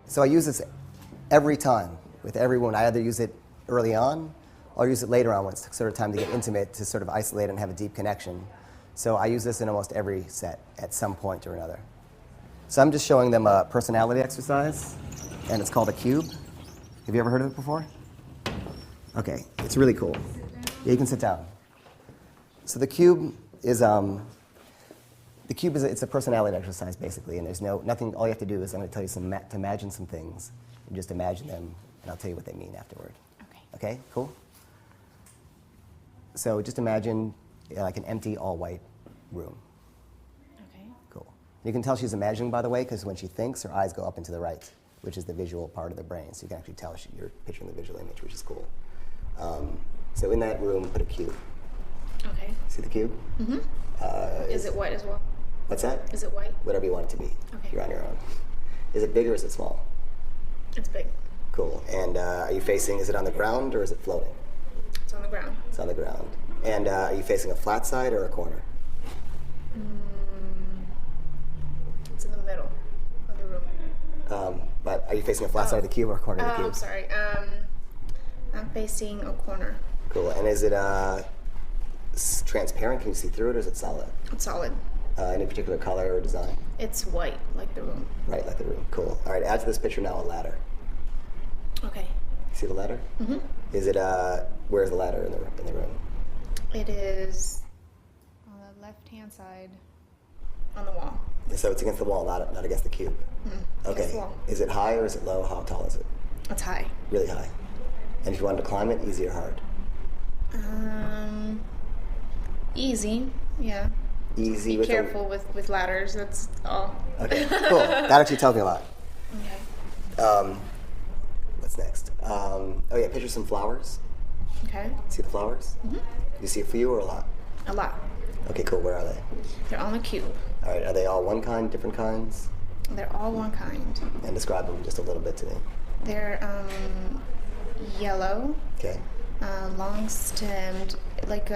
So I use this every time with everyone. I either use it early on or use it later on when it's sort of time to get intimate, to sort of isolate and have a deep connection. So I use this in almost every set at some point or another. So I'm just showing them a personality exercise, and it's called a cube. Have you ever heard of it before? Okay, it's really cool. Yeah, you can sit down. So the cube is it's a personality exercise basically, and there's nothing. All you have to do is I'm going to tell you to imagine some things. You just imagine them, and I'll tell you what they mean afterward. Okay. Okay, cool. So just imagine like an empty, all-white room. Okay. Cool. You can tell she's imagining, by the way, because when she thinks, her eyes go up and to the right, which is the visual part of the brain. So you can actually tell you're picturing the visual image, which is cool. So in that room, put a cube. Okay. See the cube? Mm-hmm. Is it white as well? What's that? Is it white? Whatever you want it to be. Okay. You're on your own. Is it big or is it small? It's big. Cool. And are you facing, is it on the ground or is it floating? It's on the ground. It's on the ground. And are you facing a flat side or a corner? It's in the middle of the room. But are you facing a flat side of the cube or a corner of the cube? I'm sorry. I'm facing a corner. Cool. And is it transparent? Can you see through it or is it solid? It's solid. Any particular color or design? It's white, like the room. Right, like the room. Cool. All right, add to this picture now a ladder. Okay. See the ladder? Mm-hmm. Is it, where's the ladder in the room? It is on the left-hand side on the wall. So it's against the wall, not against the cube. Mm-hmm. Okay. Against the wall. Is it high or is it low? How tall is it? It's high. Really high. And if you wanted to climb it, easy or hard? Easy. Yeah. Easy. Be careful with ladders. That's all. Okay. Cool. That actually tells me a lot. Okay. What's next? Oh yeah, picture some flowers. Okay. See the flowers? Mm-hmm. You see a few or a lot? A lot. Okay, cool. Where are they? They're on the cube. All right. Are they all one kind, different kinds? They're all one kind. And describe them just a little bit to me. They're yellow. Okay. Long stemmed, like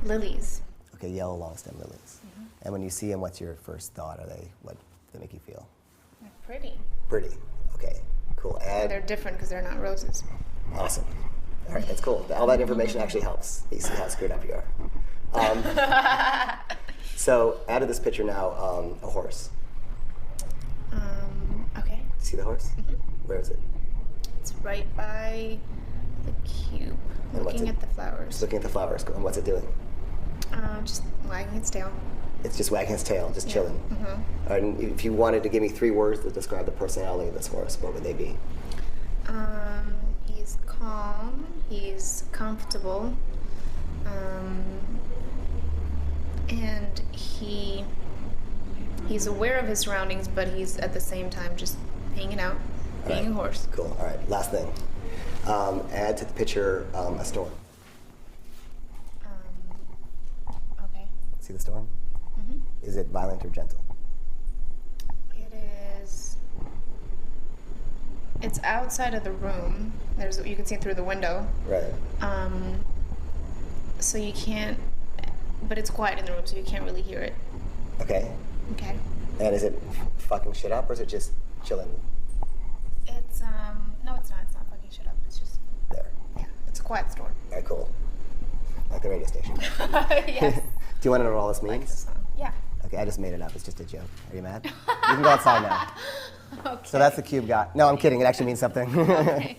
lilies. Okay, yellow long stem lilies. Mm-hmm. And when you see them, what's your first thought? What do they make you feel? They're pretty. Pretty. Okay. Cool. They're different because they're not roses. Awesome. All right, that's cool. All that information actually helps. You see how screwed up you are. So add to this picture now a horse. Okay. See the horse? Mm-hmm. Where is it? It's right by the cube. And looking at the flowers. Looking at the flowers. And what's it doing? Just wagging its tail. It's just wagging its tail, just chilling. Mm-hmm. All right, and if you wanted to give me 3 words that describe the personality of this horse, what would they be? He's calm. He's comfortable. And he's aware of his surroundings, but he's at the same time just hanging out, being a horse. Cool. All right. Last thing. Add to the picture a storm. Okay. See the storm? Mm-hmm. Is it violent or gentle? It is. It's outside of the room. You can see it through the window. Right. So you can't. But it's quiet in the room, so you can't really hear it. Okay. Okay. And is it fucking shit up, or is it just chilling? It's no, it's not. It's not fucking shit up. It's just there. Yeah, it's a quiet storm. All right, cool. Like the radio station. Yes. Do you want to know what all this means? Like the song. Yeah. Okay, I just made it up. It's just a joke. Are you mad? You can go outside now. Okay. So that's the cube guy. No, I'm kidding. It actually means something. Okay.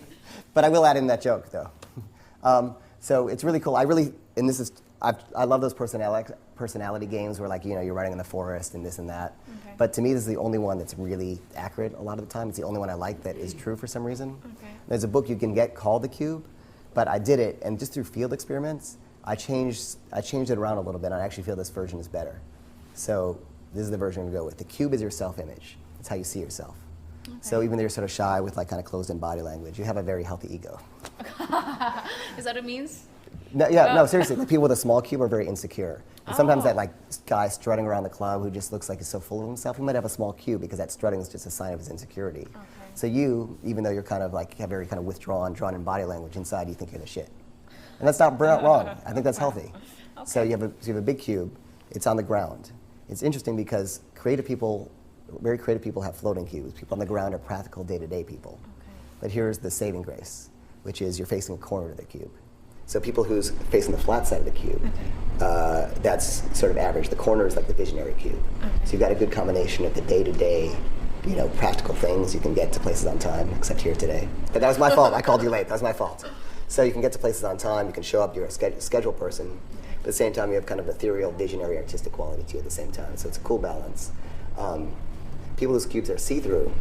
But I will add in that joke, though. So it's really cool. I love those personality games where, like, you're running in the forest and this and that. Okay. But to me, this is the only one that's really accurate a lot of the time. It's the only one I like that is true for some reason. Okay. There's a book you can get called The Cube, but I did it, and just through field experiments, I changed it around a little bit, and I actually feel this version is better. So this is the version I'm going to go with. The cube is your self-image. It's how you see yourself. Okay. So even though you're sort of shy with, like, kind of closed-in body language, you have a very healthy ego. Is that what it means? No, yeah, no, seriously. The people with a small cube are very insecure. And sometimes that, like, guy strutting around the club who just looks like he's so full of himself, he might have a small cube because that strutting is just a sign of his insecurity. Okay. So you, even though you're kind of like, have very kind of withdrawn, drawn-in body language, inside you think you're the shit. And that's not wrong. I think that's healthy. Okay. So you have a big cube. It's on the ground. It's interesting because creative people Very creative people have floating cubes. People on the ground are practical day-to-day people. Okay. But here's the saving grace, which is you're facing a corner of the cube. So people who's facing the flat side of the cube, that's sort of average. The corner is like the visionary cube. Okay. So you've got a good combination of the day-to-day, practical things. You can get to places on time, except here today. But that was my fault. I called you late. That was my fault. So you can get to places on time. You can show up. You're a schedule person. But at the same time, you have kind of ethereal, visionary, artistic quality to you at the same time. So it's a cool balance. People whose cubes are see-through,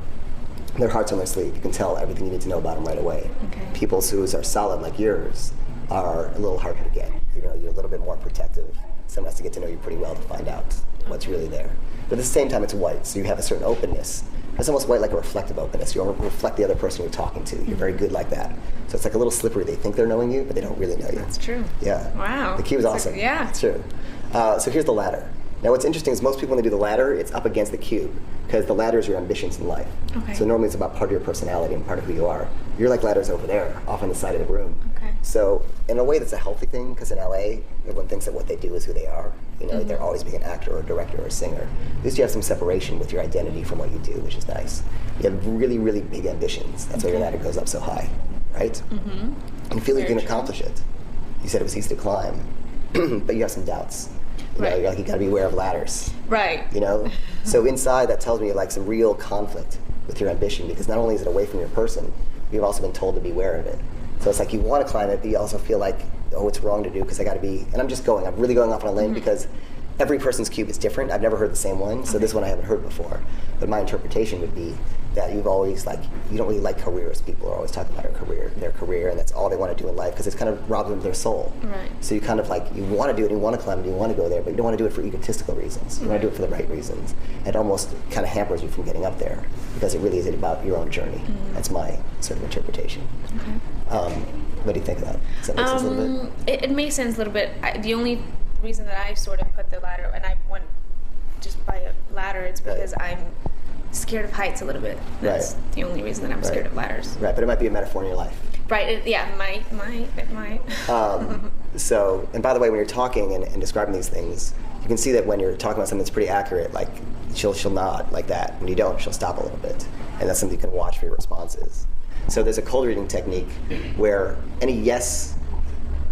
their heart's on their sleeve. You can tell everything you need to know about them right away. Okay. People whose are solid like yours are a little harder to get. You're a little bit more protective. Someone has to get to know you pretty well to find out what's really there. But at the same time, it's white, so you have a certain openness. It's almost white like a reflective openness. You reflect the other person you're talking to. You're very good like that. So it's like a little slippery. They think they're knowing you, but they don't really know you. That's true. Yeah. Wow. The cube is awesome. Yeah. It's true. So here's the ladder. Now what's interesting is most people, when they do the ladder, it's up against the cube, because the ladder is your ambitions in life. Okay. So normally it's about part of your personality and part of who you are. Your ladder's over there, off on the side of the room. Okay. So in a way that's a healthy thing, because in LA, everyone thinks that what they do is who they are. They're always being an actor or a director or a singer. At least you have some separation with your identity from what you do, which is nice. You have really, really big ambitions. That's why your ladder goes up so high, right? Mm-hmm. And you feel like you can accomplish it. You said it was easy to climb, but you have some doubts. You're like, you gotta be aware of ladders. Right. So inside that tells me you like some real conflict with your ambition, because not only is it away from your person, you've also been told to be aware of it. So it's like you want to climb it, but you also feel like, oh, it's wrong to do because I gotta be, and I'm really going off on a limb because every person's cube is different. I've never heard the same one, so this one I haven't heard before. But my interpretation would be that you've always you don't really like careers. People are always talking about their career, and that's all they want to do in life because it's kind of robbed them of their soul. Right. So you kind of you want to do it, you want to climb it, you want to go there, but you don't want to do it for egotistical reasons. You want to do it for the right reasons. It almost kind of hampers you from getting up there because it really isn't about your own journey. That's my sort of interpretation. Okay. What do you think of that? Does that make sense a little bit? It makes sense a little bit. The only reason that I sort of put the ladder, and I went just by a ladder, it's because I'm scared of heights a little bit. That's the only reason that I'm scared of ladders. Right, but it might be a metaphor in your life. Right, it might. So, and by the way, when you're talking and describing these things, you can see that when you're talking about something that's pretty accurate, like she'll nod like that. When you don't, she'll stop a little bit. And that's something you can watch for your responses. So there's a cold reading technique where any yes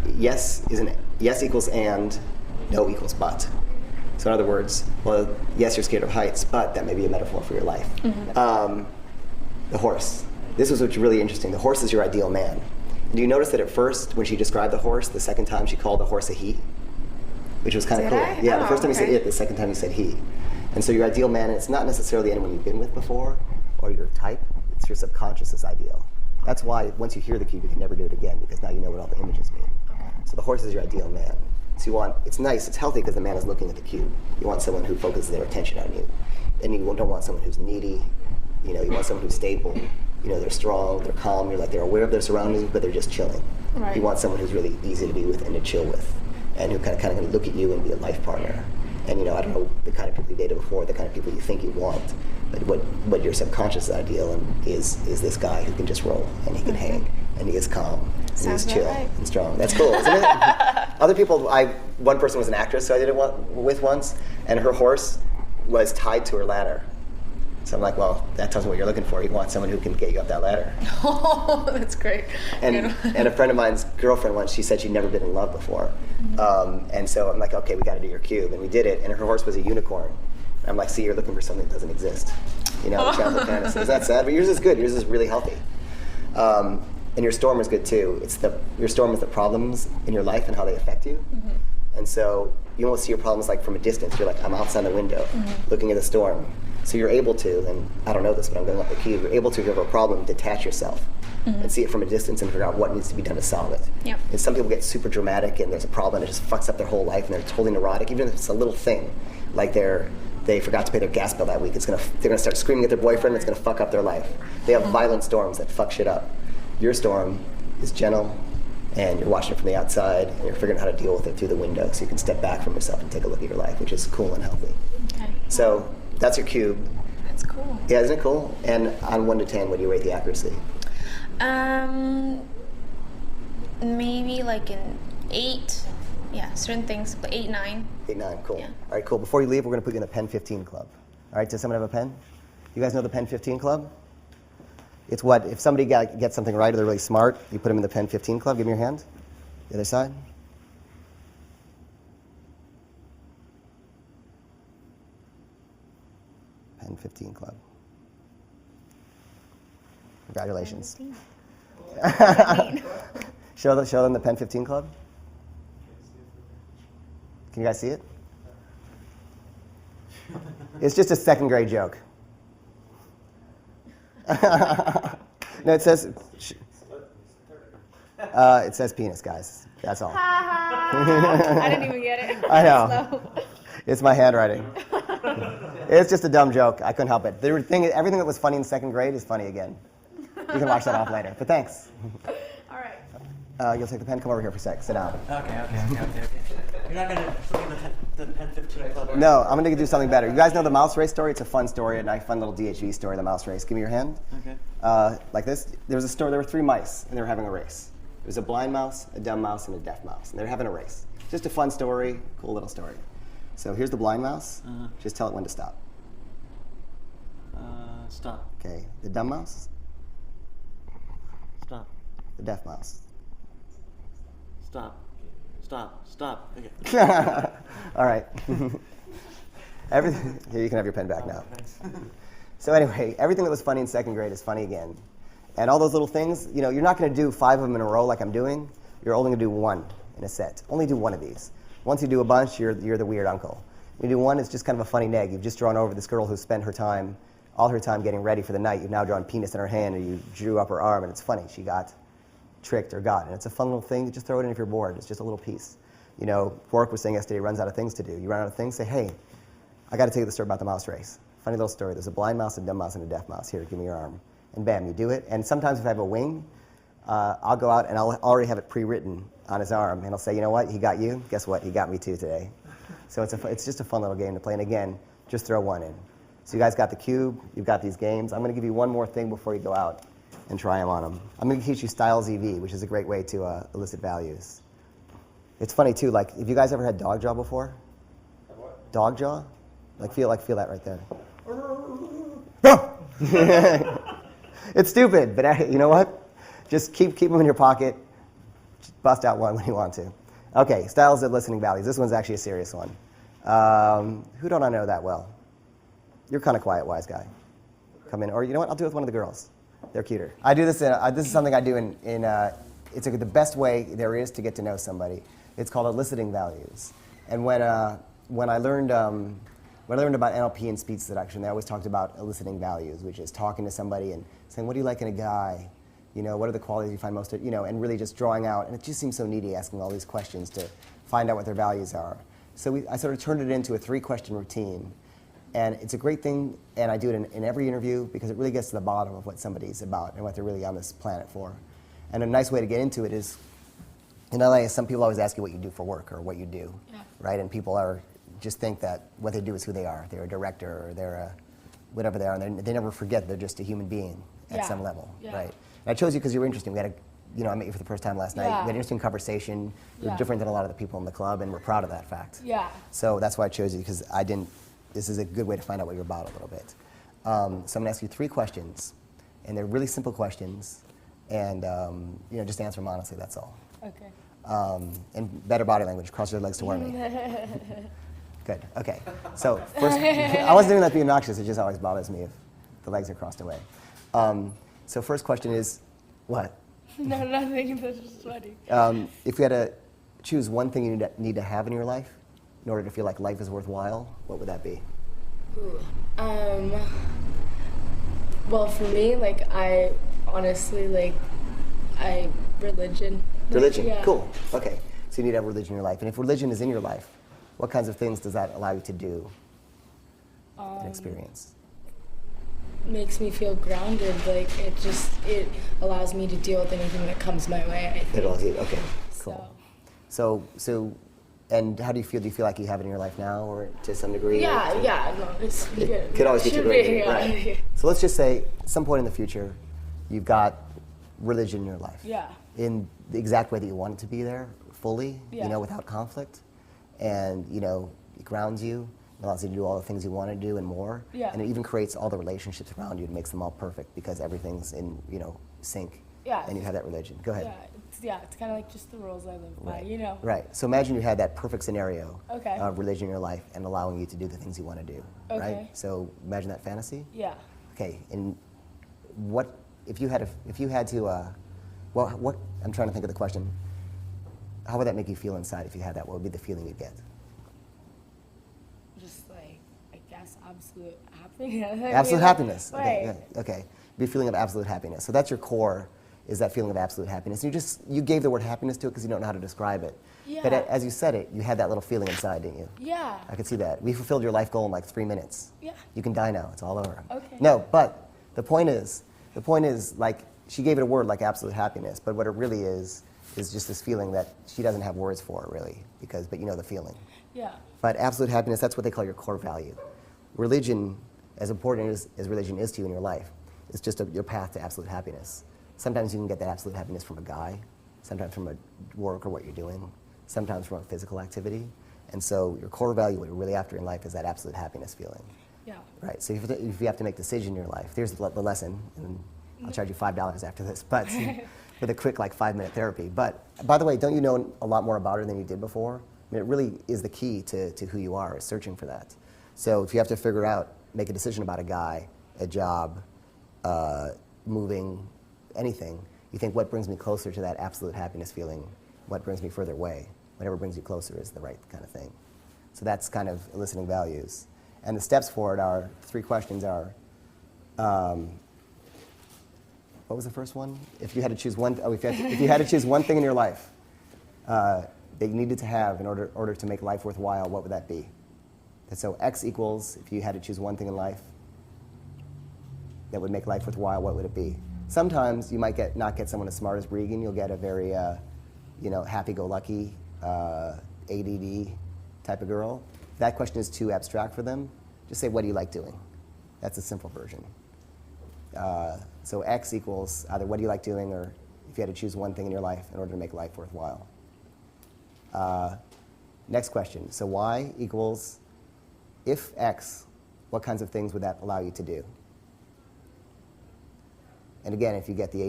equals and, no equals but. So in other words, well, yes, you're scared of heights, but that may be a metaphor for your life. The horse. This was what's really interesting. The horse is your ideal man. Do you notice that at first, when she described the horse, the second time she called the horse a he? Which was kind of cool. Yeah, the first time you said it, the second time you said he. And so your ideal man, it's not necessarily anyone you've been with before or your type, it's your subconscious's ideal. That's why once you hear the cube, you can never do it again, because now you know what all the images mean. So the horse is your ideal man. So you want, it's nice, it's healthy because the man is looking at the cube. You want someone who focuses their attention on you. And you don't want someone who's needy, you want someone who's stable. They're strong, they're calm, they're aware of their surroundings, but they're just chilling. Right. You want someone who's really easy to be with and to chill with, and who kind of going to look at you and be a life partner. And I don't know the kind of people you dated before, the kind of people you think you want, but what your subconscious ideal is this guy who can just roll, and he can hang, and he is calm, and he's chill and strong. That's cool, isn't it? Other people, one person was an actress who I did it with once, and her horse was tied to her ladder. So I'm like, well, that tells me what you're looking for. You want someone who can get you up that ladder. Oh, that's great. And a friend of mine's girlfriend once, she said she'd never been in love before. And so I'm like, okay, we got to do your cube. And we did it, and her horse was a unicorn. I'm like, see, you're looking for something that doesn't exist. Childhood fantasy. Is that sad? But yours is good. Yours is really healthy. And your storm is good too. Your storm is the problems in your life and how they affect you. And so you won't see your problems like from a distance. You're like, I'm outside the window looking at the storm. So you're able to, and I don't know this, but I'm going off the cube, you're able to, if you have a problem, detach yourself and see it from a distance and figure out what needs to be done to solve it. Yep. And some people get super dramatic and there's a problem and it just fucks up their whole life and they're totally neurotic, even if it's a little thing. Like they forgot to pay their gas bill that week. They're gonna start screaming at their boyfriend and it's gonna fuck up their life. They have violent storms that fuck shit up. Your storm is gentle, and you're watching it from the outside, and you're figuring out how to deal with it through the window so you can step back from yourself and take a look at your life, which is cool and healthy. Okay. So that's your cube. That's cool. Yeah, isn't it cool? And on 1 to 10, what do you rate the accuracy? Maybe like an 8. Yeah, certain things, but 8, 9. 8, 9, cool. Yeah. All right, cool. Before you leave, we're going to put you in the Pen 15 Club. All right, does someone have a pen? You guys know the Pen 15 Club? It's what, if somebody gets something right or they're really smart, you put them in the Pen 15 Club. Give me your hand. The other side. Pen 15 Club. Congratulations. Show them the Pen 15 Club. Can you guys see it? It's just a second grade joke. No, it says penis, guys. That's all. I didn't even get it. I know. It's my handwriting. It's just a dumb joke. I couldn't help it. Everything that was funny in second grade is funny again. You can watch that off later. But thanks. All right. You'll take the pen. Come over here for a sec. Sit down. Okay. You're not going to put the Pen 15 Club? No, I'm going to do something better. You guys know the mouse race story? It's a fun story, a nice, fun little DHV story, the mouse race. Give me your hand. Okay. Like this. There was a story. There were 3 mice, and they were having a race. There was a blind mouse, a dumb mouse, and a deaf mouse. And they were having a race. Just a fun story, cool little story. So here's the blind mouse. Just tell it when to stop. Stop. Okay. The dumb mouse. Stop. The deaf mouse. Stop. Okay. All right. Everything. Here, you can have your pen back now. Thanks. So anyway, everything that was funny in second grade is funny again. And all those little things, you're not going to do 5 of them in a row like I'm doing. You're only going to do 1 in a set. Only do 1 of these. Once you do a bunch, you're the weird uncle. When you do 1, it's just kind of a funny neg. You've just drawn over this girl who spent all her time getting ready for the night. You've now drawn penis in her hand, and you drew up her arm, and it's funny. She got tricked or got. And it's a fun little thing. Just throw it in if you're bored. It's just a little piece. Rourke was saying yesterday he runs out of things to do. You run out of things, say, hey, I got to tell you the story about the mouse race. Funny little story. There's a blind mouse, a dumb mouse, and a deaf mouse. Here, give me your arm. And bam, you do it. And sometimes if I have a wing, I'll go out and I'll already have it pre-written on his arm. And I'll say, you know what, he got you. Guess what, he got me too today. So it's just a fun little game to play. And again, just throw 1 in. So you guys got the cube. You've got these games. I'm going to give you one more thing before you go out and try them on them. I'm going to teach you Styles EV, which is a great way to elicit values. It's funny too. Like, have you guys ever had dog jaw before? What? Dog jaw? Feel that right there. It's stupid, but you know what? Just keep them in your pocket. Just bust out one when you want to. Okay, styles of listening values. This one's actually a serious one. Who don't I know that well? You're kind of quiet, wise guy. Come in, or you know what? I'll do it with one of the girls. They're cuter. I do this. This is something I do it's the best way there is to get to know somebody. It's called eliciting values. And when I learned about NLP and speech seduction, they always talked about eliciting values, which is talking to somebody and saying, what do you like in a guy? What are the qualities you find most, and really just drawing out. And it just seems so needy asking all these questions to find out what their values are. So I sort of turned it into a 3-question routine. And it's a great thing, and I do it in every interview because it really gets to the bottom of what somebody's about and what they're really on this planet for. And a nice way to get into it is, in LA, some people always ask you what you do for work or what you do, right? And people just think that what they do is who they are. They're a director or they're a whatever they are, and they never forget they're just a human being at some level, right? And I chose you because you were interesting. We had I met you for the first time last night. We had an interesting conversation. You're different than a lot of the people in the club, and we're proud of that fact. Yeah. So that's why I chose you, because this is a good way to find out what you're about a little bit. So I'm going to ask you 3 questions, and they're really simple questions, and just answer them honestly, that's all. Okay. And better body language, cross your legs to warm me. Good, okay. So first, I wasn't doing that to be obnoxious, it just always bothers me if the legs are crossed away. So first question is, what? No, nothing, that's just funny. If you had to choose one thing you need to have in your life, in order to feel like life is worthwhile, what would that be? Well, for me, I honestly, religion. Religion, Yeah. cool. Okay, so you need to have religion in your life. And if religion is in your life, what kinds of things does that allow you to do and experience? Makes me feel grounded. It allows me to deal with anything that comes my way, I think. It allows you, okay, cool. So, and how do you feel? Do you feel like you have it in your life now, or to some degree? No, it's good. It could always get you great, right? So let's just say, at some point in the future, you've got religion in your life. Yeah. In the exact way that you want it to be there, fully, without conflict, and it grounds you, It allows you to do all the things you want to do and more. Yeah. And it even creates all the relationships around you and makes them all perfect because everything's in, sync. Yeah. And you have that religion. Go ahead. It's kind of like just the rules I live by, Right. So imagine you had that perfect scenario Okay. of religion in your life and allowing you to do the things you want to do. Okay. Right. So imagine that fantasy. Yeah. Okay. And what if you had to? What I'm trying to think of the question. How would that make you feel inside if you had that? What would be the feeling you'd get? Just like, I guess, absolute happiness. Absolute happiness. Okay. Right. Yeah. Okay. Be a feeling of absolute happiness. So that's your core. Is that feeling of absolute happiness? You gave the word happiness to it because you don't know how to describe it. Yeah. But as you said it, you had that little feeling inside, didn't you? Yeah. I could see that. We fulfilled your life goal in like 3 minutes. Yeah. You can die now. It's all over. Okay. No, but the point is, like, she gave it a word like absolute happiness, but what it really is just this feeling that she doesn't have words for, really, but you know the feeling. Yeah. But absolute happiness, that's what they call your core value. Religion, as important as religion is to you in your life, is just your path to absolute happiness. Sometimes you can get that absolute happiness from a guy, sometimes from a work or what you're doing, sometimes from a physical activity. And so your core value, what you're really after in life, is that absolute happiness feeling. Yeah. Right. So if you have to make a decision in your life, here's the lesson, and I'll charge you $5 after this, but with a quick 5-minute therapy. But by the way, don't you know a lot more about her than you did before? I mean, it really is the key to who you are, is searching for that. So if you have to make a decision about a guy, a job, moving, anything, you think, what brings me closer to that absolute happiness feeling? What brings me further away? Whatever brings you closer is the right kind of thing. So that's kind of eliciting values. And the steps for it are, 3 questions are, what was the first one? If you had to choose if you had to choose one thing in your life that you needed to have in order to make life worthwhile, what would that be? And so X equals, if you had to choose one thing in life that would make life worthwhile, what would it be? Sometimes you might not get someone as smart as Regan. You'll get a very, happy-go-lucky, ADD type of girl. If that question is too abstract for them, just say, what do you like doing? That's a simple version. So X equals either what do you like doing, or if you had to choose one thing in your life in order to make life worthwhile. Next question. So Y equals, if X, what kinds of things would that allow you to do? And again, if you get the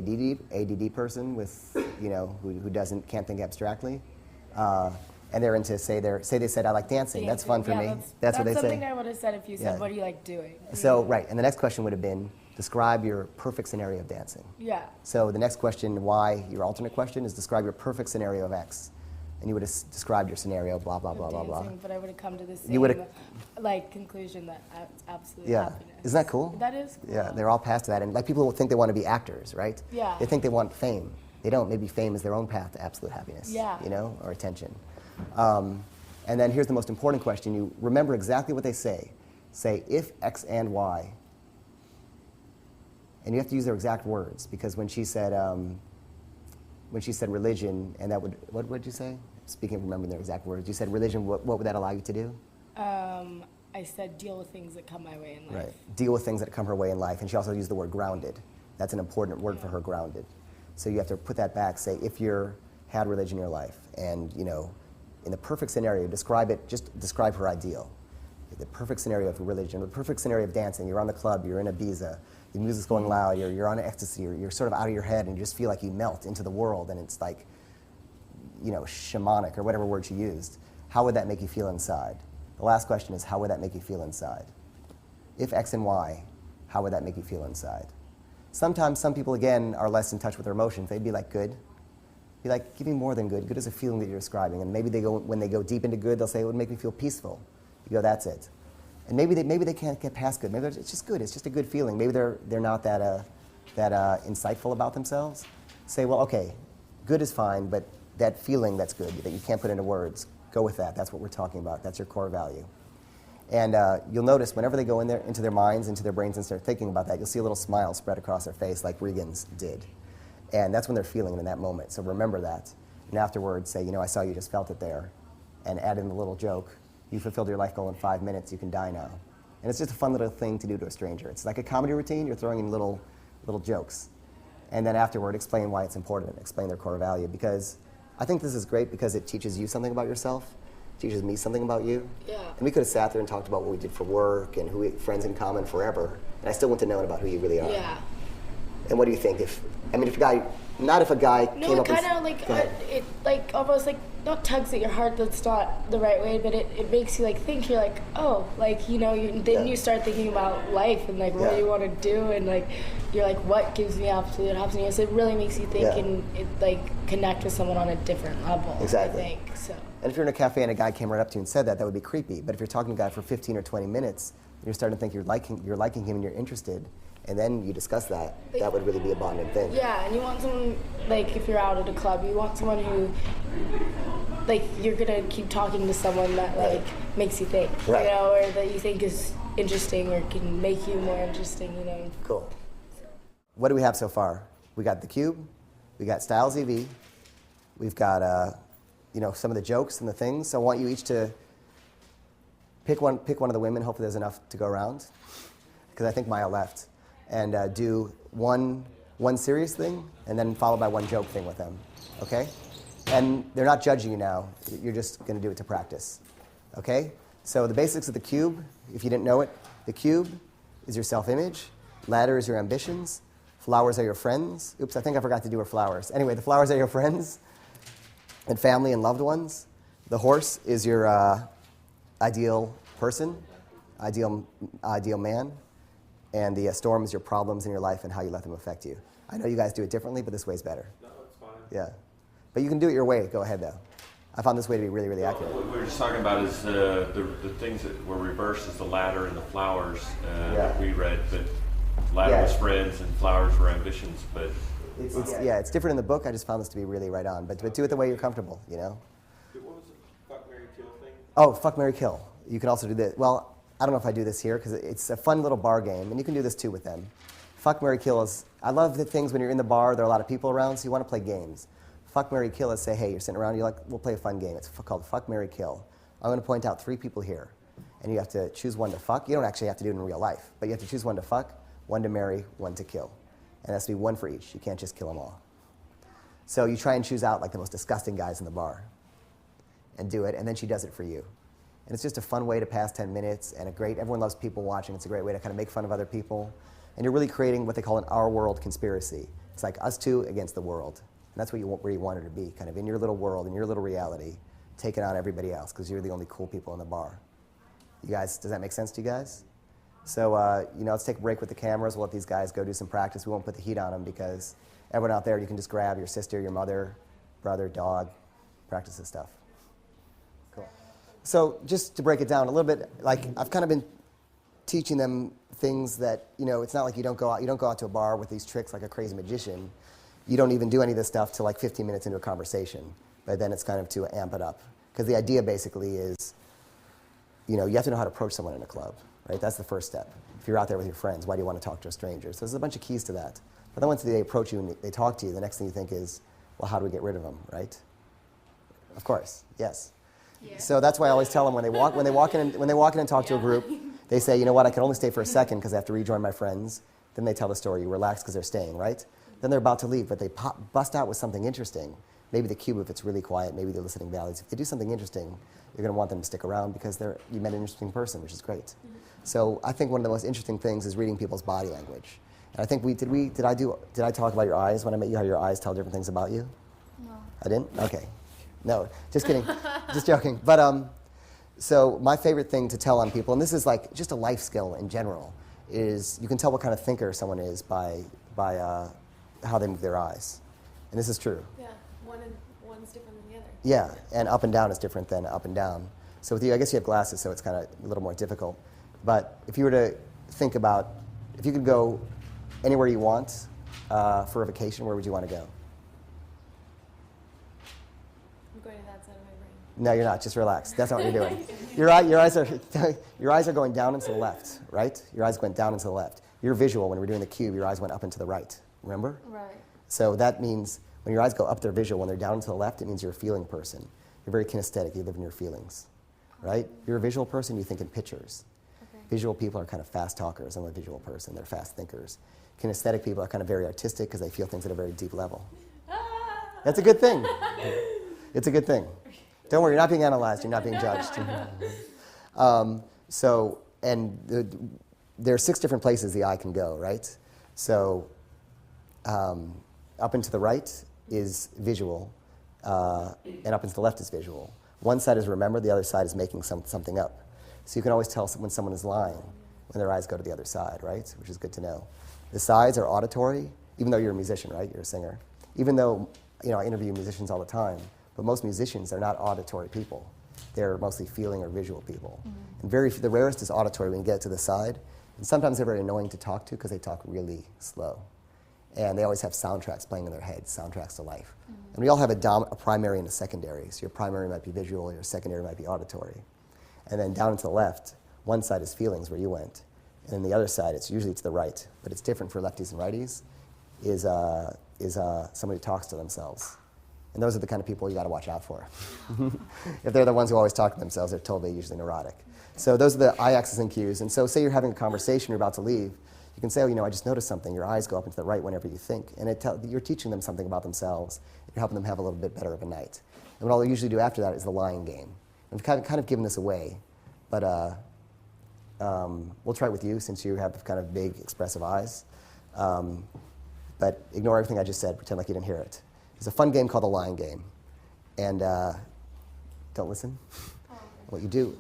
ADD person with, who can't think abstractly, and they're into, say they said, I like dancing. That's fun for me. That's what they say. That's something I would have said if you said, what do you like doing? So, right, and the next question would have been, describe your perfect scenario of dancing. Yeah. So the next question, Y, your alternate question, is describe your perfect scenario of X. And you would have described your scenario, blah, blah, blah, blah, blah. But I would have come to the same conclusion that absolute happiness. Isn't that cool? That is cool. Yeah, they're all past that. And people will think they want to be actors, right? Yeah. They think they want fame. They don't. Maybe fame is their own path to absolute happiness, yeah. Or attention. And then here's the most important question. You remember exactly what they say. Say, if X and Y. And you have to use their exact words, because when she said religion, and that would, what would you say? Speaking of remembering their exact words, you said religion, what would that allow you to do? I said deal with things that come my way in life. Right, deal with things that come her way in life. And she also used the word grounded. That's an important word for her, grounded. So you have to put that back, say, if you had religion in your life, and, in the perfect scenario, just describe her ideal. The perfect scenario of religion, the perfect scenario of dancing, you're on the club, you're in Ibiza, the music's going loud, you're on ecstasy, you're sort of out of your head, and you just feel like you melt into the world, and it's like, shamanic, or whatever word she used. How would that make you feel inside? The last question is, how would that make you feel inside? If X and Y, how would that make you feel inside? Sometimes some people, again, are less in touch with their emotions. They'd be like, good. Be like, give me more than good. Good is a feeling that you're describing. And maybe when they go deep into good, they'll say, it would make me feel peaceful. You go, that's it. And maybe they can't get past good. Maybe it's just good. It's just a good feeling. Maybe they're not that insightful about themselves. Say, well, okay, good is fine, but that feeling that's good, that you can't put into words, go with that. That's what we're talking about. That's your core value. And you'll notice whenever they go into their minds, into their brains, and start thinking about that, you'll see a little smile spread across their face like Regan's did. And that's when they're feeling it in that moment. So remember that. And afterwards, say, I saw you just felt it there. And add in the little joke. You fulfilled your life goal in 5 minutes. You can die now. And it's just a fun little thing to do to a stranger. It's like a comedy routine. You're throwing in little jokes. And then afterward, explain why it's important. Explain their core value. Because I think this is great because it teaches you something about yourself. teaches me something about you. Yeah. And we could have sat there and talked about what we did for work and who we friends in common forever, and I still wouldn't have known about who you really are. Yeah. And what do you think if a guy, not if a guy No, came it up with... kind of like, it like almost like, not tugs at your heart, that's not the right way, but it makes you like think, you're like, oh, like, you know, then you start thinking about life and like what you want to do, and like, you're like, what gives me absolute happiness? It really makes you think and it like connect with someone on a different level. Exactly. I think, so. And if you're in a cafe and a guy came right up to you and said that would be creepy. But if you're talking to a guy for 15 or 20 minutes, you're starting to think you're liking him and you're interested, and then you discuss that, like, that would really be a bonding thing. Yeah, and you want someone, like, if you're out at a club, you want someone who, like, you're gonna keep talking to someone that, like, makes you think, you know, or that you think is interesting or can make you more interesting, you know. Cool. What do we have so far? We got the cube, we got Styles EV, we've got, you know, some of the jokes and the things. So I want you each to pick one of the women. Hopefully there's enough to go around, because I think Maya left. And do one serious thing, and then followed by one joke thing with them, okay? And they're not judging you now. You're just going to do it to practice, okay? So the basics of the cube, if you didn't know it, the cube is your self-image, ladder is your ambitions, flowers are your friends. Oops, I think I forgot to do her flowers. Anyway, the flowers are your friends, and family and loved ones. The horse is your ideal person, ideal man. And the storm is your problems in your life and how you let them affect you. I know you guys do it differently, but this way's better. No, it's fine. Yeah. But you can do it your way. Go ahead, though. I found this way to be really, really accurate. What we were just talking about is the things that were reversed is the ladder and the flowers that we read. But ladder was friends and flowers were ambitions. But it's different in the book. I just found this to be really right on. But do it the way you're comfortable, you know? what was the fuck, marry, kill thing? Oh, fuck, marry, kill. You can also do this. Well, I don't know if I do this here, because it's a fun little bar game, and you can do this too with them. Fuck, marry, kill is, I love the things when you're in the bar, there are a lot of people around, so you want to play games. Fuck, marry, kill is say, hey, you're sitting around, you're like, we'll play a fun game. It's called Fuck, marry, kill. I'm going to point out 3 people here, and you have to choose one to fuck. You don't actually have to do it in real life, but you have to choose one to fuck, one to marry, one to kill. And it has to be one for each. You can't just kill them all. So you try and choose out like the most disgusting guys in the bar and do it, and then she does it for you. And it's just a fun way to pass 10 minutes, and everyone loves people watching. It's a great way to kind of make fun of other people. And you're really creating what they call an our world conspiracy. It's like us two against the world. And that's where you want her to be, kind of in your little world, in your little reality, taking on everybody else, because you're the only cool people in the bar. You guys, does that make sense to you guys? So, you know, let's take a break with the cameras. We'll let these guys go do some practice. We won't put the heat on them, because everyone out there, you can just grab your sister, your mother, brother, dog, practice this stuff. Cool. So just to break it down a little bit, like I've kind of been teaching them things that, you know, it's not like you don't go out to a bar with these tricks like a crazy magician. You don't even do any of this stuff till like 15 minutes into a conversation, but then it's kind of to amp it up. Because the idea basically is, you know, you have to know how to approach someone in a club, right? That's the first step. If you're out there with your friends, why do you want to talk to a stranger? So there's a bunch of keys to that. But then once they approach you and they talk to you, the next thing you think is, well, how do we get rid of them, right? Of course, yes. Yeah. So that's why I always tell them when they walk in and talk to a group, they say, you know what, I can only stay for a second because I have to rejoin my friends. Then they tell the story. You relax because they're staying, right? Then they're about to leave, but they bust out with something interesting. Maybe the cube if it's really quiet. Maybe they're listening valleys. If they do something interesting, you're going to want them to stick around because you met an interesting person, which is great. Mm-hmm. So I think one of the most interesting things is reading people's body language. And I think did I talk about your eyes when I met you? How your eyes tell different things about you? No. I didn't? Okay. No, just kidding. Just joking. But so my favorite thing to tell on people, and this is like just a life skill in general, is you can tell what kind of thinker someone is by how they move their eyes. And this is true. Yeah, one's different than the other. Yeah, and up and down is different than up and down. So with you, I guess you have glasses, so it's kind of a little more difficult. But if you were to think about, if you could go anywhere you want for a vacation, where would you want to go? I'm going to that side of my brain. No, you're not. Just relax. That's not what you're doing. Your eyes are going down and to the left, right? Your eyes went down and to the left. You're visual. When we're doing the cube, your eyes went up and to the right. Remember? Right. So that means when your eyes go up, they're visual. When they're down and to the left, it means you're a feeling person. You're very kinesthetic. You live in your feelings, right? You're a visual person. You think in pictures. Okay. Visual people are kind of fast talkers. I'm a visual person. They're fast thinkers. Kinesthetic people are kind of very artistic because they feel things at a very deep level. That's a good thing. It's a good thing. Don't worry, you're not being analyzed. You're not being judged. There are 6 different places the eye can go, right? So up and to the right is visual, and up and to the left is visual. One side is remember, the other side is making something up. So you can always tell when someone is lying when their eyes go to the other side, right? Which is good to know. The sides are auditory, even though you're a musician, right? You're a singer. Even though, I interview musicians all the time, but most musicians are not auditory people. They're mostly feeling or visual people. And the rarest is auditory when you get to the side. And sometimes they're very annoying to talk to because they talk really slow. And they always have soundtracks playing in their heads, soundtracks to life. And we all have a primary and a secondary. So your primary might be visual, your secondary might be auditory. And then down to the left, one side is feelings, where you went. And then the other side, it's usually to the right, but it's different for lefties and righties, is somebody who talks to themselves. And those are the kind of people you got to watch out for. If they're the ones who always talk to themselves, they're totally usually neurotic. So those are the eye axis and cues. And so say you're having a conversation, you're about to leave, you can say, I just noticed something. Your eyes go up and to the right whenever you think. And you're teaching them something about themselves. You're helping them have a little bit better of a night. And what I'll usually do after that is the lying game. I've kind of given this away, but we'll try it with you since you have kind of big, expressive eyes. But ignore everything I just said. Pretend like you didn't hear it. It's a fun game called the lying game. And don't listen. What you do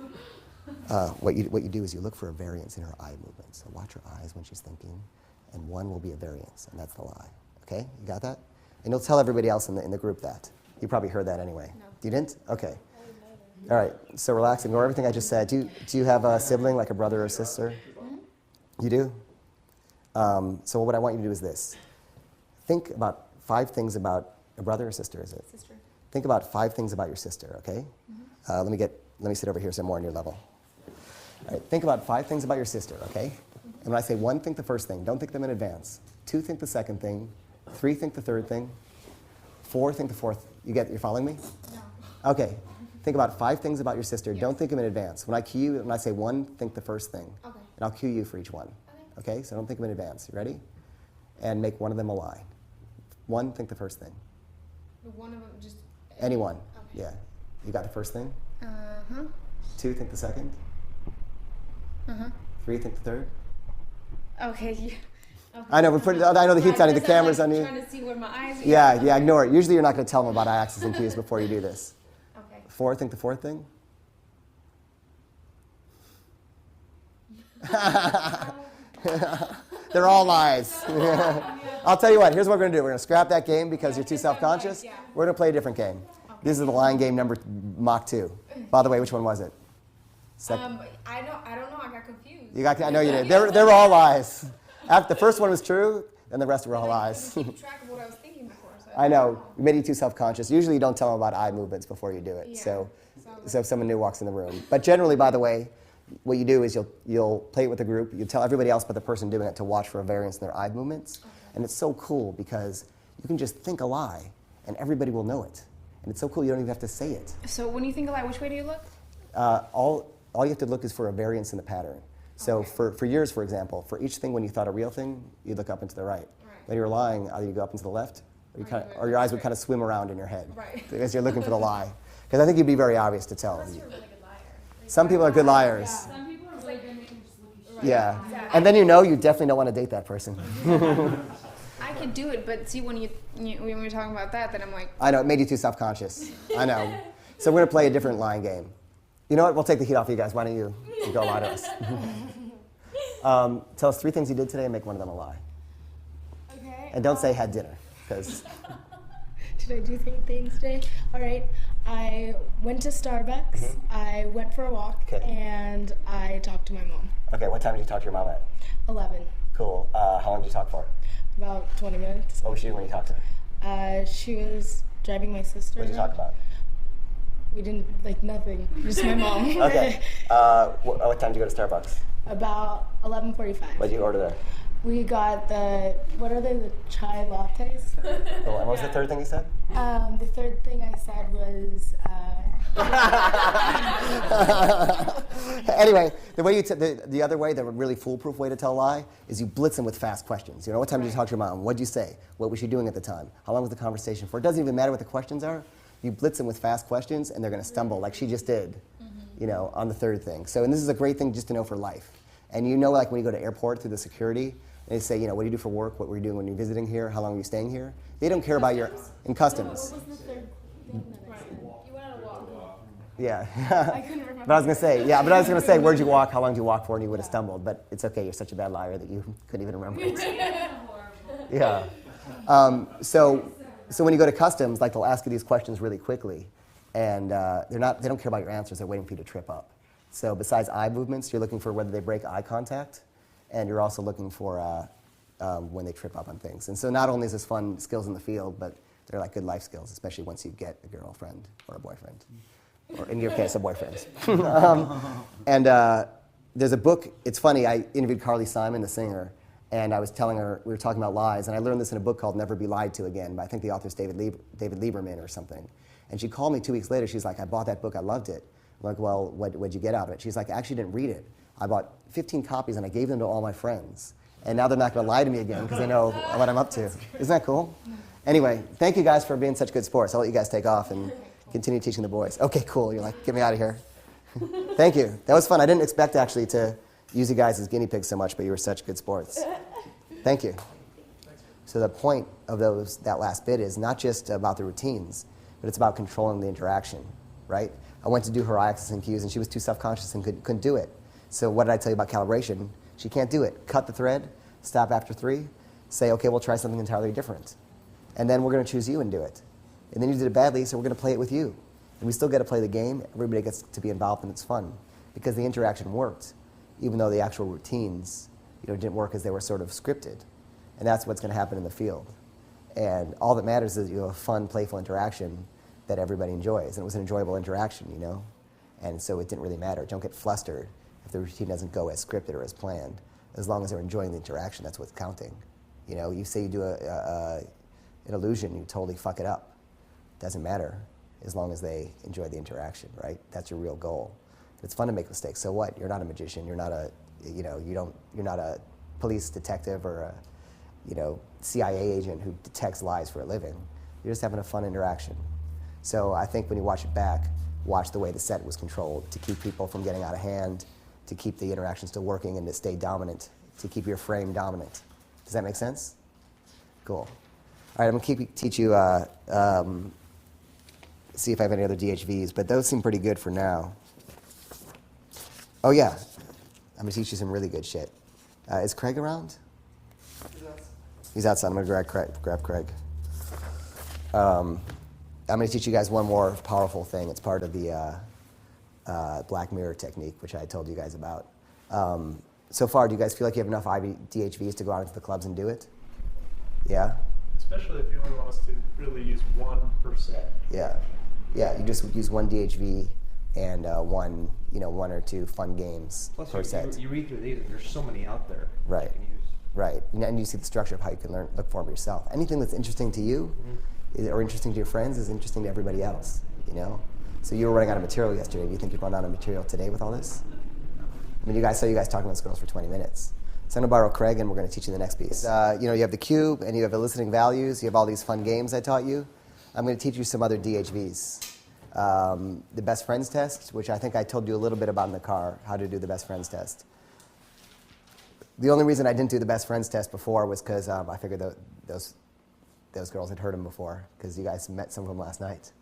is you look for a variance in her eye movement. So watch her eyes when she's thinking, and one will be a variance, and that's the lie. Okay, you got that? And you'll tell everybody else in the group that. You probably heard that anyway. No. You didn't? Okay. All right, so relax, ignore everything I just said. Do you have a sibling, like a brother or sister? Mm-hmm. You do? So what I want you to do is this. Think about 5 things about a brother or sister, is it? Sister. Think about 5 things about your sister, okay? Mm-hmm. Let me sit over here so I'm more on your level. All right, think about 5 things about your sister, okay? Mm-hmm. And when I say 1, think the first thing. Don't think them in advance. 2, think the second thing. 3, think the third thing. 4, think the fourth. You're following me? No. Okay. Think about 5 things about your sister. Yes. Don't think them in advance. When I cue you, when I say 1, think the first thing. Okay. And I'll cue you for each one. Okay? So don't think them in advance. You ready? And make one of them a lie. 1, think the first thing. One of them, just... Anyone. Okay. Yeah. You got the first thing? Uh-huh. 2, think the second. Uh-huh. 3, think the third. Okay, yeah. Okay. I know, I know the heat's on you, the camera's on you. I'm trying to see where my eyes are. Yeah, ignore it. Usually you're not going to tell them about eye axis and cues before you do this. Okay. 4, think the fourth thing. They're all lies. I'll tell you what, here's what we're going to do. We're going to scrap that game because you're too self-conscious. Yeah. We're going to play a different game. This is the lying game number Mach 2. By the way, which one was it? I don't know. I got confused. I know you did. They're all lies. The first one was true, and the rest were all lies. I couldn't keep track of what I was thinking before. So I know. You made you too self-conscious. Usually you don't tell them about eye movements before you do it. Yeah. So if someone new walks in the room. But generally, by the way, what you do is you'll play it with the group. You tell everybody else but the person doing it to watch for a variance in their eye movements. Okay. And it's so cool because you can just think a lie, and everybody will know it. And it's so cool you don't even have to say it. So when you think a lie, which way do you look? All you have to look is for a variance in the pattern. So Okay. for yours, for example, for each thing when you thought a real thing, you'd look up and to the right. When you're lying, either you go up and to the left, or your eyes would kind of swim around in your head. Right. Because you're looking for the lie. Because I think you'd be very obvious to tell. Unless you're a really good liar. Some people are good liars. Some people are really good at making just look Yeah. Exactly. And then you definitely don't want to date that person. I could do it, but see, when when we were talking about that, then I'm like, I know, it made you too self-conscious. I know. So we're going to play a different lying game. You know what? We'll take the heat off you guys. Why don't you go lie to us? Tell us 3 things you did today and make one of them a lie. Okay. And don't say had dinner, because... Should I do 3 things today? All right. I went to Starbucks. Mm-hmm. I went for a walk. Okay. And I talked to my mom. Okay, what time did you talk to your mom at? 11. Cool. How long did you talk for? About 20 minutes. What was she doing when you talked to her? She was driving my sister. What did you talk about? We didn't, nothing. Just my mom. Okay. What time did you go to Starbucks? About 11:45. What did you order there? We got the chai lattes? Cool. And what was the third thing you said? The third thing I said was... Anyway, the way the other way, the really foolproof way to tell a lie, is you blitz them with fast questions. What time did you talk to your mom? What did you say? What was she doing at the time? How long was the conversation for? It doesn't even matter what the questions are. You blitz them with fast questions, and they're going to stumble like she just did, on the third thing. So, and this is a great thing just to know for life. And like when you go to airport through the security, and they say, what do you do for work? What were you doing when you're visiting here? How long were you staying here? They don't care about in customs. What was the third thing that I said? You went on a walk. Yeah. I couldn't remember. But I was going to say, where'd you walk? How long did you walk for? And you would have stumbled. But it's okay. You're such a bad liar that you couldn't even remember it. Yeah. So when you go to customs, like they'll ask you these questions really quickly, and they don't care about your answers. They're waiting for you to trip up. So besides eye movements, you're looking for whether they break eye contact, and you're also looking for when they trip up on things. And so not only is this fun skills in the field, but they're like good life skills, especially once you get a girlfriend or a boyfriend, or in your case, a boyfriend. There's a book. It's funny. I interviewed Carly Simon, the singer, and I was telling her, we were talking about lies, and I learned this in a book called Never Be Lied To Again, by I think the author's David Lieberman or something. And she called me 2 weeks later. She's like, I bought that book. I loved it. I'm like, well, what'd you get out of it? She's like, I actually didn't read it. I bought 15 copies, and I gave them to all my friends. And now they're not going to lie to me again because they know what I'm up to. Isn't that cool? Anyway, thank you guys for being such good sports. I'll let you guys take off and continue teaching the boys. Okay, cool. You're like, get me out of here. Thank you. That was fun. I didn't expect, actually, to use you guys as guinea pigs so much, but you were such good sports. Thank you. So the point of that last bit is not just about the routines, but it's about controlling the interaction, right? I went to do her X's and Q's, and she was too self-conscious and couldn't do it. So what did I tell you about calibration? She can't do it. Cut the thread, stop after 3, say, okay, we'll try something entirely different. And then we're going to choose you and do it. And then you did it badly, so we're going to play it with you. And we still get to play the game. Everybody gets to be involved, and it's fun. Because the interaction worked, even though the actual routines didn't work as they were sort of scripted. And that's what's going to happen in the field. And all that matters is you have a fun, playful interaction that everybody enjoys. And it was an enjoyable interaction, And so it didn't really matter. Don't get flustered if the routine doesn't go as scripted or as planned. As long as they're enjoying the interaction, that's what's counting. You say you do an illusion, you totally fuck it up. Doesn't matter as long as they enjoy the interaction, right? That's your real goal. It's fun to make mistakes. So what? You're not a magician. You're not a, you're not a police detective or a, CIA agent who detects lies for a living. You're just having a fun interaction. So I think when you watch it back, watch the way the set was controlled to keep people from getting out of hand, to keep the interaction still working, and to stay dominant, to keep your frame dominant. Does that make sense? Cool. All right, I'm going to teach you, see if I have any other DHVs, but those seem pretty good for now. Oh, yeah. I'm going to teach you some really good shit. Is Craig around? He's outside. I'm going to grab Craig. I'm going to teach you guys one more powerful thing. It's part of the Black Mirror technique, which I told you guys about. So far, do you guys feel like you have enough DHVs to go out into the clubs and do it? Yeah? Especially if you only want us to really use one per set. Yeah. Yeah, you just use one DHV and one or two fun games per set. You read through these, and there's so many out there. Right. You can use. Right, and you see the structure of how you can look for them yourself. Anything that's interesting to you or interesting to your friends is interesting to everybody else, So you were running out of material yesterday. Do you think you'd run out of material today with all this? I mean, I saw you guys talking about girls for 20 minutes. So I'm going to borrow Craig, and we're going to teach you the next piece. You have the cube, and you have eliciting values. You have all these fun games I taught you. I'm going to teach you some other DHVs. The best friends test, which I think I told you a little bit about in the car, how to do the best friends test. The only reason I didn't do the best friends test before was because I figured those girls had heard them before, because you guys met some of them last night.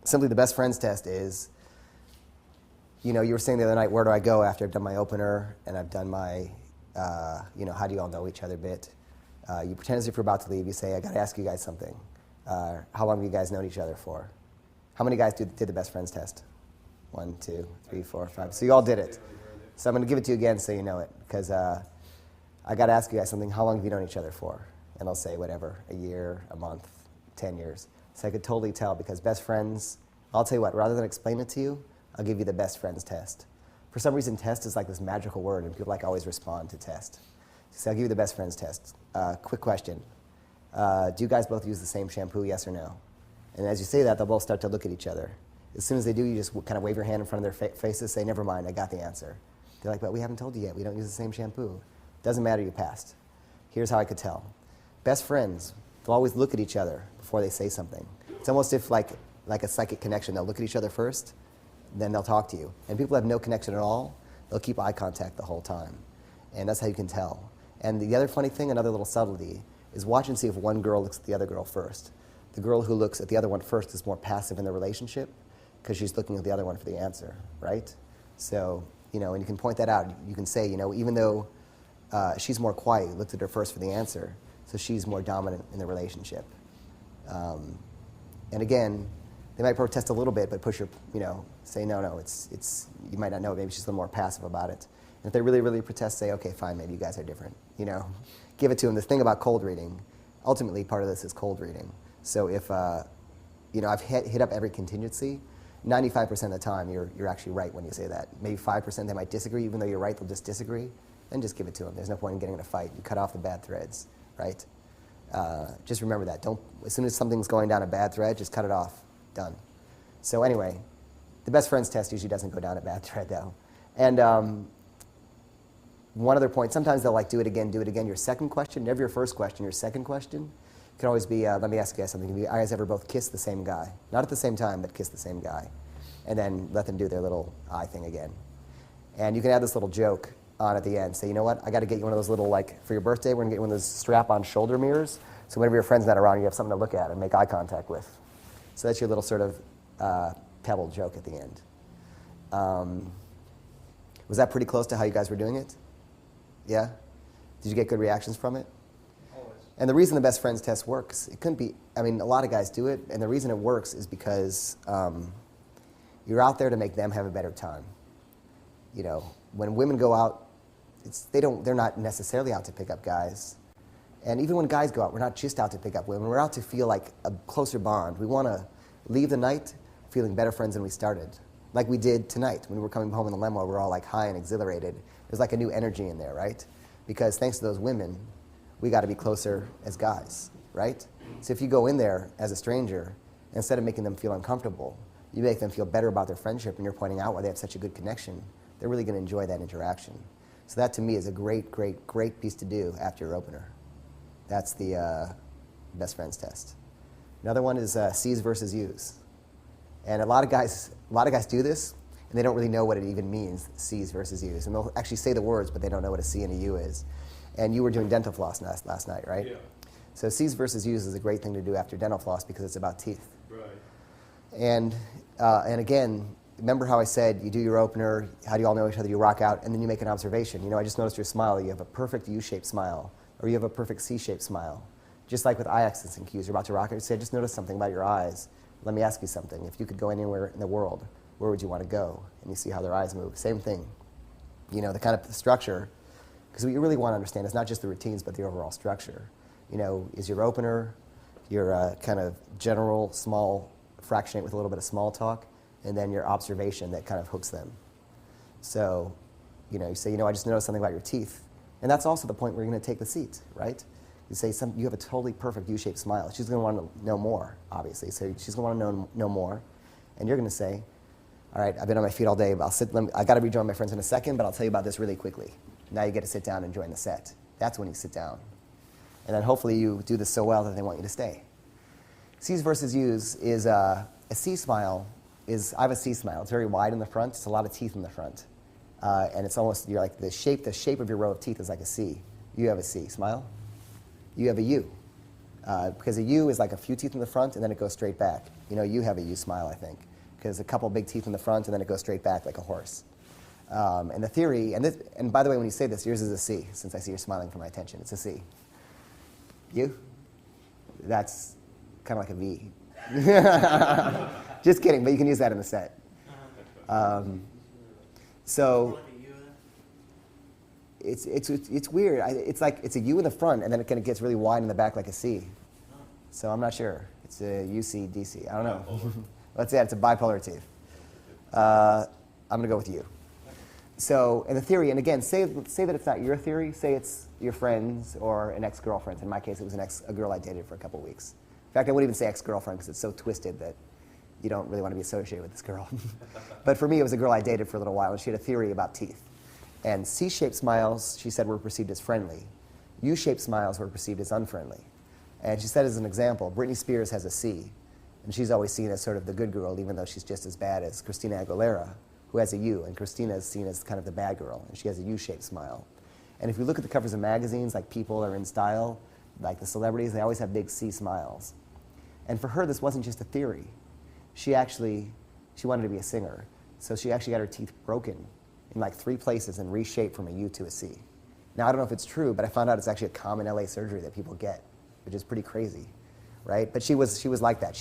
Simply, the best friends test is, you were saying the other night, where do I go after I've done my opener and I've done my, how do you all know each other bit? You pretend as if you're about to leave. You say, I got to ask you guys something. How long have you guys known each other for? How many guys did the best friends test? 1, 2, 3, 4, 5. So you all did it. So I'm going to give it to you again so you know it, because I got to ask you guys something. How long have you known each other for? And I'll say whatever, a year, a month, 10 years. So I could totally tell, because best friends, I'll tell you what, rather than explain it to you, I'll give you the best friends test. For some reason, test is like this magical word, and people always respond to test. So I'll give you the best friends test. Quick question. Do you guys both use the same shampoo, yes or no? And as you say that, they'll both start to look at each other. As soon as they do, you just kind of wave your hand in front of their faces, say, never mind, I got the answer. They're like, but we haven't told you yet. We don't use the same shampoo. Doesn't matter, you passed. Here's how I could tell. Best friends, they'll always look at each other before they say something. It's almost if like a psychic connection. They'll look at each other first, then they'll talk to you. And people have no connection at all, they'll keep eye contact the whole time. And that's how you can tell. And the other funny thing, another little subtlety, is watch and see if one girl looks at the other girl first. The girl who looks at the other one first is more passive in the relationship because she's looking at the other one for the answer, right? So, and you can point that out. You can say, even though she's more quiet, you looked at her first for the answer, so she's more dominant in the relationship. And again, they might protest a little bit, but push her, say, no, it's you might not know, maybe she's a little more passive about it. And if they really, really protest, say, okay, fine, maybe you guys are different, Give it to them. The thing about cold reading, ultimately part of this is cold reading. So if, I've hit up every contingency, 95% of the time you're actually right when you say that. Maybe 5% they might disagree, even though you're right, they'll just disagree. Then just give it to them. There's no point in getting in a fight. You cut off the bad threads, right? Just remember that. As soon as something's going down a bad thread, just cut it off. Done. So anyway, the best friends test usually doesn't go down a bad thread though. And one other point, sometimes they'll do it again. Your second question, never your first question, your second question can always be, let me ask you guys something. Have you guys ever both kissed the same guy? Not at the same time, but kiss the same guy. And then let them do their little eye thing again. And you can add this little joke on at the end. Say, you know what, I got to get you one of those little, for your birthday, we're going to get you one of those strap-on shoulder mirrors. So whenever your friend's not around, you have something to look at and make eye contact with. So that's your little sort of pebble joke at the end. Was that pretty close to how you guys were doing it? Yeah? Did you get good reactions from it? Always. And the reason the best friends test works, it couldn't be, a lot of guys do it, and the reason it works is because you're out there to make them have a better time. When women go out, they're not necessarily out to pick up guys. And even when guys go out, we're not just out to pick up women. We're out to feel like a closer bond. We want to leave the night feeling better friends than we started. Like we did tonight when we were coming home in the limo. We were all high and exhilarated. There's a new energy in there, right? Because thanks to those women, we got to be closer as guys, right? So if you go in there as a stranger, instead of making them feel uncomfortable, you make them feel better about their friendship and you're pointing out why they have such a good connection, they're really going to enjoy that interaction. So that to me is a great, great, great piece to do after your opener. That's the best friends test. Another one is C's versus U's. And a lot of guys do this, and they don't really know what it even means, C's versus U's. And they'll actually say the words, but they don't know what a C and a U is. And you were doing dental floss last night, right? Yeah. So C's versus U's is a great thing to do after dental floss because it's about teeth. Right. And again, remember how I said you do your opener, how do you all know each other, you rock out, and then you make an observation. I just noticed your smile. You have a perfect U-shaped smile, or you have a perfect C-shaped smile. Just like with eye accents and cues, you're about to rock out, you say, I just noticed something about your eyes. Let me ask you something. If you could go anywhere in the world, where would you want to go? And you see how their eyes move. Same thing. The kind of structure, because what you really want to understand is not just the routines, but the overall structure. Is your opener, your kind of general small fractionate with a little bit of small talk, and then your observation that kind of hooks them. So, you say, I just noticed something about your teeth. And that's also the point where you're going to take the seat, right? You say, you have a totally perfect U-shaped smile. She's going to want to know more, obviously. So she's going to want to know more. And you're going to say, all right, I've been on my feet all day. But I got to rejoin my friends in a second, but I'll tell you about this really quickly. Now you get to sit down and join the set. That's when you sit down. And then hopefully you do this so well that they want you to stay. C's versus U's is a C smile. I have a C smile. It's very wide in the front. It's a lot of teeth in the front. And it's almost, you're the shape of your row of teeth is like a C. You have a C. Smile. You have a U. Because a U is like a few teeth in the front, and then it goes straight back. You have a U smile, I think, because a couple big teeth in the front, and then it goes straight back like a horse. And the theory, and by the way, when you say this, yours is a C, since I see you're smiling for my attention. It's a C. You? That's kind of like a V. Just kidding, but you can use that in the set. So it's weird. It's like it's a U in the front, and then it kind of gets really wide in the back like a C. So I'm not sure. It's a UC, DC. I don't know. Let's say it's a bipolar teeth. I'm going to go with U. So, and the theory, and again, say that it's not your theory. Say it's your friend's or an ex-girlfriend's. In my case, it was a girl I dated for a couple weeks. In fact, I wouldn't even say ex-girlfriend because it's so twisted that you don't really want to be associated with this girl. But for me, it was a girl I dated for a little while, and she had a theory about teeth. And C-shaped smiles, she said, were perceived as friendly. U-shaped smiles were perceived as unfriendly. And she said as an example, Britney Spears has a C, and she's always seen as sort of the good girl, even though she's just as bad as Christina Aguilera, who has a U, and Christina is seen as kind of the bad girl, and she has a U-shaped smile. And if you look at the covers of magazines, like People or In Style, like the celebrities, they always have big C smiles. And for her, this wasn't just a theory. She wanted to be a singer, so she actually got her teeth broken in like 3 places and reshaped from a U to a C. Now, I don't know if it's true, but I found out it's actually a common LA surgery that people get, which is pretty crazy, right? But she was like that.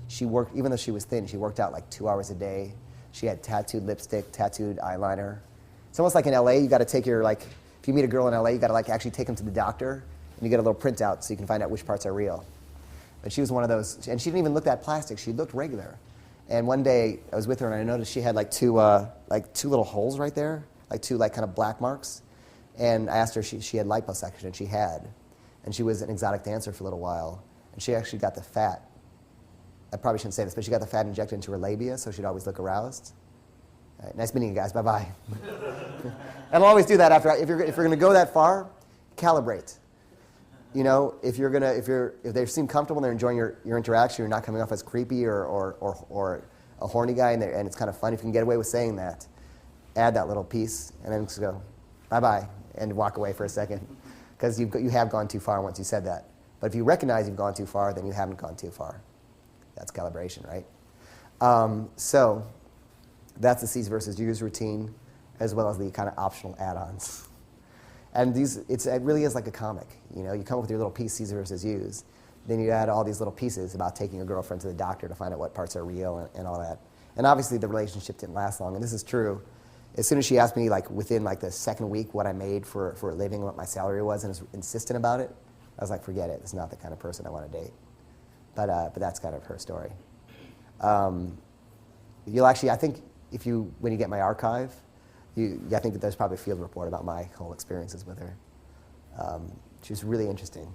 She worked, even though she was thin, she worked out like 2 hours a day. She had tattooed lipstick, tattooed eyeliner. It's almost like in LA, you got to take your, like, if you meet a girl in LA, you got to like actually take them to the doctor, and you get a little printout so you can find out which parts are real. But she was one of those, and she didn't even look that plastic. She looked regular. And one day I was with her, and I noticed she had like two little holes right there, like 2 like kind of black marks. And I asked her if she had liposuction, and she had. And she was an exotic dancer for a little while. And she actually got the fat. I probably shouldn't say this, but she got the fat injected into her labia, so she'd always look aroused. All right, nice meeting you guys. Bye-bye. And I'll always do that after. If you're going to go that far, calibrate. You know, if they seem comfortable and they're enjoying your interaction, you're not coming off as creepy or a horny guy, and it's kind of fun. If you can get away with saying that, add that little piece, and then just go, bye-bye, and walk away for a second. Because you have gone too far once you said that. But if you recognize you've gone too far, then you haven't gone too far. That's calibration, right? So that's the C's versus U's routine, as well as the kind of optional add-ons. And it really is like a comic. You know, you come up with your little piece, C's versus U's. Then you add all these little pieces about taking a girlfriend to the doctor to find out what parts are real and all that. And obviously the relationship didn't last long, and this is true. As soon as she asked me, like within like the second week, what I made for a living, what my salary was, and was insistent about it, I was like, forget it. It's not the kind of person I want to date. But that's kind of her story. You'll actually, I think, when you get my archive, I think that there's probably a field report about my whole experiences with her. She was really interesting.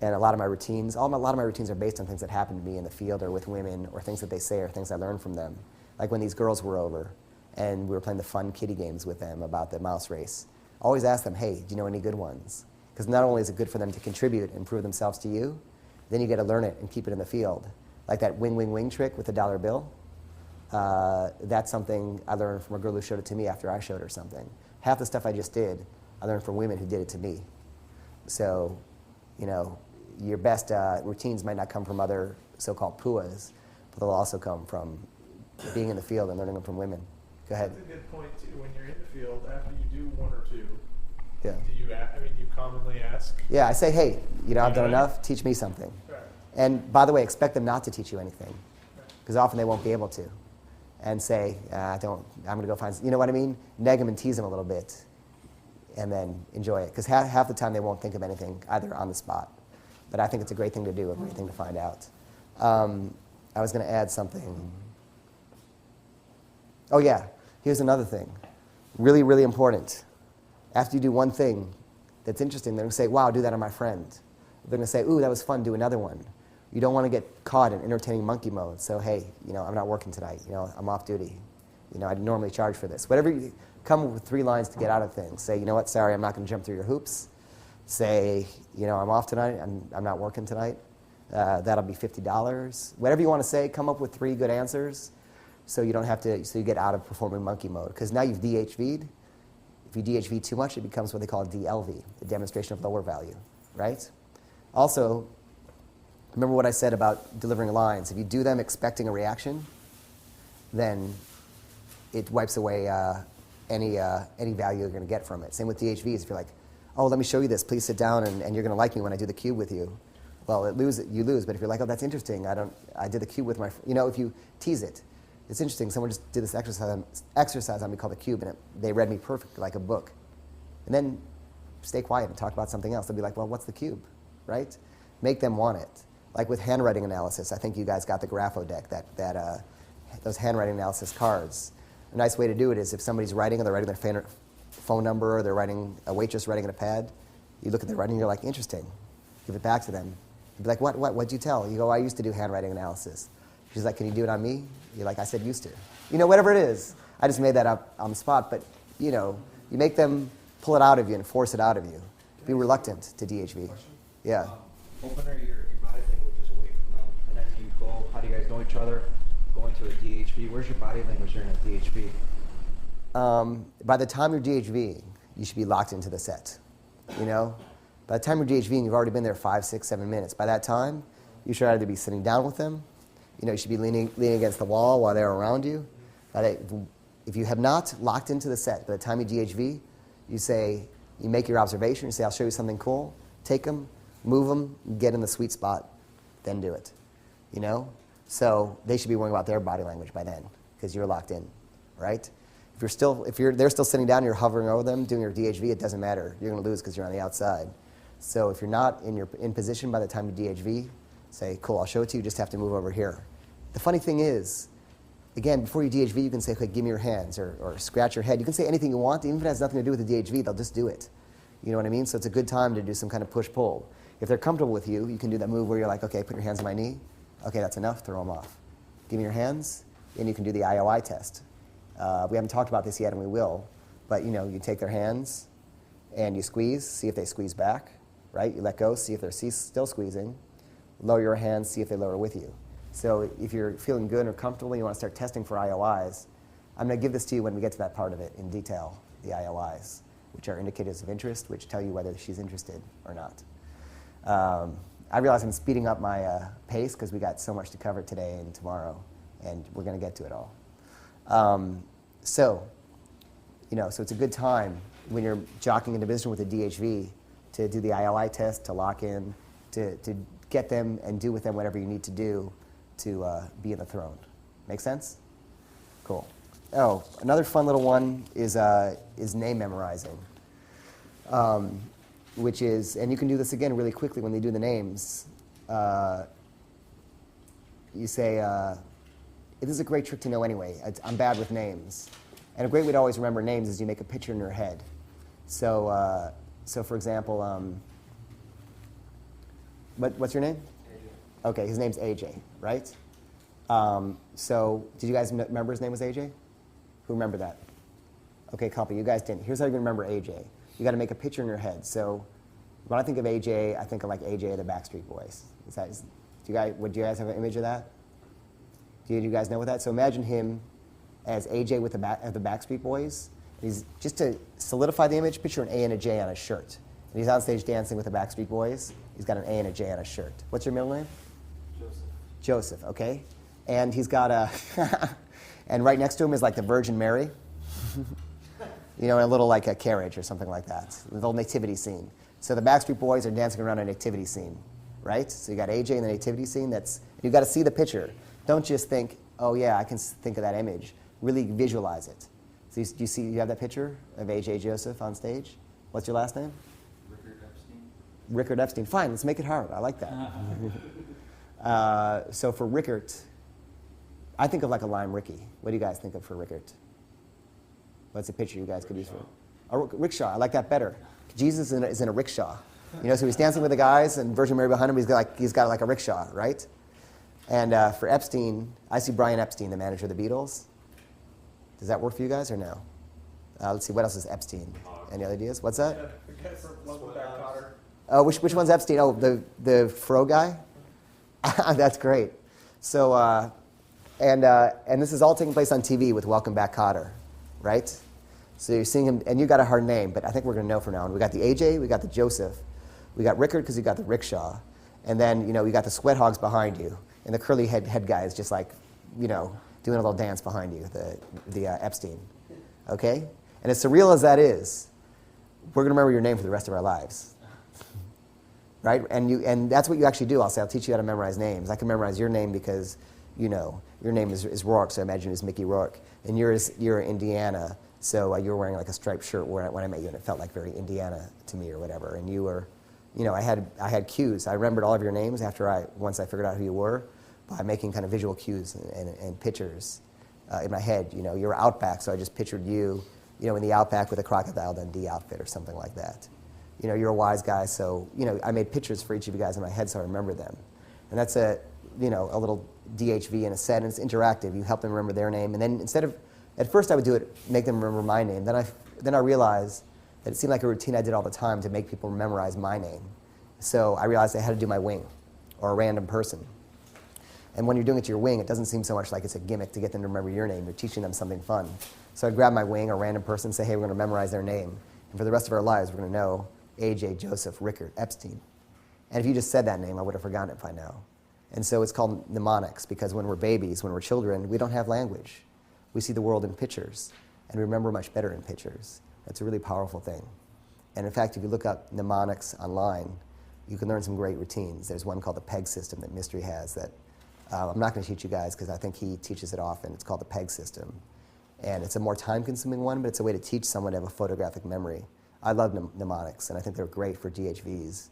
And a lot of my routines are based on things that happened to me in the field or with women, or things that they say, or things I learned from them. Like when these girls were over, and we were playing the fun kiddie games with them about the mouse race. Always ask them, hey, do you know any good ones? Because not only is it good for them to contribute and prove themselves to you, then you get to learn it and keep it in the field. Like that wing, wing, wing trick with the dollar bill. That's something I learned from a girl who showed it to me after I showed her something. Half the stuff I just did, I learned from women who did it to me. So, you know, your best routines might not come from other so-called puas, but they'll also come from being in the field and learning them from women. Go ahead. That's a good point, too. When you're in the field, after you do 1 or 2, Yeah. do you commonly ask? Yeah, I say, hey, you know, I've done enough, teach me something. Right. And by the way, expect them not to teach you anything, because often they won't be able to. And say, I'm going to go find, you know what I mean? Neg them and tease them a little bit, and then enjoy it. Because half the time they won't think of anything, either on the spot. But I think it's a great thing to do, a great thing to find out. I was going to add something. Oh yeah, here's another thing. Really, really important. After you do one thing that's interesting, they're going to say, wow, do that on my friend. They're going to say, ooh, that was fun, do another one. You don't want to get caught in entertaining monkey mode. So, hey, you know, I'm not working tonight. You know, I'm off duty. You know, I normally charge for this. Whatever, come with 3 lines to get out of things. Say, you know what, sorry, I'm not going to jump through your hoops. Say, you know, I'm off tonight. I'm not working tonight. That'll be $50. Whatever you want to say, come up with 3 good answers, so you don't have to. So you get out of performing monkey mode. Because now you've DHV'd. If you DHV too much, it becomes what they call a DLV, a demonstration of lower value, right? Also, remember what I said about delivering lines. If you do them expecting a reaction, then it wipes away any value you're going to get from it. Same with DHVs. If you're like, oh, let me show you this. Please sit down, and you're going to like me when I do the cube with you. Well, you lose. But if you're like, oh, that's interesting. I did the cube with my, you know, if you tease it, it's interesting. Someone just did this exercise on me called the cube, and they read me perfect, like a book. And then stay quiet and talk about something else. They'll be like, well, what's the cube, right? Make them want it. Like with handwriting analysis, I think you guys got the Grapho deck, those handwriting analysis cards. A nice way to do it is if somebody's writing, or they're writing their phone number, or they're writing, a waitress writing in a pad, you look at their writing, you're like, interesting. Give it back to them. You'd be like, what'd you tell? You go, I used to do handwriting analysis. She's like, can you do it on me? You're like, I said used to. You know, whatever it is. I just made that up on the spot, but, you know, you make them pull it out of you and force it out of you. Be reluctant to DHV. Yeah. opener, your body language is away from them. And then you go, how do you guys know each other? Going to a DHV. Where's your body language during a DHV? By the time you're DHVing, you should be locked into the set. You know? By the time you're DHVing, you've already been there 5, 6, 7 minutes. By that time, you should either be sitting down with them, you know, you should be leaning against the wall while they're around you. If you have not locked into the set, by the time you DHV, you make your observation, you say, I'll show you something cool, take them, move them, get in the sweet spot, then do it. You know? So they should be worrying about their body language by then, because you're locked in, right? If they're still sitting down, you're hovering over them, doing your DHV, it doesn't matter. You're going to lose because you're on the outside. So if you're not in position by the time you DHV, say, cool, I'll show it to you, just have to move over here. The funny thing is, again, before you DHV, you can say, okay, give me your hands, or scratch your head. You can say anything you want, even if it has nothing to do with the DHV, they'll just do it. You know what I mean? So it's a good time to do some kind of push-pull. If they're comfortable with you, you can do that move where you're like, okay, put your hands on my knee. Okay, that's enough, throw them off. Give me your hands, and you can do the IOI test. We haven't talked about this yet, and we will, but you take their hands, and you squeeze, see if they squeeze back, right? You let go, see if they're still squeezing. Lower your hands, see if they lower with you. So if you're feeling good or comfortable and you want to start testing for IOIs, I'm going to give this to you when we get to that part of it in detail, the IOIs, which are indicators of interest, which tell you whether she's interested or not. I realize I'm speeding up my pace because we got so much to cover today and tomorrow, and we're going to get to it all. So it's a good time when you're jockeying into position with a DHV to do the IOI test, to lock in, to get them and do with them whatever you need to do to be in the throne. Make sense? Cool. Oh, another fun little one is name memorizing, which is, and you can do this again really quickly when they do the names. You say, this is a great trick to know anyway. I'm bad with names. And a great way to always remember names is you make a picture in your head. So for example, what's your name? AJ. Okay, his name's AJ, right? So did you guys remember his name was AJ? Who remembered that? Okay, couple, you guys didn't. Here's how you can remember AJ. You got to make a picture in your head. So when I think of AJ, I think of like AJ of the Backstreet Boys. Do you guys have an image of that? Do you guys know what that? So imagine him as AJ with the Backstreet Boys. He's just to solidify the image. Picture an A and a J on his shirt, and he's on stage dancing with the Backstreet Boys. He's got an A and a J on his shirt. What's your middle name? Joseph. Joseph. Okay, and he's got a, and right next to him is like the Virgin Mary. In a little like a carriage or something like that, a little nativity scene. So the Backstreet Boys are dancing around a nativity scene, right? So you got AJ in the nativity scene. You got to see the picture. Don't just think, oh yeah, I can think of that image. Really visualize it. So you have that picture of AJ Joseph on stage? What's your last name? Rickard Epstein. Rickard Epstein. Fine, let's make it hard. I like that. So for Rickard, I think of like a lime Ricky. What do you guys think of for Rickard? What's a picture you guys could use for? A rickshaw. I like that better. Jesus is in a rickshaw. So he's dancing with the guys, and Virgin Mary behind him. He's got like a rickshaw, right? And for Epstein, I see Brian Epstein, the manager of the Beatles. Does that work for you guys or no? Let's see, what else is Epstein? Any other ideas? What's that? The guy from Welcome Back, Kotter. Oh, which one's Epstein? Oh, the fro guy? That's great. So, and this is all taking place on TV with Welcome Back, Kotter, right? So you're seeing him, and you got a hard name, but I think we're going to know from now on. We got the AJ, we got the Joseph, we got Rickard because you got the rickshaw, and then we got the sweat hogs behind you, and the curly head guy is just like, doing a little dance behind you, the Epstein, okay? And as surreal as that is, we're going to remember your name for the rest of our lives, right? And that's what you actually do. I'll teach you how to memorize names. I can memorize your name because, your name is Rourke, so I imagine it's Mickey Rourke, and you're Indiana. So you were wearing like a striped shirt when I met you, and it felt like very Indiana to me or whatever. And you were, I had cues. I remembered all of your names once I figured out who you were by making kind of visual cues and pictures in my head. You were Outback, so I just pictured you, in the Outback with a Crocodile Dundee outfit or something like that. You're a wise guy, so I made pictures for each of you guys in my head so I remember them. And that's a little DHV in a set, and it's interactive. You help them remember their name, and then at first I would do it, make them remember my name. Then I realized that it seemed like a routine I did all the time to make people memorize my name. So I realized I had to do my wing, or a random person. And when you're doing it to your wing, it doesn't seem so much like it's a gimmick to get them to remember your name. You're teaching them something fun. So I'd grab my wing, a random person, say, hey, we're going to memorize their name. And for the rest of our lives, we're going to know A.J. Joseph Rickert Epstein. And if you just said that name, I would have forgotten it by now. And so it's called mnemonics, because when we're babies, when we're children, we don't have language. We see the world in pictures, and we remember much better in pictures. That's a really powerful thing. And in fact, if you look up mnemonics online, you can learn some great routines. There's one called the PEG system that Mystery has that I'm not going to teach you guys because I think he teaches it often. It's called the PEG system. And it's a more time-consuming one, but it's a way to teach someone to have a photographic memory. I love mnemonics, and I think they're great for DHVs.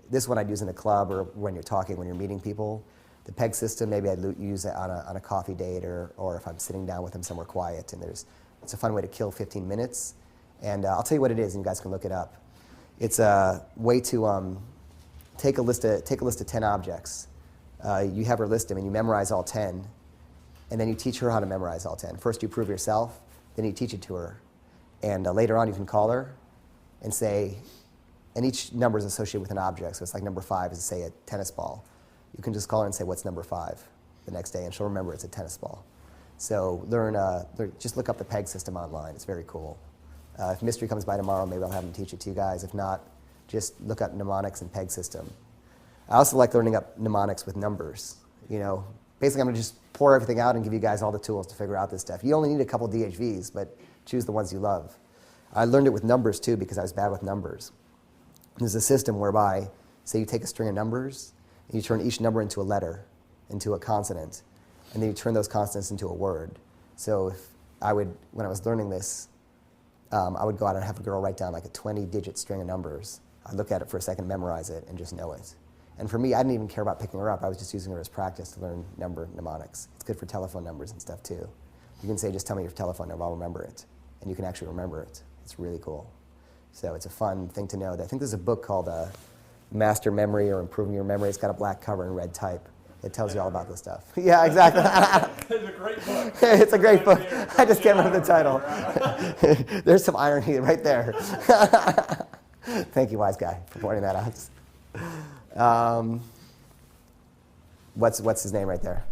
This one I'd use in a club or when you're talking, when you're meeting people. The PEG system, maybe I'd use it on a coffee date or if I'm sitting down with them somewhere quiet. And it's a fun way to kill 15 minutes. And I'll tell you what it is, and you guys can look it up. It's a way to take a list of 10 objects. You have her list them, and you memorize all 10. And then you teach her how to memorize all 10. First you prove yourself, then you teach it to her. And later on you can call her and say, and each number is associated with an object. So it's like number 5 is, say, a tennis ball. You can just call her and say, what's number 5 the next day, and she'll remember it's a tennis ball. So just look up the PEG system online. It's very cool. If Mystery comes by tomorrow, maybe I'll have him teach it to you guys. If not, just look up mnemonics and PEG system. I also like learning up mnemonics with numbers. Basically, I'm going to just pour everything out and give you guys all the tools to figure out this stuff. You only need a couple DHVs, but choose the ones you love. I learned it with numbers, too, because I was bad with numbers. There's a system whereby, say you take a string of numbers, and you turn each number into a letter, into a consonant, and then you turn those consonants into a word. So when I was learning this, I would go out and have a girl write down like a 20-digit string of numbers. I'd look at it for a second, memorize it, and just know it. And for me, I didn't even care about picking her up. I was just using her as practice to learn number mnemonics. It's good for telephone numbers and stuff, too. You can say, just tell me your telephone number, I'll remember it. And you can actually remember it. It's really cool. So it's a fun thing to know. I think there's a book called Master Memory or Improving Your Memory. It's got a black cover in red type. It tells you all about this stuff. Yeah, exactly. It's a great book. It's a great book. I just can't remember the title. There's some irony right there. Thank you, wise guy, for pointing that out. What's his name right there?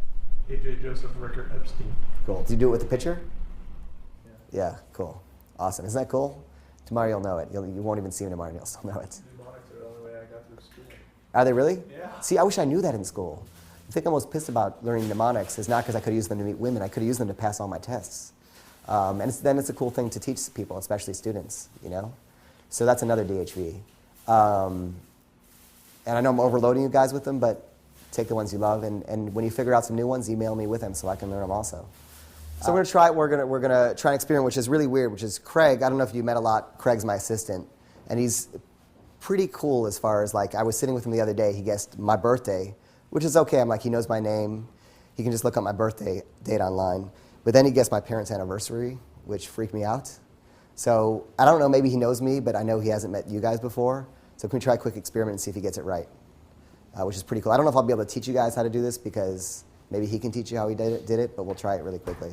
A.J. Joseph Rickert Epstein. Cool. Did you do it with the picture? Yeah, cool. Awesome. Isn't that cool? Tomorrow you'll know it. You won't even see him tomorrow and you'll still know it. Mnemonics are the only way I got through school. Are they really? Yeah. See, I wish I knew that in school. The thing I'm most pissed about learning mnemonics is not because I could use them to meet women. I could have used them to pass all my tests. And then it's a cool thing to teach people, especially students, So that's another DHV. And I know I'm overloading you guys with them, but take the ones you love. And when you figure out some new ones, email me with them so I can learn them also. So we're gonna try an experiment which is really weird, which is Craig. I don't know if you met a lot. Craig's my assistant, and he's pretty cool as far as I was sitting with him the other day. He guessed my birthday, which is okay. I'm like, he knows my name. He can just look up my birthday date online. But then he guessed my parents' anniversary, which freaked me out. So I don't know. Maybe he knows me, but I know he hasn't met you guys before. So can we try a quick experiment and see if he gets it right? Which is pretty cool. I don't know if I'll be able to teach you guys how to do this because maybe he can teach you how he did it, but we'll try it really quickly.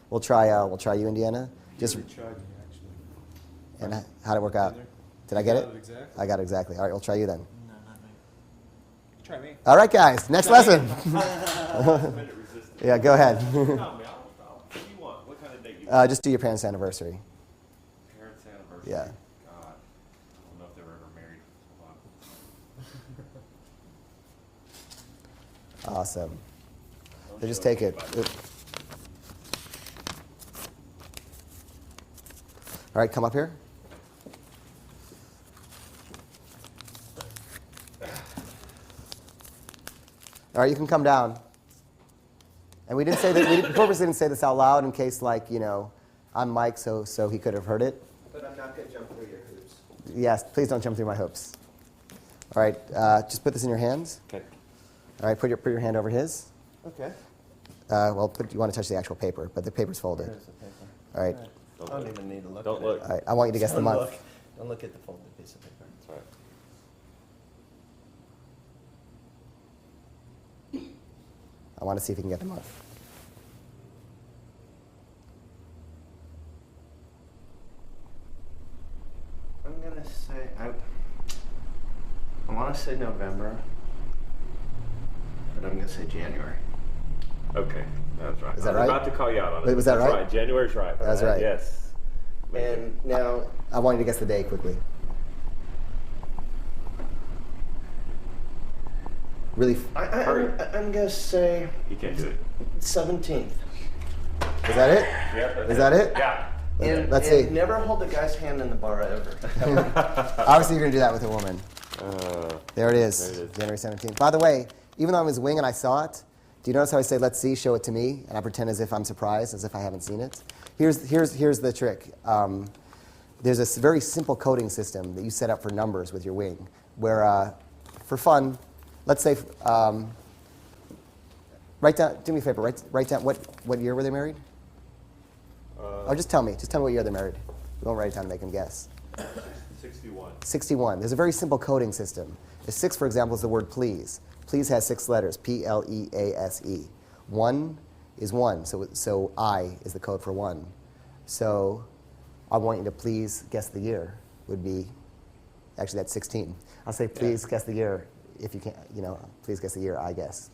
We'll try you, Indiana. Just tried me, actually. And how'd it work out? Did I get it? Exactly. I got it exactly. All right, we'll try you then. No, not me. Try me. All right, guys. Next lesson. Yeah, go ahead. What do you want? What kind of date you want? Just do your parents' anniversary. Parents' anniversary. Yeah. God, I don't know if they were ever married. Hold on. Awesome. So just take it. All right, come up here. All right, you can come down. And we didn't say that. We purposely didn't say this out loud in case, I'm Mike, so he could have heard it. But I'm not going to jump through your hoops. Yes, please don't jump through my hoops. All right, just put this in your hands. Okay. All right, put your hand over his. Okay. You want to touch the actual paper, but the paper's folded. There's the paper. All right. I don't even need to look Don't at look. it. All right, I want you to guess the month. Don't look at the folded piece of paper. That's right. I want to see if you can get the month. I'm going to say... I want to say November, but I'm going to say January. Okay, that's right. Is that I was right? about to call you out on it. Wait, was that That's right? January's right. That's right. Yes. And now, I want you to guess the day quickly. Really? Hurry. I'm going to say He can't do it. 17th. Is that it? Yep, that's Is that it? Yeah. And, Let's and see. never hold a guy's hand in the bar ever. Obviously, you're going to do that with a woman. There it is. There it is. January 17th. By the way, even though I'm his wing and I saw it, do you notice how I say, let's see, show it to me? And I pretend as if I'm surprised, as if I haven't seen it? Here's the trick. There's a very simple coding system that you set up for numbers with your wing, where, for fun, let's say, write down, do me a favor, write down what year were they married? Oh, just tell me what year they're married. We won't write it down to make them guess. 61. 61. There's a very simple coding system. The 6, for example, is the word please. Please has 6 letters, P-L-E-A-S-E. 1 is 1, so I is the code for 1. So I want you to please guess the year would be, actually that's 16. I'll say please guess the year. If you can't, please guess the year, I guess.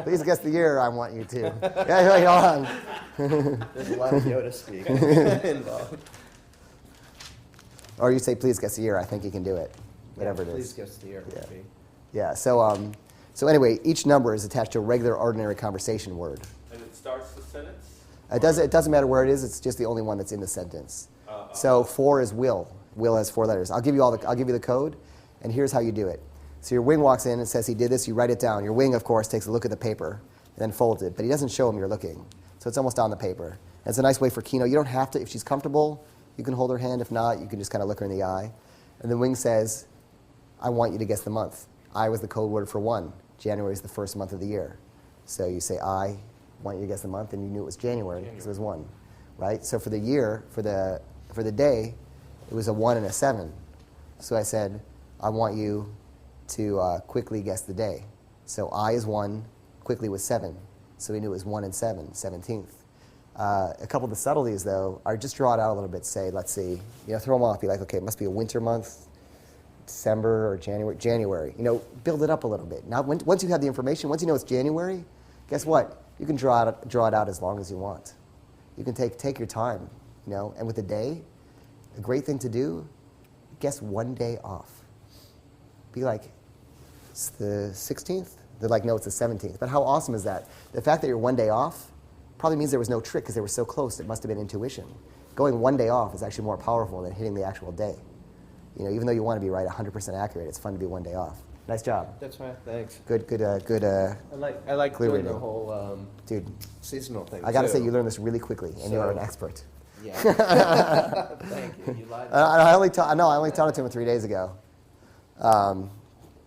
Please guess the year, I want you to. Yeah, hold on. There's a lot of Yoda speak involved. Or you say, please guess the year, I think you can do it. Whatever it is. Please guess the year would be. Yeah, so anyway, each number is attached to a regular, ordinary conversation word. And it starts the sentence? It doesn't matter where it is, it's just the only one that's in the sentence. So 4 is will. Will has 4 letters. I'll give you the code, and here's how you do it. So your wing walks in and says he did this, you write it down. Your wing, of course, takes a look at the paper and then folds it, but he doesn't show him you're looking. So it's almost on the paper. And it's a nice way for Kino. You don't have to, if she's comfortable, you can hold her hand. If not, you can just kind of look her in the eye. And the wing says, I want you to guess the month. I was the code word for 1. January is the first month of the year. So you say, I want you to guess the month, and you knew it was January because it was 1. Right? So for the year, for the day, it was a 1 and a 7. So I said, I want you to quickly guess the day. So I is 1, quickly was 7. So we knew it was 1 and 7, 17th. A couple of the subtleties, though, are just draw it out a little bit. Say, let's see, throw them off. Be like, okay, it must be a winter month, December or January. January. Build it up a little bit. Now, once you have the information, once you know it's January, guess what? You can draw it out as long as you want. You can take your time, And with the day, a great thing to do, guess one day off. Be like, it's the 16th? They're like, no, it's the 17th. But how awesome is that? The fact that you're one day off probably means there was no trick because they were so close. It must have been intuition. Going one day off is actually more powerful than hitting the actual day. Even though you want to be right 100% accurate, it's fun to be one day off. Nice job. That's right. Thanks. Good. I like clear doing reading. the whole Dude, seasonal thing. I got to say, too. you learned this really quickly, and you are an expert. Yeah. Thank you. You lied. I only taught it to him 3 days ago.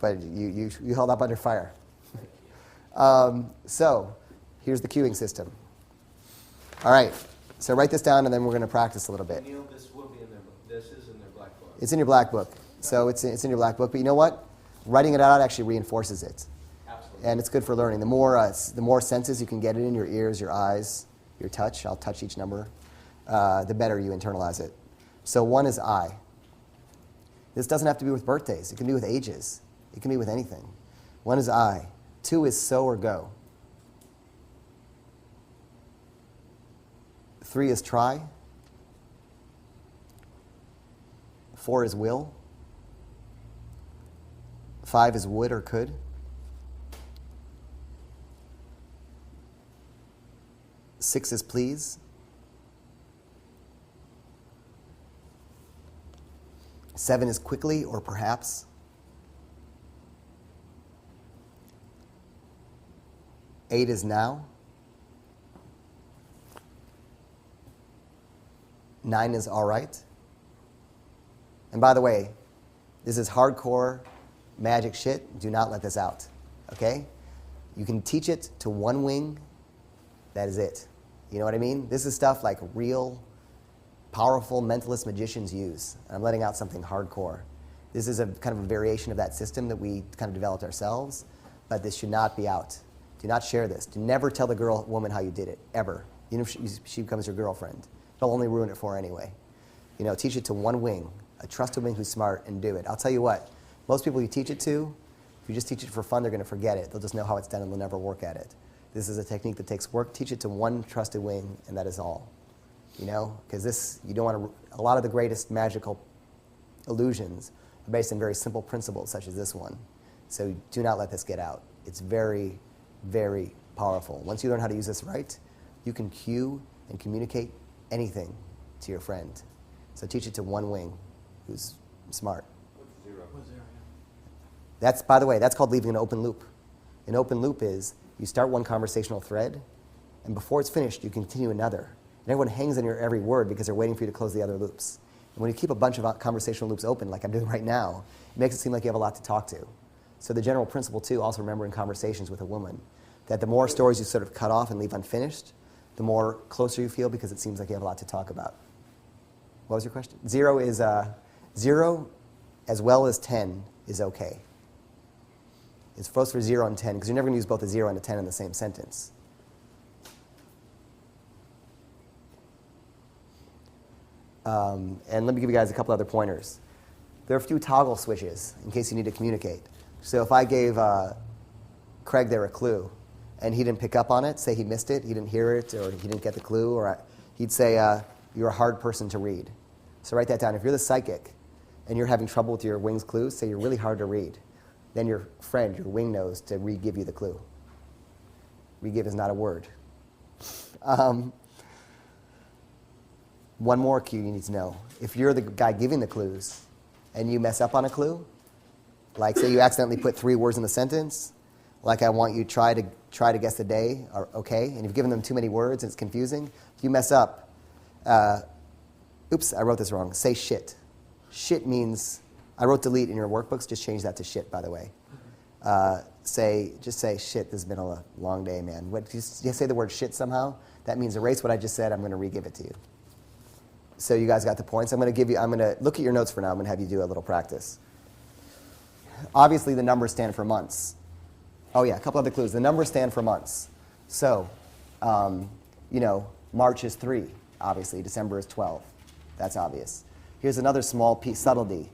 But you held up under fire. So here's the queuing system. All right. So write this down, and then we're going to practice a little bit. Neil, this will be in their book. This is in their black book. It's in your black book. So it's in your black book. But you know what? Writing it out actually reinforces it. Absolutely. And it's good for learning. The more senses you can get it in, your ears, your eyes, your touch, I'll touch each number, the better you internalize it. So 1 is I. This doesn't have to be with birthdays. It can be with ages. It can be with anything. 1 is I. 2 is so or go. 3 is try. 4 is will. 5 is would or could. 6 is please. 7 is quickly or perhaps. 8 is now. 9 is all right. And by the way, this is hardcore magic shit. Do not let this out, okay? You can teach it to one wing. That is it. You know what I mean? This is stuff like real, powerful mentalist magicians use. And I'm letting out something hardcore. This is a kind of a variation of that system that we kind of developed ourselves, but this should not be out. Do not share this. Do never tell the woman how you did it, ever. Even if she becomes your girlfriend. It'll only ruin it for her anyway. Teach it to one wing, a trusted wing who's smart, and do it. I'll tell you what, Most people you teach it to, if you just teach it for fun, they're going to forget it. They'll just know how it's done and they'll never work at it. This is a technique that takes work. Teach it to one trusted wing, and that is all. You know, because this, you don't want to, a lot of the greatest magical illusions are based on very simple principles, such as this one. So do not let this get out. It's very, very powerful. Once you learn how to use this right, you can cue and communicate anything to your friend. So teach it to one wing who's smart. What's zero? That's, by the way, that's called leaving an open loop. An open loop is you start one conversational thread, and before it's finished, you continue another. And everyone hangs on your every word because they're waiting for you to close the other loops. And when you keep a bunch of conversational loops open, like I'm doing right now, it makes it seem like you have a lot to talk to. So the general principle, too, also remember in conversations with a woman, that the more stories you sort of cut off and leave unfinished, the more closer you feel because it seems like you have a lot to talk about. What was your question? Zero is, 0 as well as 10 is okay. It's supposed for 0 and 10 because you're never going to use both a 0 and a 10 in the same sentence. And let me give you guys a couple other pointers. There are a few toggle switches in case you need to communicate. So if I gave Craig there a clue and he didn't pick up on it, say he missed it, he didn't hear it, or he didn't get the clue, or he'd say, you're a hard person to read. So write that down. If you're the psychic and you're having trouble with your wing's clues, say you're really hard to read. Then your friend, your wing, knows to re-give you the clue. Re-give is not a word. One more cue you need to know. If you're the guy giving the clues and you mess up on a clue, like say you accidentally put 3 words in the sentence, like I want you to try to guess the day, or okay, and you've given them too many words and it's confusing, if you mess up, oops, I wrote this wrong, say shit. Shit means, I wrote delete in your workbooks, just change that to shit, by the way. Just say shit, this has been a long day, man. You say the word shit somehow, that means erase what I just said, I'm going to re-give it to you. So you guys got the points. I'm going to look at your notes for now. I'm going to have you do a little practice. Obviously, the numbers stand for months. Oh yeah, a couple other clues. The numbers stand for months. So, March is 3, obviously. December is 12. That's obvious. Here's another small piece, subtlety.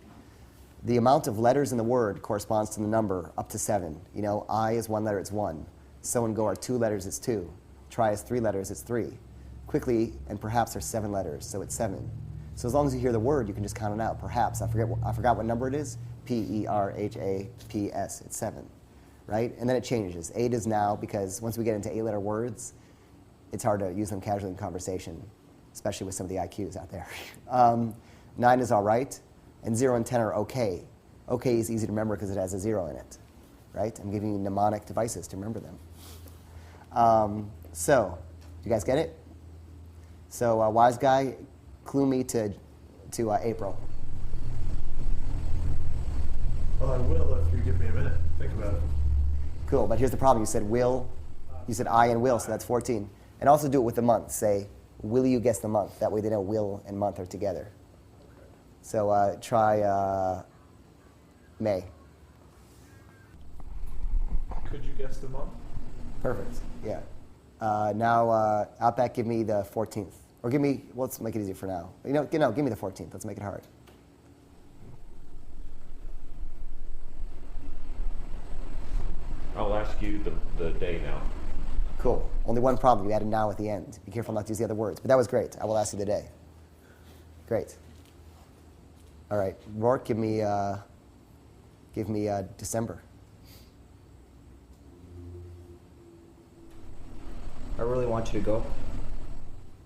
The amount of letters in the word corresponds to the number up to 7. I is 1 letter, it's 1. So and go are 2 letters, it's 2. Try is 3 letters, it's 3. Quickly and perhaps are 7 letters, so it's 7. So as long as you hear the word, you can just count it out. Perhaps, I forgot what number it is. P-E-R-H-A-P-S, it's 7, right? And then it changes. 8 is now, because once we get into 8-letter words, it's hard to use them casually in conversation, especially with some of the IQs out there. 9 is all right, and 0 and 10 are okay. Okay is easy to remember because it has a 0 in it, right? I'm giving you mnemonic devices to remember them. So, do you guys get it? So, wise guy, clue me to April. Well, I will if you give me a minute. Think about it. Cool, but here's the problem. You said will, you said I and will, so that's 14. And also do it with the month. Say, will you guess the month? That way they know will and month are together. So try May. Could you guess the month? Perfect, yeah. Now, Outback, give me the 14th. Or give me, well, let's make it easy for now. Give me the 14th. Let's make it hard. I'll ask you the day now. Cool. Only one problem. You added now at the end. Be careful not to use the other words. But that was great. I will ask you the day. Great. All right. Rourke, give me December. I really want you to go.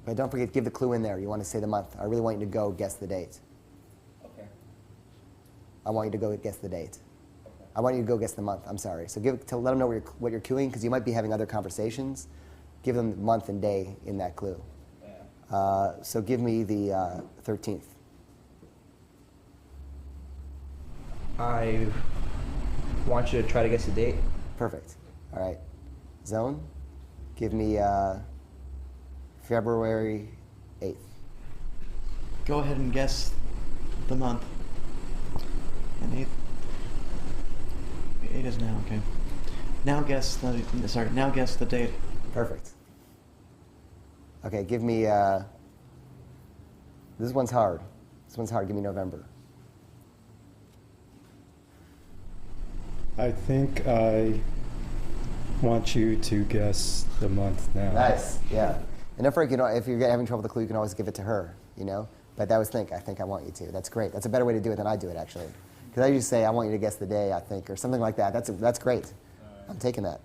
But don't forget, give the clue in there. You want to say the month. I really want you to go guess the date. Okay. I want you to go guess the date. I want you to go guess the month. I'm sorry. So let them know what you're cueing, because you might be having other conversations. Give them the month and day in that clue. Yeah. So give me the 13th. I want you to try to guess the date. Perfect. All right. Zone, give me February 8th. Go ahead and guess the month. And 8th. 8 is now, okay. Now guess the date. Perfect. Okay, give me, this one's hard. Give me November. I think I want you to guess the month now. Nice, yeah. And don't forget, if you're having trouble with the clue, you can always give it to her, But that was I think I want you to. That's great. That's a better way to do it than I do it, actually. Because I usually say, I want you to guess the day, I think, or something like that. That's great. I'm taking that.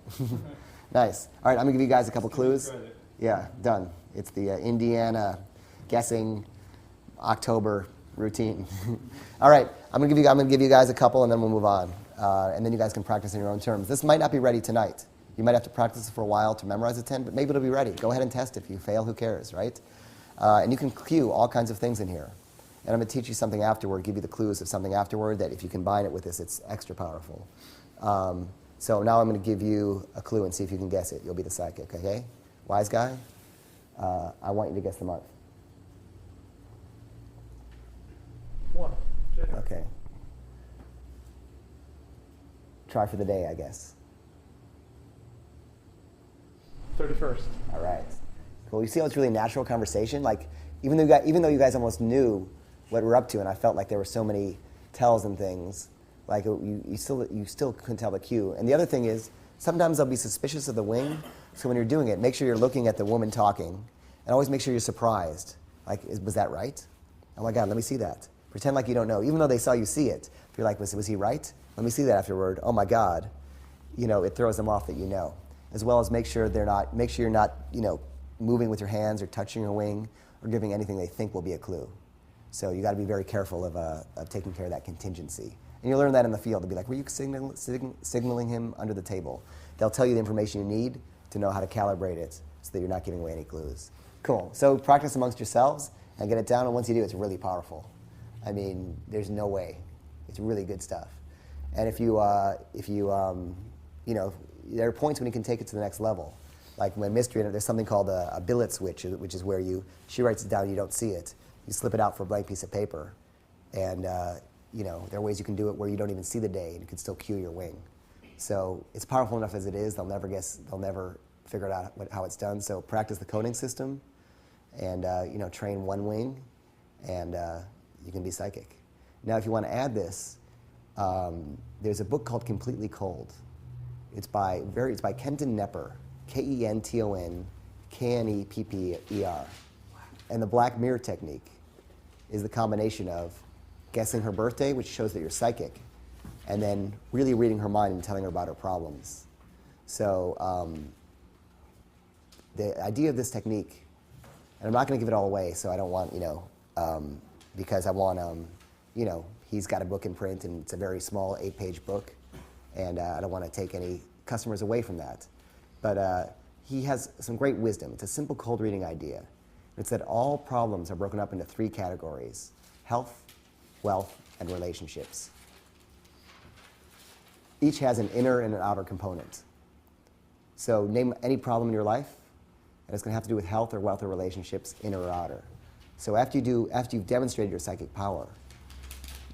Nice. All right, I'm going to give you guys a couple clues. Yeah, done. It's the Indiana guessing October routine. All right, I'm going to give you guys a couple, and then we'll move on. And then you guys can practice in your own terms. This might not be ready tonight. You might have to practice for a while to memorize the 10, but maybe it'll be ready. Go ahead and test. If you fail, who cares, right? And you can cue all kinds of things in here. And I'm going to teach you something afterward, give you the clues of something afterward that if you combine it with this, it's extra powerful. So now I'm going to give you a clue and see if you can guess it. You'll be the psychic, okay? Wise guy, I want you to guess the month. 1. Okay. Try for the day, I guess. 31st. All right. Cool. You see how it's really natural conversation? Like, even though you guys almost knew what we're up to, and I felt like there were so many tells and things, like you still couldn't tell the cue. And the other thing is, sometimes I'll be suspicious of the wing, so when you're doing it, make sure you're looking at the woman talking, and always make sure you're surprised. Like, was that right? Oh my God, let me see that. Pretend like you don't know, even though they saw you see it. If you're like, was he right? Let me see that afterward. Oh my God, it throws them off that you know. As well as make sure you're not, moving with your hands or touching your wing or giving anything they think will be a clue. So you got to be very careful of taking care of that contingency. And you'll learn that in the field. They'll be like, were you signaling him under the table? They'll tell you the information you need to know how to calibrate it so that you're not giving away any clues. Cool. So practice amongst yourselves and get it down. And once you do, it's really powerful. I mean, there's no way. It's really good stuff. And if you there are points when you can take it to the next level. Like when mystery, there's something called a billet switch, which is where she writes it down, you don't see it. You slip it out for a blank piece of paper. And, there are ways you can do it where you don't even see the day and you can still cue your wing. So it's powerful enough as it is. They'll never figure out how it's done. So practice the coding system and, train one wing and you can be psychic. Now, if you want to add this, there's a book called Completely Cold. It's by Kenton Knepper, Kenton Knepper. And the black mirror technique is the combination of guessing her birthday, which shows that you're psychic, and then really reading her mind and telling her about her problems. So the idea of this technique, and I'm not going to give it all away, so I don't want, because I want, he's got a book in print, and it's a very small 8-page book, and I don't want to take any customers away from that. But he has some great wisdom. It's a simple cold reading idea. It's that all problems are broken up into 3 categories: health, wealth, and relationships. Each has an inner and an outer component. So name any problem in your life, and it's going to have to do with health or wealth or relationships, inner or outer. So after you've demonstrated your psychic power,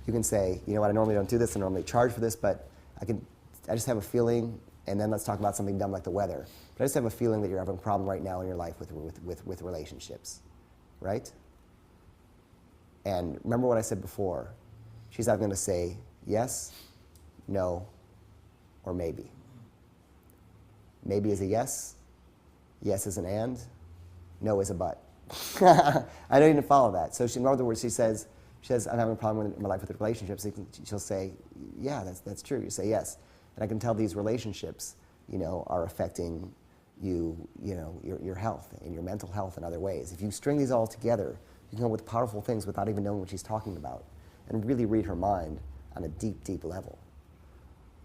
you can say, you know what, I normally don't do this, I normally charge for this, but I just have a feeling, and then let's talk about something dumb like the weather. But I just have a feeling that you're having a problem right now in your life with relationships, right? And remember what I said before. She's either going to say yes, no, or maybe. Maybe is a yes is an and, no is a but. I know you didn't follow that. So in other words, she says, I'm having a problem in my life with relationships. She'll say, yeah, that's true. You say yes. And I can tell these relationships, are affecting your health and your mental health in other ways. If you string these all together, you can come up with powerful things without even knowing what she's talking about and really read her mind on a deep, deep level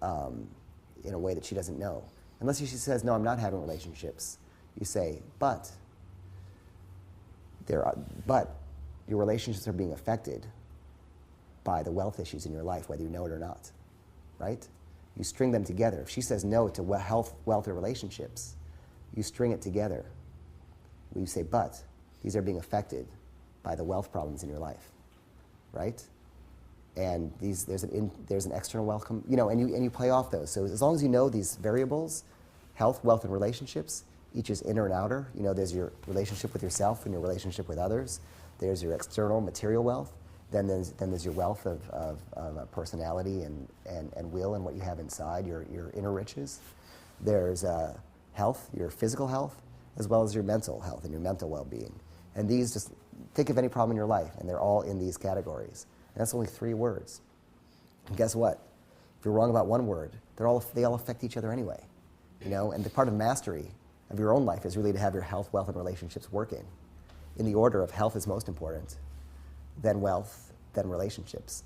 in a way that she doesn't know. Unless she says, no, I'm not having relationships. You say, but your relationships are being affected by the wealth issues in your life, whether you know it or not, right? You string them together. If she says no to health, wealth, or relationships, you string it together. You say, but these are being affected by the wealth problems in your life, right? And there's an external wealth, and you play off those. So as long as you know these variables, health, wealth, and relationships, each is inner and outer. There's your relationship with yourself and your relationship with others. There's your external material wealth, Then there's your wealth of personality and will and what you have inside, your inner riches. There's health, your physical health, as well as your mental health and your mental well-being. And these, just think of any problem in your life, and they're all in these categories. And that's only 3 words. And guess what? If you're wrong about one word, they all affect each other anyway. You know, and the part of mastery of your own life is really to have your health, wealth, and relationships working in the order of health is most important, then wealth, then relationships,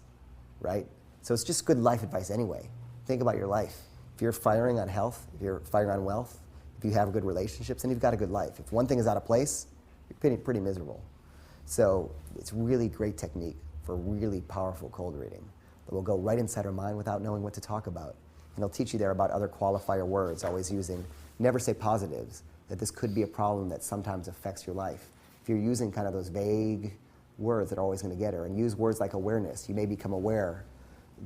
right? So it's just good life advice anyway. Think about your life. If you're firing on health, if you're firing on wealth, if you have good relationships, then you've got a good life. If one thing is out of place, you're pretty miserable. So it's really great technique for really powerful cold reading that will go right inside our mind without knowing what to talk about. And it'll teach you there about other qualifier words, always using, never say positives, that this could be a problem that sometimes affects your life. If you're using kind of those vague words that are always going to get her, and use words like awareness, you may become aware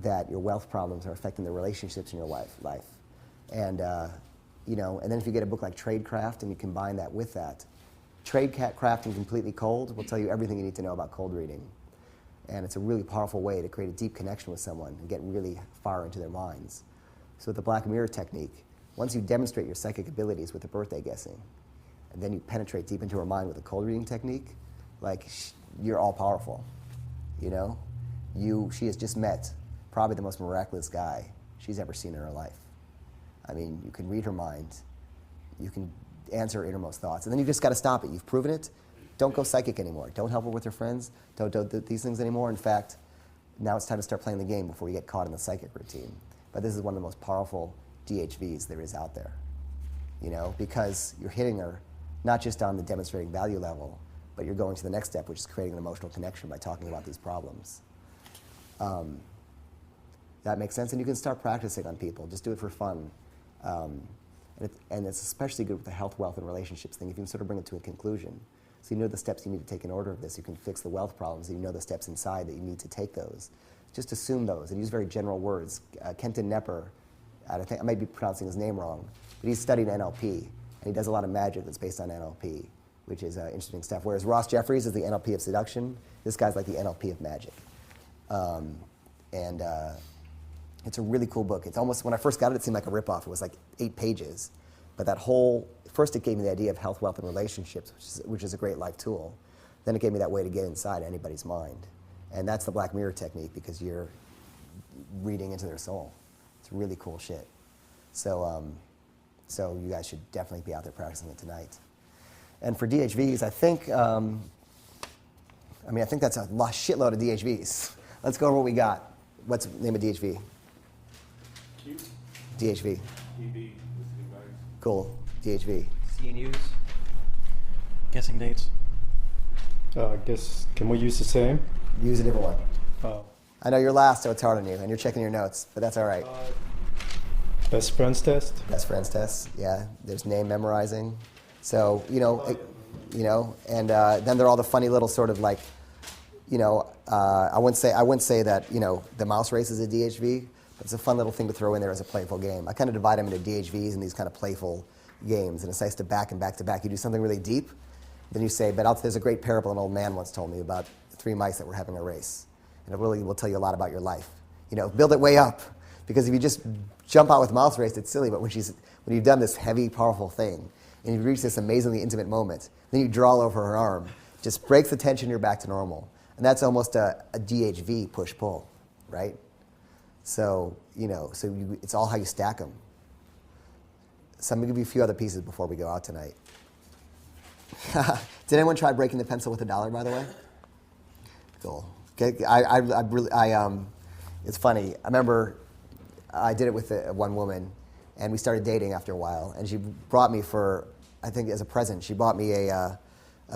that your wealth problems are affecting the relationships in your life. And, you know, and then if you get a book like Tradecraft and you combine that with that, Tradecraft and Completely Cold will tell you everything you need to know about cold reading. And it's a really powerful way to create a deep connection with someone and get really far into their minds. So with the Black Mirror technique, once you demonstrate your psychic abilities with the birthday guessing, and then you penetrate deep into her mind with the cold reading technique, like, you're all powerful, you know? She has just met probably the most miraculous guy she's ever seen in her life. I mean, you can read her mind, you can answer her innermost thoughts, and then you just got to stop it. You've proven it. Don't go psychic anymore. Don't help her with her friends. Don't do these things anymore. In fact, now it's time to start playing the game before you get caught in the psychic routine. But this is one of the most powerful DHVs there is out there, you know, because you're hitting her not just on the demonstrating value level, but you're going to the next step, which is creating an emotional connection by talking about these problems. That makes sense? And you can start practicing on people. Just do it for fun. And it's especially good with the health, wealth, and relationships thing if you can sort of bring it to a conclusion. So you know the steps you need to take in order of this. You can fix the wealth problems, and you know the steps inside that you need to take those. Just assume those and use very general words. Kenton Nepper, I might be pronouncing his name wrong, but he's studied NLP, and he does a lot of magic that's based on NLP, which is interesting stuff. Whereas Ross Jeffries is the NLP of seduction, this guy's like the NLP of magic. It's a really cool book. It's almost, when I first got it, it seemed like a ripoff. It was like 8 pages. But that whole, first it gave me the idea of health, wealth, and relationships, which is a great life tool. Then it gave me that way to get inside anybody's mind. And that's the Black Mirror technique, because you're reading into their soul. It's really cool shit. So you guys should definitely be out there practicing it tonight. And for DHVs, I think that's a shitload of DHVs. Let's go over what we got. What's the name of DHV? Q. DHV. EB. Cool. DHV. CNUs. Guessing dates. I guess, can we use the same? Use a different one. Oh. I know you're last, so it's hard on you, and you're checking your notes, but that's all right. Best friends test? Best friends test, yeah. There's name memorizing. So, and then there are all the funny little sort of like, I wouldn't say that, the mouse race is a DHV, but it's a fun little thing to throw in there as a playful game. I kind of divide them into DHVs and these kind of playful games, and it's nice to back and back to back. You do something really deep, then you say, there's a great parable an old man once told me about 3 mice that were having a race. And it really will tell you a lot about your life. Build it way up, because if you just jump out with mouse race, it's silly, but when you've done this heavy, powerful thing, and you've reached this amazingly intimate moment, then you draw over her arm, just breaks the tension, you're back to normal. And that's almost a DHV push-pull, right? So, it's all how you stack them. So I'm going to give you a few other pieces before we go out tonight. Did anyone try breaking the pencil with $1, by the way? Cool. Okay, it's funny. I remember I did it with one woman, and we started dating after a while, and she brought me as a present, she bought me a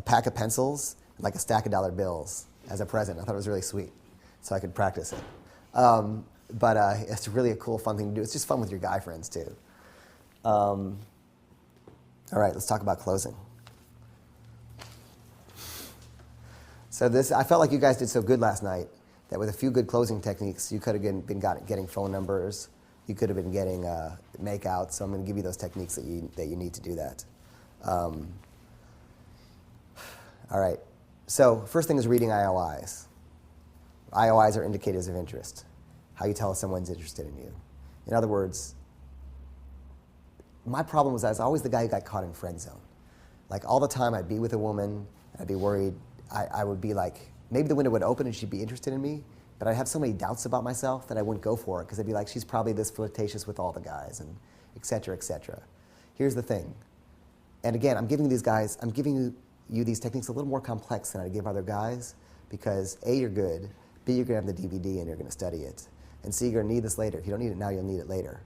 pack of pencils, and like a stack of dollar bills as a present. I thought it was really sweet, so I could practice it. But it's really a cool, fun thing to do. It's just fun with your guy friends, too. All right, let's talk about closing. So I felt like you guys did so good last night that with a few good closing techniques, you could have been getting phone numbers. You could have been getting makeouts. So I'm going to give you those techniques that you need to do that. All right. So first thing is reading IOIs. IOIs are indicators of interest. How you tell if someone's interested in you. In other words, my problem was I was always the guy who got caught in friend zone. Like all the time I'd be with a woman, and I'd be worried. I would be like, maybe the window would open and she'd be interested in me, but I'd have so many doubts about myself that I wouldn't go for it because I'd be like, she's probably this flirtatious with all the guys, and et cetera, et cetera. Here's the thing. And again, I'm giving you these techniques a little more complex than I give other guys because A, you're good, B, you're going to have the DVD and you're going to study it, and C, you're going to need this later. If you don't need it now, you'll need it later.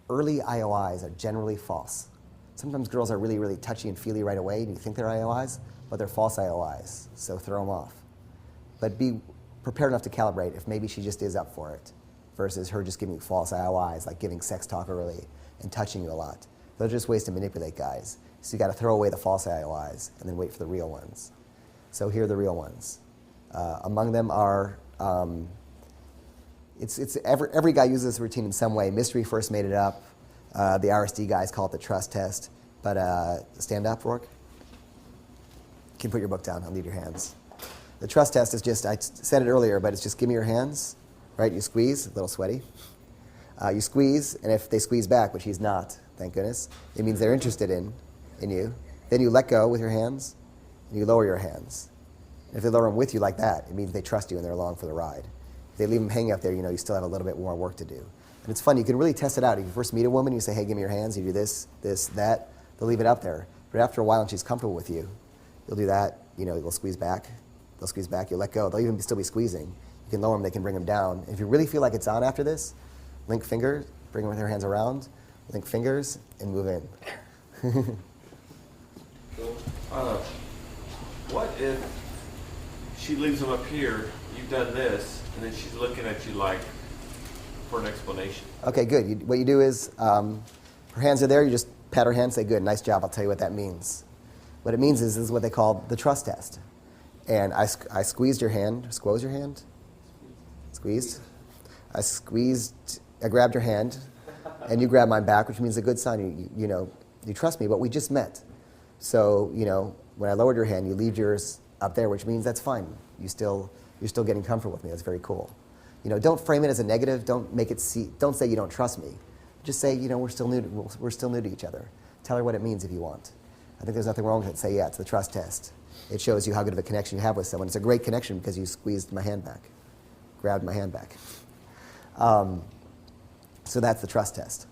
Early IOIs are generally false. Sometimes girls are really, really touchy and feely right away, and you think they're IOIs, but they're false IOIs, so throw them off. But be prepared enough to calibrate if maybe she just is up for it versus her just giving you false IOIs, like giving sex talk early and touching you a lot. Those are just ways to manipulate guys. So you got to throw away the false IOIs and then wait for the real ones. So here are the real ones. Among them are, every guy uses this routine in some way. Mystery first made it up. The RSD guys call it the trust test. But stand up, Rourke. You can put your book down. I'll need your hands. The trust test is just, I said it earlier, but it's just give me your hands, right? You squeeze, a little sweaty. You squeeze, and if they squeeze back, which he's not, thank goodness, it means they're interested in you. Then you let go with your hands, and you lower your hands. And if they lower them with you like that, it means they trust you and they're along for the ride. If they leave them hanging out there, you still have a little bit more work to do. And it's fun, you can really test it out. If you first meet a woman, you say, hey, give me your hands, you do this, this, that, they'll leave it up there. But after a while, and she's comfortable with you, you'll do that, they'll squeeze back, you'll let go, they'll even still be squeezing. You can lower them, they can bring them down. If you really feel like it's on after this, link fingers, bring them with your hands around, link fingers, and move in. What if she leaves them up here, you've done this, and then she's looking at you like for an explanation? Okay, good. What you do is, her hands are there, you just pat her hand, say, good, nice job, I'll tell you what that means. What it means is, this is what they call the trust test. And I squeezed your hand, squoze your hand? Squeezed? I grabbed your hand, and you grabbed mine back, which means a good sign, you trust me, but we just met. So, when I lowered your hand, you leave yours up there, which means that's fine. You're still getting comfortable with me. That's very cool. Don't frame it as a negative. Don't say you don't trust me. Just say, we're still new to each other. Tell her what it means if you want. I think there's nothing wrong with it. Say, yeah, it's the trust test. It shows you how good of a connection you have with someone. It's a great connection because you squeezed my hand back, grabbed my hand back. So that's the trust test.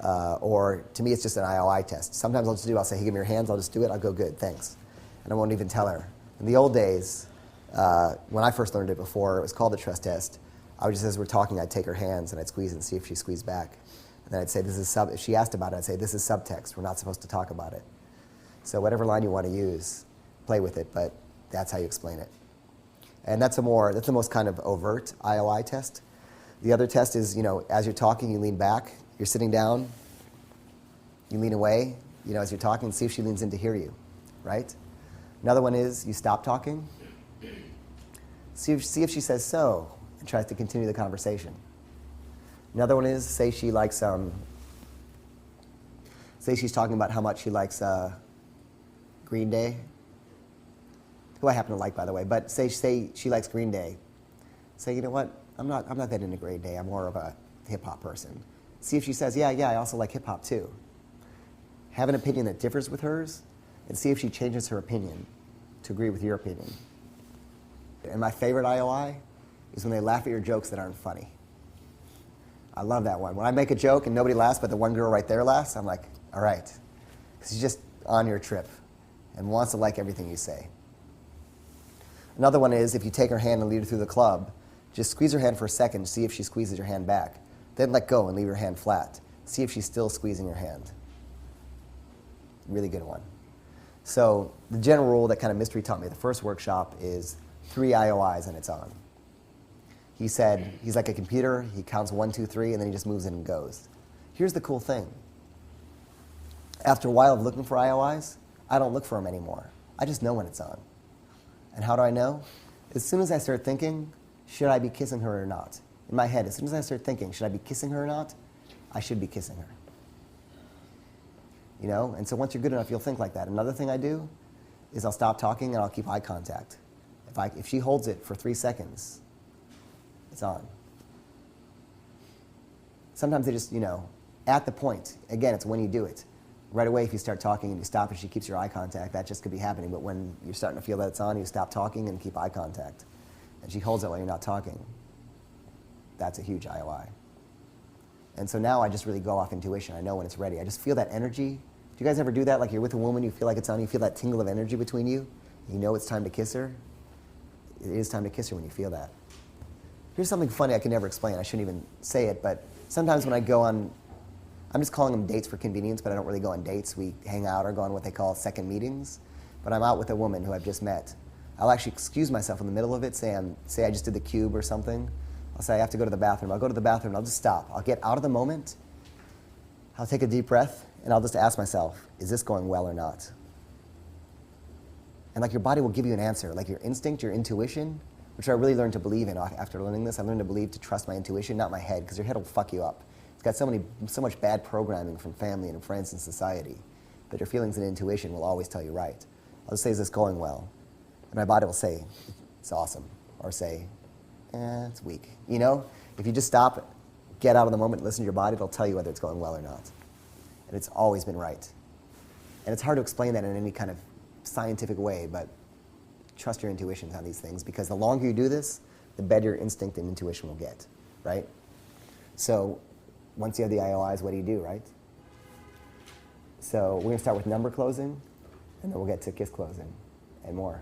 Or to me, it's just an IOI test. Sometimes I'll say, hey, give me your hands. I'll just do it. I'll go, good, thanks. And I won't even tell her. In the old days, when I first learned it before, it was called the trust test. I would just, as we're talking, I'd take her hands and I'd squeeze and see if she squeezed back. And then I'd say, if she asked about it, I'd say, this is subtext. We're not supposed to talk about it. So whatever line you want to use, play with it, but that's how you explain it. And that's the most kind of overt IOI test. The other test is, as you're talking, you lean back. You're sitting down, you lean away, as you're talking, see if she leans in to hear you, right? Another one is you stop talking, see if she says so, and tries to continue the conversation. Another one is, say she's talking about how much she likes Green Day, who I happen to like, by the way, but say she likes Green Day. Say, you know what, I'm not that into Green Day, I'm more of a hip-hop person. See if she says, yeah, I also like hip-hop too. Have an opinion that differs with hers, and see if she changes her opinion to agree with your opinion. And my favorite IOI is when they laugh at your jokes that aren't funny. I love that one. When I make a joke and nobody laughs, but the one girl right there laughs, I'm like, all right. Because she's just on your trip and wants to like everything you say. Another one is if you take her hand and lead her through the club, just squeeze her hand for a second, see if she squeezes your hand back. Then let go and leave your hand flat. See if she's still squeezing your hand. Really good one. So the general rule that kind of Mystery taught me at the first workshop is 3 IOIs and it's on. He said he's like a computer. He counts 1, 2, 3, and then he just moves in and goes. Here's the cool thing. After a while of looking for IOIs, I don't look for them anymore. I just know when it's on. And how do I know? As soon as I start thinking, should I be kissing her or not? In my head, as soon as I start thinking, should I be kissing her or not? I should be kissing her. And so once you're good enough, you'll think like that. Another thing I do is I'll stop talking and I'll keep eye contact. If she holds it for 3 seconds, it's on. Sometimes they just, at the point, again, it's when you do it. Right away, if you start talking and you stop and she keeps your eye contact, that just could be happening. But when you're starting to feel that it's on, you stop talking and keep eye contact. And she holds it while you're not talking. That's a huge IOI. And so now I just really go off intuition. I know when it's ready. I just feel that energy. Do you guys ever do that? Like you're with a woman, you feel like it's on, you feel that tingle of energy between you. You know it's time to kiss her. It is time to kiss her when you feel that. Here's something funny I can never explain. I shouldn't even say it, but sometimes when I go on, I'm just calling them dates for convenience, but I don't really go on dates. We hang out or go on what they call second meetings. But I'm out with a woman who I've just met. I'll actually excuse myself in the middle of it, say I just did the cube or something. I'll say I have to go to the bathroom. I'll go to the bathroom and I'll just stop. I'll get out of the moment. I'll take a deep breath and I'll just ask myself, is this going well or not? And like your body will give you an answer, like your instinct, your intuition, which I really learned to believe in after learning this. I learned to believe to trust my intuition, not my head, because your head will fuck you up. It's got so much bad programming from family and friends and society. But your feelings and intuition will always tell you right. I'll just say, is this going well? And my body will say, it's awesome. Or say, it's weak. If you just stop, get out of the moment, listen to your body, it'll tell you whether it's going well or not. And it's always been right. And it's hard to explain that in any kind of scientific way, but trust your intuitions on these things, because the longer you do this, the better your instinct and intuition will get, right? So once you have the IOIs, what do, right? So we're going to start with number closing, and then we'll get to kiss closing and more.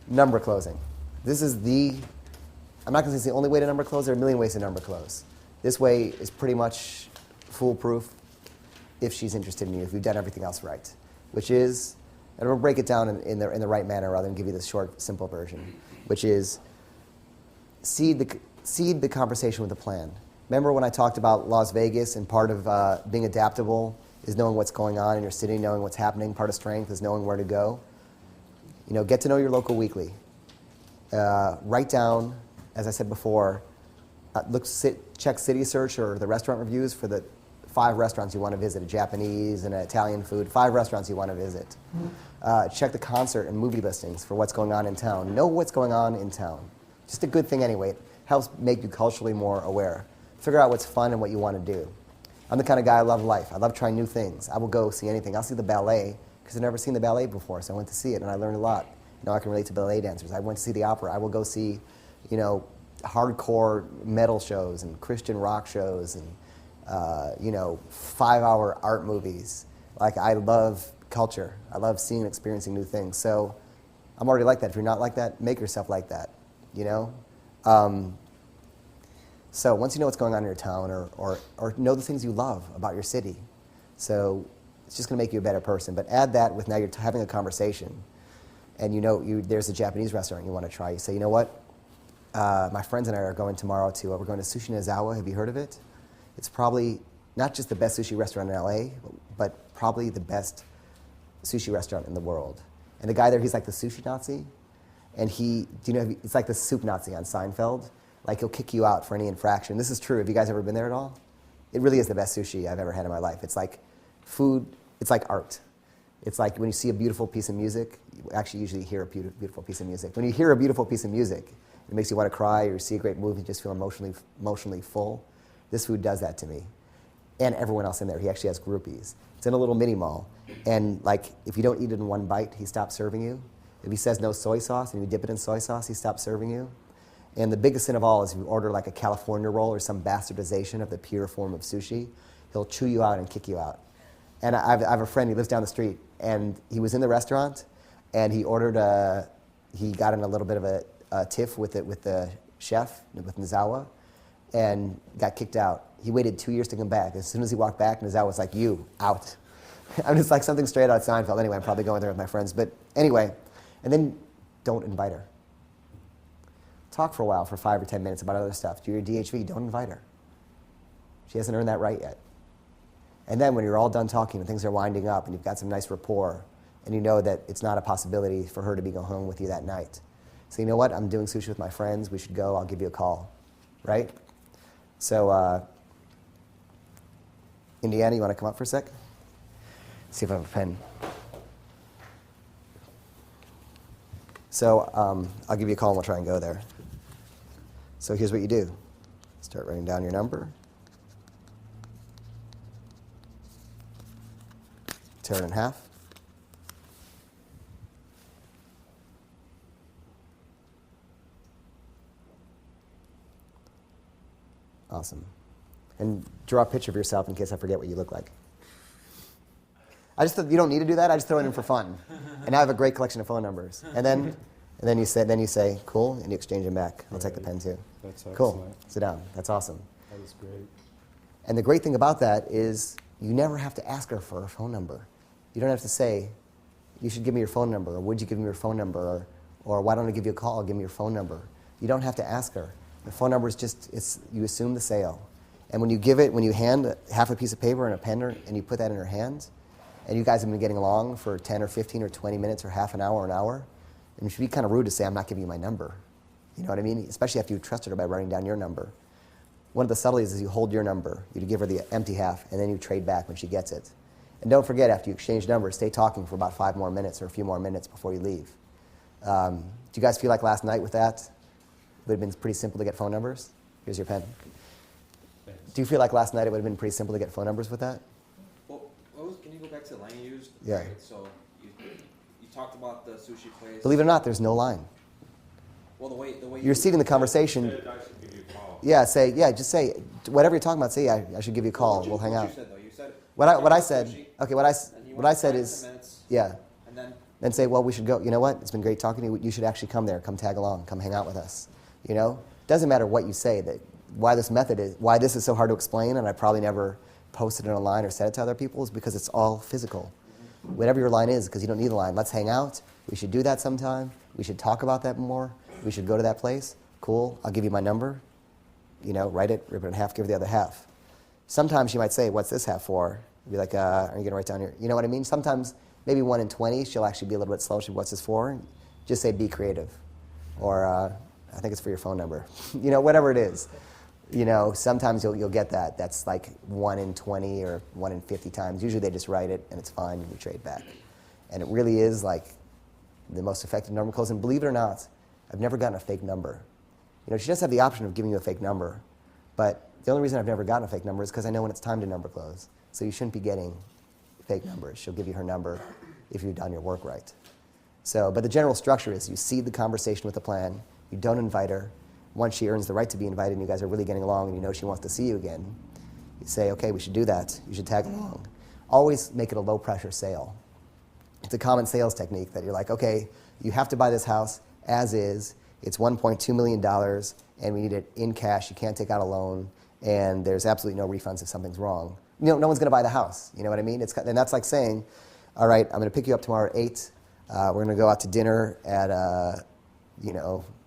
Number closing. This is I'm not going to say it's the only way to number close. There are a million ways to number close. This way is pretty much foolproof if she's interested in you, if you've done everything else right, which is, and we'll break it down in the right manner rather than give you the short, simple version, which is seed the conversation with a plan. Remember when I talked about Las Vegas, and part of being adaptable is knowing what's going on in your city, knowing what's happening. Part of strength is knowing where to go. Get to know your local weekly. Write down, as I said before, check City Search or the restaurant reviews for the 5 restaurants you want to visit, a Japanese and an Italian food, 5 restaurants you want to visit. Check the concert and movie listings for what's going on in town. Know what's going on in town. Just a good thing anyway. It helps make you culturally more aware. Figure out what's fun and what you want to do. I'm the kind of guy, I love life. I love trying new things. I will go see anything. I'll see the ballet because I've never seen the ballet before, so I went to see it and I learned a lot. Now I can relate to ballet dancers. I went to see the opera. I will go see, hardcore metal shows and Christian rock shows and 5-hour art movies. Like, I love culture. I love seeing and experiencing new things. So I'm already like that. If you're not like that, make yourself like that, So once you know what's going on in your town or know the things you love about your city, so it's just going to make you a better person. But add that with now you're having a conversation and there's a Japanese restaurant you want to try. You say, you know what? My friends and I are going tomorrow we're going to Sushi Nozawa. Have you heard of it? It's probably not just the best sushi restaurant in LA, but probably the best sushi restaurant in the world. And the guy there, he's like the sushi Nazi. And it's like the soup Nazi on Seinfeld. Like, he'll kick you out for any infraction. This is true. Have you guys ever been there at all? It really is the best sushi I've ever had in my life. It's like food. It's like art. It's like when you see a beautiful piece of music, you actually usually hear a beautiful piece of music. When you hear a beautiful piece of music, it makes you want to cry, or see a great movie, just feel emotionally full. This food does that to me. And everyone else in there. He actually has groupies. It's in a little mini mall. And if you don't eat it in one bite, he stops serving you. If he says no soy sauce and you dip it in soy sauce, he stops serving you. And the biggest sin of all is if you order like a California roll or some bastardization of the pure form of sushi, he'll chew you out and kick you out. And I have a friend, he lives down the street, and he was in the restaurant, and he got in a little bit of a tiff with the chef, with Nozawa, and got kicked out. He waited 2 years to come back. As soon as he walked back, Nozawa was like, you, out. I'm just like something straight out of Seinfeld. Anyway, I'm probably going there with my friends. But anyway, and then don't invite her. Talk for a while, for 5 or 10 minutes about other stuff. Do your DHV, don't invite her. She hasn't earned that right yet. And then when you're all done talking and things are winding up and you've got some nice rapport and you know that it's not a possibility for her to be going home with you that night. So you know what, I'm doing sushi with my friends, we should go, I'll give you a call, right? So, Indiana, you want to come up for a sec? See if I have a pen. So I'll give you a call and we'll try and go there. So here's what you do. Start writing down your number. Tear it in half. Awesome. And draw a picture of yourself in case I forget what you look like. You don't need to do that. I just throw it in for fun. And I have a great collection of phone numbers. And then you say, cool, and you exchange them back. I'll take the pen too. That's cool. excellent. Sit down. That's awesome. That was great. And the great thing about that is you never have to ask her for a phone number. You don't have to say, you should give me your phone number, or would you give me your phone number, or why don't I give you a call, give me your phone number. You don't have to ask her. The phone number is just, you assume the sale. And when you hand half a piece of paper and a pen, and you put that in her hand, and you guys have been getting along for 10 or 15 or 20 minutes or half an hour, and it should be kind of rude to say, I'm not giving you my number. You know what I mean? Especially after you've trusted her by writing down your number. One of the subtleties is you hold your number, you give her the empty half, and then you trade back when she gets it. And don't forget, after you exchange numbers, stay talking for about 5 more minutes or a few more minutes before you leave. Do you guys feel like last night with that, it would have been pretty simple to get phone numbers? Here's your pen. Thanks. Do you feel like last night it would have been pretty simple to get phone numbers with that? Well, can you go back to the line you used? Yeah. Right, so you talked about the sushi place. Believe it or not, there's no line. Well, the way You're receiving the conversation. Just say whatever you're talking about. Say, I should give you a call. We'll hang out. You said, though. You said What I said. sushi, Okay. What I said is, 10 minutes, yeah. and then Then say, well, we should go. You know what? It's been great talking to you. You should actually come there. Come tag along. Come hang out with us. You know, doesn't matter what you say. Why this is so hard to explain, and I probably never posted it online or said it to other people, is because it's all physical. Whatever your line is, because you don't need a line. Let's hang out. We should do that sometime. We should talk about that more. We should go to that place. Cool. I'll give you my number. You know, write it, rip it in half, give her the other half. Sometimes you might say, what's this half for? You'd be like, are you going to write down your, you know what I mean? Sometimes, maybe 1 in 20, she'll actually be a little bit slow. She'll, what's this for? Just say, be creative. Or, I think it's for your phone number. You know, whatever it is. You know, sometimes you'll get that. That's like 1 in 20 or 1 in 50 times. Usually they just write it, and it's fine, and you trade back. And it really is like the most effective number close. And believe it or not, I've never gotten a fake number. You know, she does have the option of giving you a fake number, but the only reason I've never gotten a fake number is because I know when it's time to number close. So you shouldn't be getting fake numbers. She'll give you her number if you've done your work right. So, but the general structure is you seed the conversation with a plan, you don't invite her. Once she earns the right to be invited and you guys are really getting along and you know she wants to see you again, you say, okay, we should do that. You should tag along. Always make it a low pressure sale. It's a common sales technique that you're like, okay, you have to buy this house as is. It's $1.2 million, and we need it in cash. You can't take out a loan, and there's absolutely no refunds if something's wrong. You know, no one's going to buy the house. You know what I mean? And that's like saying, all right, I'm going to pick you up tomorrow at 8. We're going to go out to dinner at,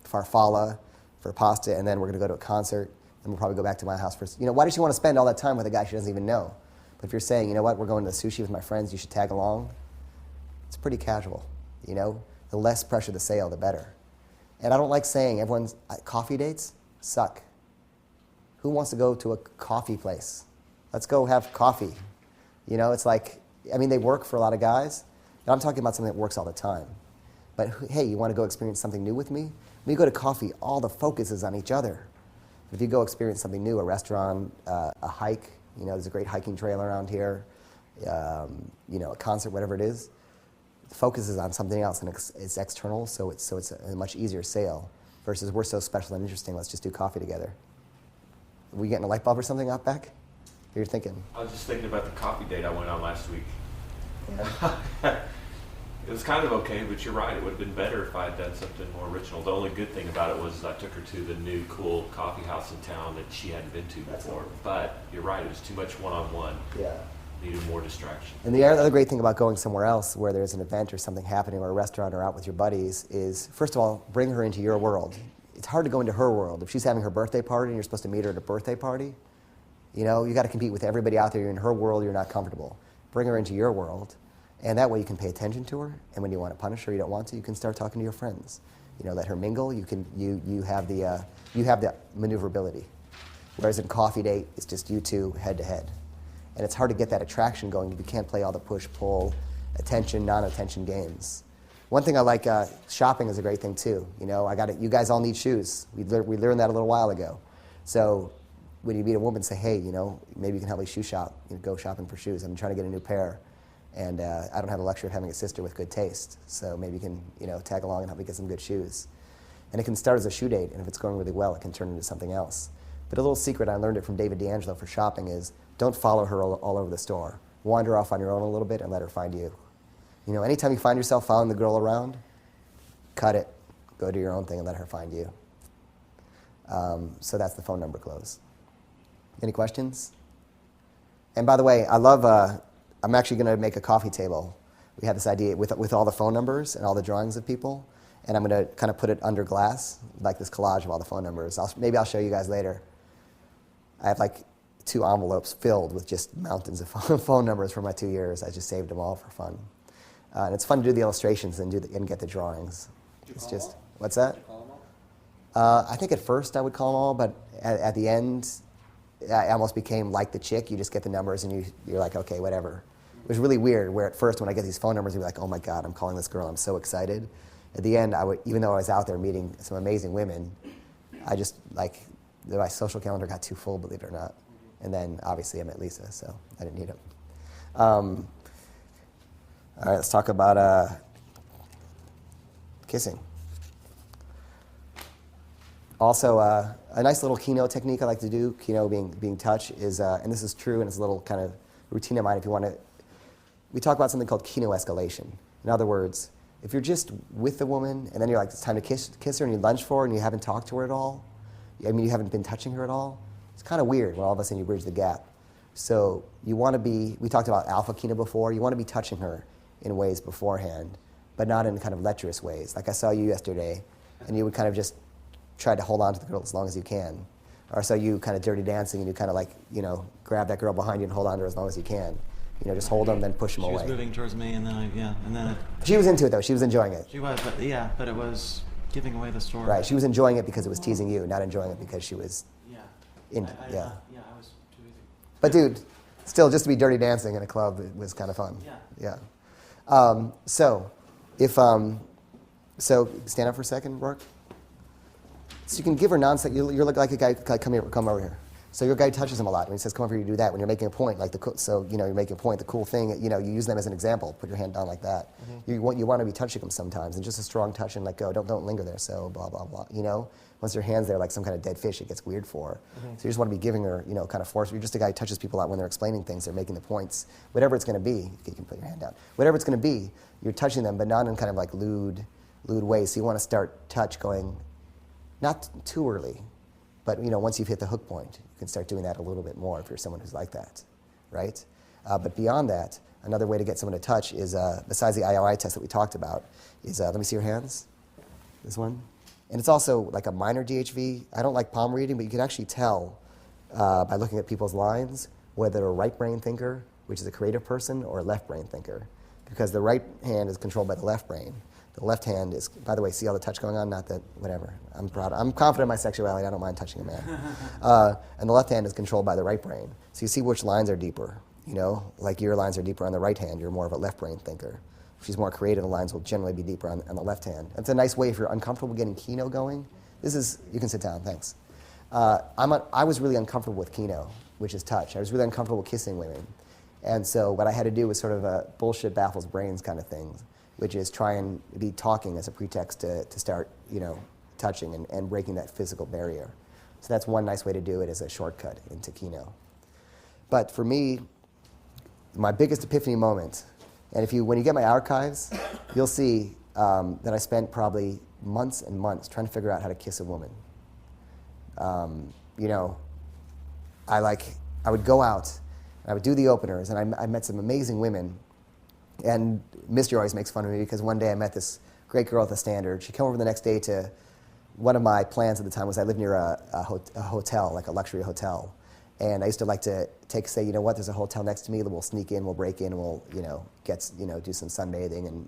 Farfalla for pasta, and then we're going to go to a concert, and we'll probably go back to my house for, why does she want to spend all that time with a guy she doesn't even know? But if you're saying, you know what, we're going to the sushi with my friends, you should tag along, it's pretty casual, The less pressure the sale, the better. And I don't like saying everyone's coffee dates suck. Who wants to go to a coffee place? Let's go have coffee. It's like, they work for a lot of guys. And I'm talking about something that works all the time. But hey, you want to go experience something new with me? When you go to coffee, all the focus is on each other. If you go experience something new, a restaurant, a hike, there's a great hiking trail around here, a concert, whatever it is, the focus is on something else, and it's external, so it's a much easier sale versus we're so special and interesting, let's just do coffee together. Are we getting a light bulb or something out back? What you're thinking? I was just thinking about the coffee date I went on last week. It was kind of okay, but you're right. It would have been better if I had done something more original. The only good thing about it was I took her to the new cool coffee house in town that she hadn't been to before. But you're right, it was too much one-on-one. Yeah. Needed more distraction. And the other great thing about going somewhere else where there's an event or something happening or a restaurant or out with your buddies is, first of all, bring her into your world. It's hard to go into her world. If she's having her birthday party and you're supposed to meet her at a birthday party, you got to compete with everybody out there. You're in her world, you're not comfortable. Bring her into your world, and that way you can pay attention to her, and when you want to punish her, you don't want to, you can start talking to your friends. Let her mingle, you have the maneuverability. Whereas in coffee date, it's just you two head to head. And it's hard to get that attraction going if you can't play all the push-pull, attention, non-attention games. One thing I like, shopping is a great thing too. You know, you guys all need shoes. We learned that a little while ago. So when you meet a woman, say, hey, you know, maybe you can help me shoe shop. You know, go shopping for shoes. I'm trying to get a new pair, and I don't have the luxury of having a sister with good taste. So maybe you can, you know, tag along and help me get some good shoes. And it can start as a shoe date, and if it's going really well, it can turn into something else. But a little secret, I learned it from David D'Angelo for shopping, is don't follow her all over the store. Wander off on your own a little bit and let her find you. You know, anytime you find yourself following the girl around, cut it. Go do your own thing and let her find you. So that's the phone number close. Any questions? And by the way, I love, I'm actually going to make a coffee table. We have this idea with all the phone numbers and all the drawings of people, and I'm going to kind of put it under glass, like this collage of all the phone numbers. Maybe I'll show you guys later. I have like 2 envelopes filled with just mountains of phone numbers from my 2 years. I just saved them all for fun. And it's fun to do the illustrations and get the drawings. It's just, what's that? I think at first I would call them all, but at the end, I almost became like the chick. You just get the numbers and you're like, okay, whatever. It was really weird where at first when I get these phone numbers, I'd be like, oh my God, I'm calling this girl. I'm so excited. At the end, even though I was out there meeting some amazing women, I just like, my social calendar got too full, believe it or not. And then obviously I met Lisa, so I didn't need him. All right, let's talk about kissing. Also, a nice little Kino technique I like to do, Kino being touch, is, and this is true, and it's a little kind of routine of mine if you want to, we talk about something called Kino escalation. In other words, if you're just with the woman, and then you're like, it's time to kiss her, and you lunge for her, and you haven't talked to her at all, I mean, you haven't been touching her at all, it's kind of weird when all of a sudden you bridge the gap. So you want to be, we talked about alpha Kino before, you want to be touching her in ways beforehand, but not in kind of lecherous ways. Like I saw you yesterday, and you would kind of just try to hold on to the girl as long as you can. Or so you kind of dirty dancing, and you kind of like, you know, grab that girl behind you and hold on to her as long as you can. You know, just hold them, then push them away. She was moving towards me, and then She was into it, though. She was enjoying it. She was, but it was giving away the story. Right, she was enjoying it because it was teasing you, not enjoying it because she was I was too easy. But dude, still, just to be dirty dancing in a club, it was kind of fun. Yeah. So stand up for a second, Rourke. So you can give her nonsense. You're like a guy, come over here. So your guy touches him a lot. When he says, come over here, you do that. When you're making a point, you're making a point, the cool thing, you use them as an example. Put your hand down like that. Mm-hmm. You want to be touching them sometimes, and just a strong touch and let go. Don't linger there, so blah, blah, blah. You know? Once your hand's there like some kind of dead fish, it gets weird for her. Mm-hmm. So you just want to be giving her, kind of force. You're just a guy who touches people out when they're explaining things, they're making the points. Whatever it's going to be, you can put your hand down. Whatever it's going to be, you're touching them, but not in kind of like lewd ways. So you want to start touch going, not too early, but once you've hit the hook point, you can start doing that a little bit more if you're someone who's like that, right? But beyond that, another way to get someone to touch is, besides the IOI test that we talked about, is, let me see your hands, this one. And it's also like a minor DHV. I don't like palm reading, but you can actually tell by looking at people's lines whether they're a right brain thinker, which is a creative person, or a left brain thinker. Because the right hand is controlled by the left brain. The left hand is, by the way, see all the touch going on? Not that, whatever. I'm confident in my sexuality. I don't mind touching a man. And the left hand is controlled by the right brain. So you see which lines are deeper. Like your lines are deeper on the right hand. You're more of a left brain thinker. If she's more creative, the lines will generally be deeper on the left hand. It's a nice way if you're uncomfortable getting Kino going. You can sit down, thanks. I was really uncomfortable with Kino, which is touch. I was really uncomfortable kissing women. And so what I had to do was sort of a bullshit baffles brains kind of thing, which is try and be talking as a pretext to start, touching and breaking that physical barrier. So that's one nice way to do it as a shortcut into Kino. But for me, my biggest epiphany moment, and when you get my archives, you'll see that I spent probably months and months trying to figure out how to kiss a woman. I would go out, and I would do the openers, and I met some amazing women. And Misty always makes fun of me because one day I met this great girl at the Standard. She came over the next day to, one of my plans at the time was I lived near a hotel, like a luxury hotel. And I used to like to say, you know what, there's a hotel next to me, we'll sneak in, we'll break in, we'll, do some sunbathing and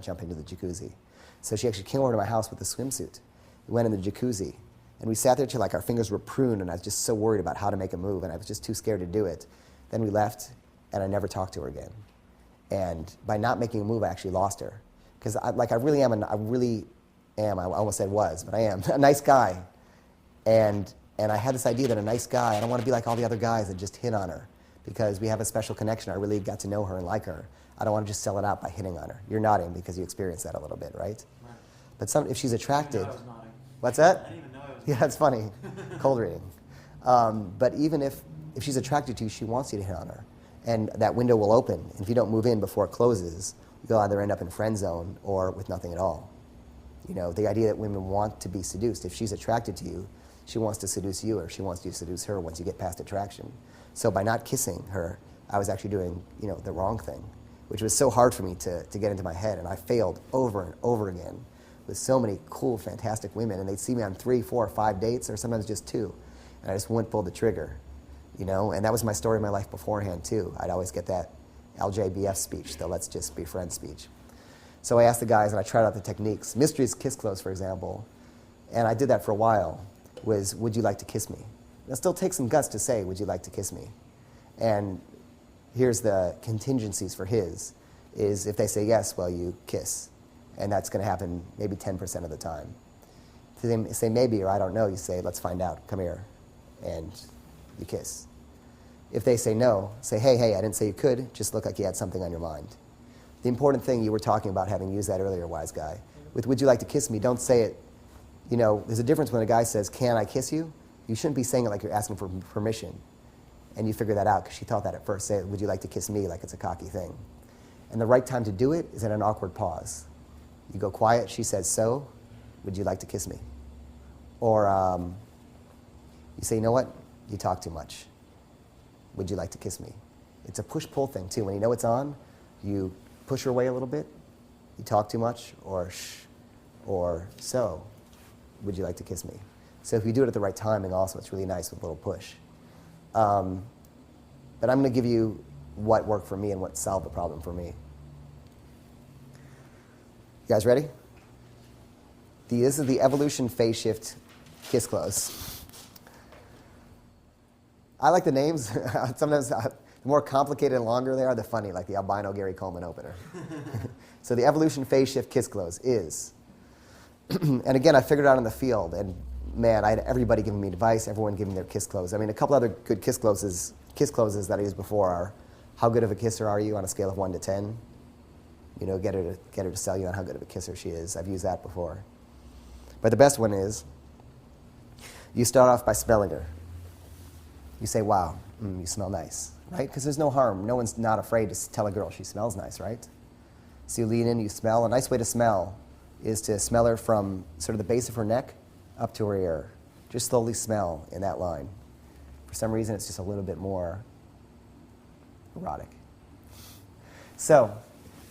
jump into the jacuzzi. So she actually came over to my house with a swimsuit. We went in the jacuzzi. And we sat there till like our fingers were pruned, and I was just so worried about how to make a move, and I was just too scared to do it. Then we left, and I never talked to her again. And by not making a move, I actually lost her. because I really am, I almost said was, but I am a nice guy. And I had this idea that a nice guy, I don't want to be like all the other guys that just hit on her because we have a special connection. I really got to know her and like her. I don't want to just sell it out by hitting on her. You're nodding because you experienced that a little bit, right? But if she's attracted, I was nodding. What's that? I didn't even know I was Yeah, that's funny. Cold reading. But even if she's attracted to you, she wants you to hit on her. And that window will open. And if you don't move in before it closes, you'll either end up in friend zone or with nothing at all. You know, the idea that women want to be seduced. If she's attracted to you, she wants to seduce you, or she wants you to seduce her once you get past attraction. So by not kissing her, I was actually doing, you know, the wrong thing, which was so hard for me to get into my head. And I failed over and over again with so many cool, fantastic women. And they'd see me on 3, 4, 5 dates, or sometimes just 2. And I just wouldn't pull the trigger, you know? And that was my story of my life beforehand, too. I'd always get that LJBF speech, the let's just be friends speech. So I asked the guys, and I tried out the techniques. Mysteries kiss close, for example. And I did that for a while, was, would you like to kiss me? It still takes some guts to say, would you like to kiss me? And here's the contingencies for his, is if they say yes, well, you kiss. And that's going to happen maybe 10% of the time. If they say maybe or I don't know, you say, let's find out, come here, and you kiss. If they say no, say, hey, I didn't say you could, just look like you had something on your mind. The important thing you were talking about, having used that earlier, wise guy, with would you like to kiss me, don't say it, you know, there's a difference when a guy says, can I kiss you? You shouldn't be saying it like you're asking for permission. And you figure that out, because she thought that at first. Say, would you like to kiss me, like it's a cocky thing. And the right time to do it is in an awkward pause. You go quiet, she says, so, would you like to kiss me? Or you say, you know what, you talk too much. Would you like to kiss me? It's a push-pull thing, too. When you know it's on, you push her away a little bit, you talk too much, or shh, or so, would you like to kiss me? So if you do it at the right timing also, it's really nice with a little push. But I'm going to give you what worked for me and what solved the problem for me. You guys ready? This is the evolution phase shift kiss close. I like the names. Sometimes the more complicated and longer they are, the funny, like the albino Gary Coleman opener. So the evolution phase shift kiss close is, and again, I figured it out in the field, and man, I had everybody giving me advice, everyone giving their kiss close. I mean, a couple other good kiss closes that I used before are, how good of a kisser are you on a scale of 1 to 10? You know, get her to sell you on how good of a kisser she is. I've used that before. But the best one is, you start off by smelling her. You say, wow, you smell nice, right? Because there's no harm. No one's not afraid to tell a girl she smells nice, right? So you lean in, you smell. A nice way to smell is to smell her from sort of the base of her neck up to her ear. Just slowly smell in that line. For some reason, it's just a little bit more erotic. So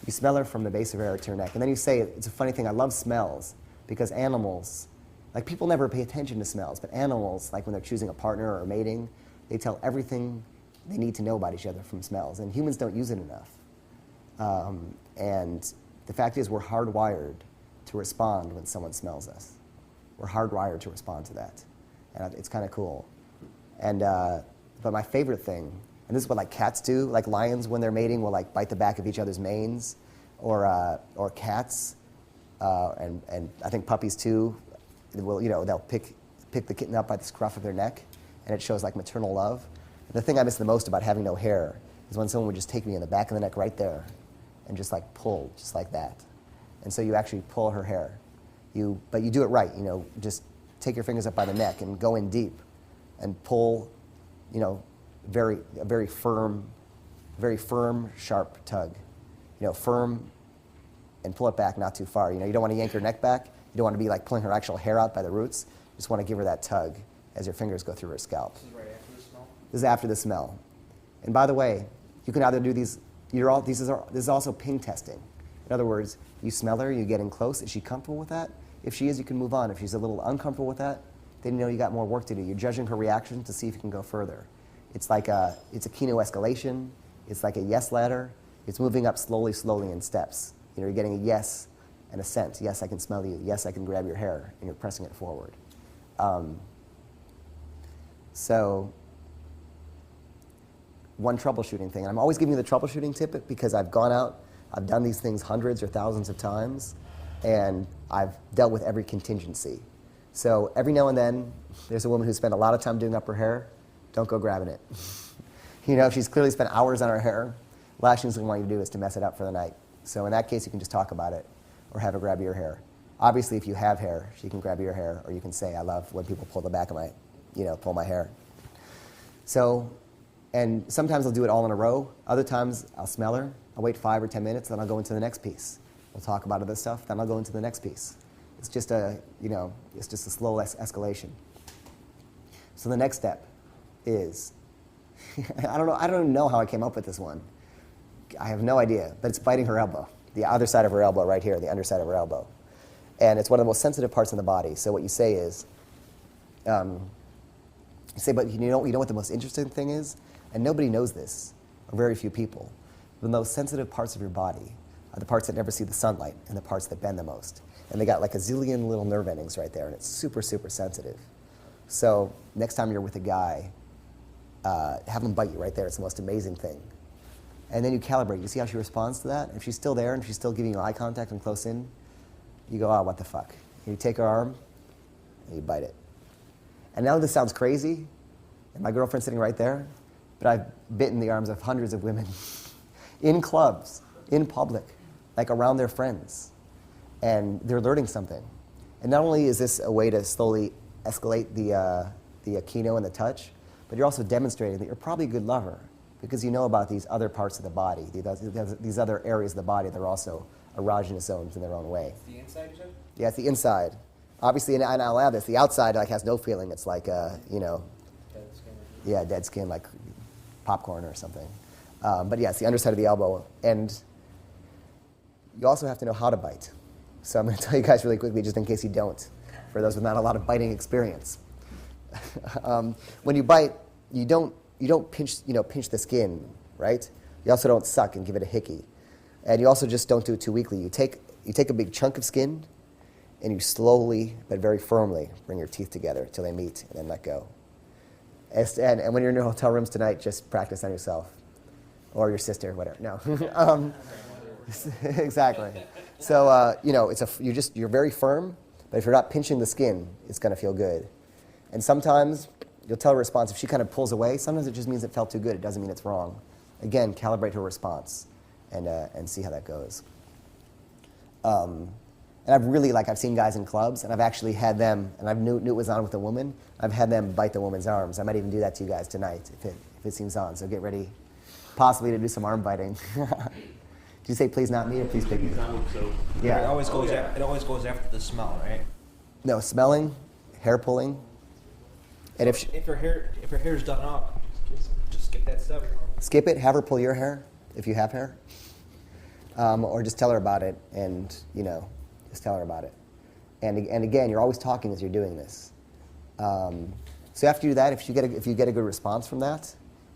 you smell her from the base of her ear to her neck. And then you say, it's a funny thing, I love smells, because animals, like people never pay attention to smells, but animals, like when they're choosing a partner or mating, they tell everything they need to know about each other from smells. And humans don't use it enough. And the fact is, we're hardwired to respond when someone smells us. We're hardwired to respond to that. And it's kind of cool. And, but my favorite thing, and this is what like cats do, like lions when they're mating will like bite the back of each other's manes, or cats, and I think puppies too, will, you know, they'll pick the kitten up by the scruff of their neck, and it shows like maternal love. And the thing I miss the most about having no hair is when someone would just take me in the back of the neck right there and just like pull, just like that. And so you actually pull her hair. But you do it right, you know, just take your fingers up by the neck and go in deep and pull, you know, a very firm, sharp tug. You know, firm and pull it back not too far. You know, you don't want to yank her neck back. You don't want to be like pulling her actual hair out by the roots. You just want to give her that tug as your fingers go through her scalp. This is right after the smell? This is after the smell. And by the way, you can either do these, this is also ping testing. In other words, you smell her, you get in close. Is she comfortable with that? If she is, you can move on. If she's a little uncomfortable with that, then you know you got more work to do. You're judging her reaction to see if you can go further. It's like it's a Kino escalation. It's like a yes ladder. It's moving up slowly in steps. You know, you're getting a yes and a scent. Yes, I can smell you. Yes, I can grab your hair, and you're pressing it forward. So one troubleshooting thing, and I'm always giving you the troubleshooting tip because I've gone out I've done these things hundreds or thousands of times, and I've dealt with every contingency. So every now and then, there's a woman who spent a lot of time doing up her hair. Don't go grabbing it. You know, if she's clearly spent hours on her hair, last thing she's going to want you to do is to mess it up for the night. So in that case, you can just talk about it or have her grab your hair. Obviously, if you have hair, she can grab your hair, or you can say, I love when people pull the back of my, pull my hair. So, and sometimes I'll do it all in a row. Other times, I'll smell her. I'll wait 5 or 10 minutes, then I'll go into the next piece. We'll talk about other stuff, then I'll go into the next piece. It's just a, it's just a slow escalation. So the next step is, I don't even know how I came up with this one. I have no idea, but it's biting her elbow, the other side of her elbow right here, the underside of her elbow. And it's one of the most sensitive parts in the body. So what you say is, you say, but you know what the most interesting thing is? And nobody knows this, or very few people. The most sensitive parts of your body are the parts that never see the sunlight and the parts that bend the most. And they got like a zillion little nerve endings right there, and it's super, super sensitive. So next time you're with a guy, have him bite you right there. It's the most amazing thing. And then you calibrate. You see how she responds to that? If she's still there and she's still giving you eye contact and close in, you go, oh, what the fuck? And you take her arm, and you bite it. And now this sounds crazy, and my girlfriend's sitting right there, but I've bitten the arms of hundreds of women in clubs, in public, like around their friends. And they're learning something. And not only is this a way to slowly escalate the kino and the touch, but you're also demonstrating that you're probably a good lover because you know about these other parts of the body, these other areas of the body that are also erogenous zones in their own way. It's the inside, you said? Yeah, it's the inside. Obviously, and I'll add this, the outside like has no feeling. It's like, Dead skin. yeah, dead skin, like popcorn or something. But yeah, it's the underside of the elbow. And you also have to know how to bite. So I'm going to tell you guys really quickly, just in case you don't, for those with not a lot of biting experience. When you bite, you don't pinch the skin, right? You also don't suck and give it a hickey. And you also just don't do it too weakly. You take a big chunk of skin, and you slowly but very firmly bring your teeth together till they meet, and then let go. And when you're in your hotel rooms tonight, just practice on yourself, or your sister, whatever. No, exactly. So you're very firm, but if you're not pinching the skin, it's going to feel good. And sometimes you'll tell her response. If she kind of pulls away, sometimes it just means it felt too good. It doesn't mean it's wrong. Again, calibrate her response and see how that goes. And I've seen guys in clubs, and I've actually had them, and I knew it was on with a woman. I've had them bite the woman's arms. I might even do that to you guys tonight if it seems on. So get ready, possibly to do some arm biting. Did you say please not me or please pick me? Yeah. It always goes after the smell, right? No, smelling, hair pulling, and if her hair's done up, just skip that step. Skip it. Have her pull your hair if you have hair, or just tell her about it, and just tell her about it. And again, you're always talking as you're doing this. So after you do that, if you get a good response from that,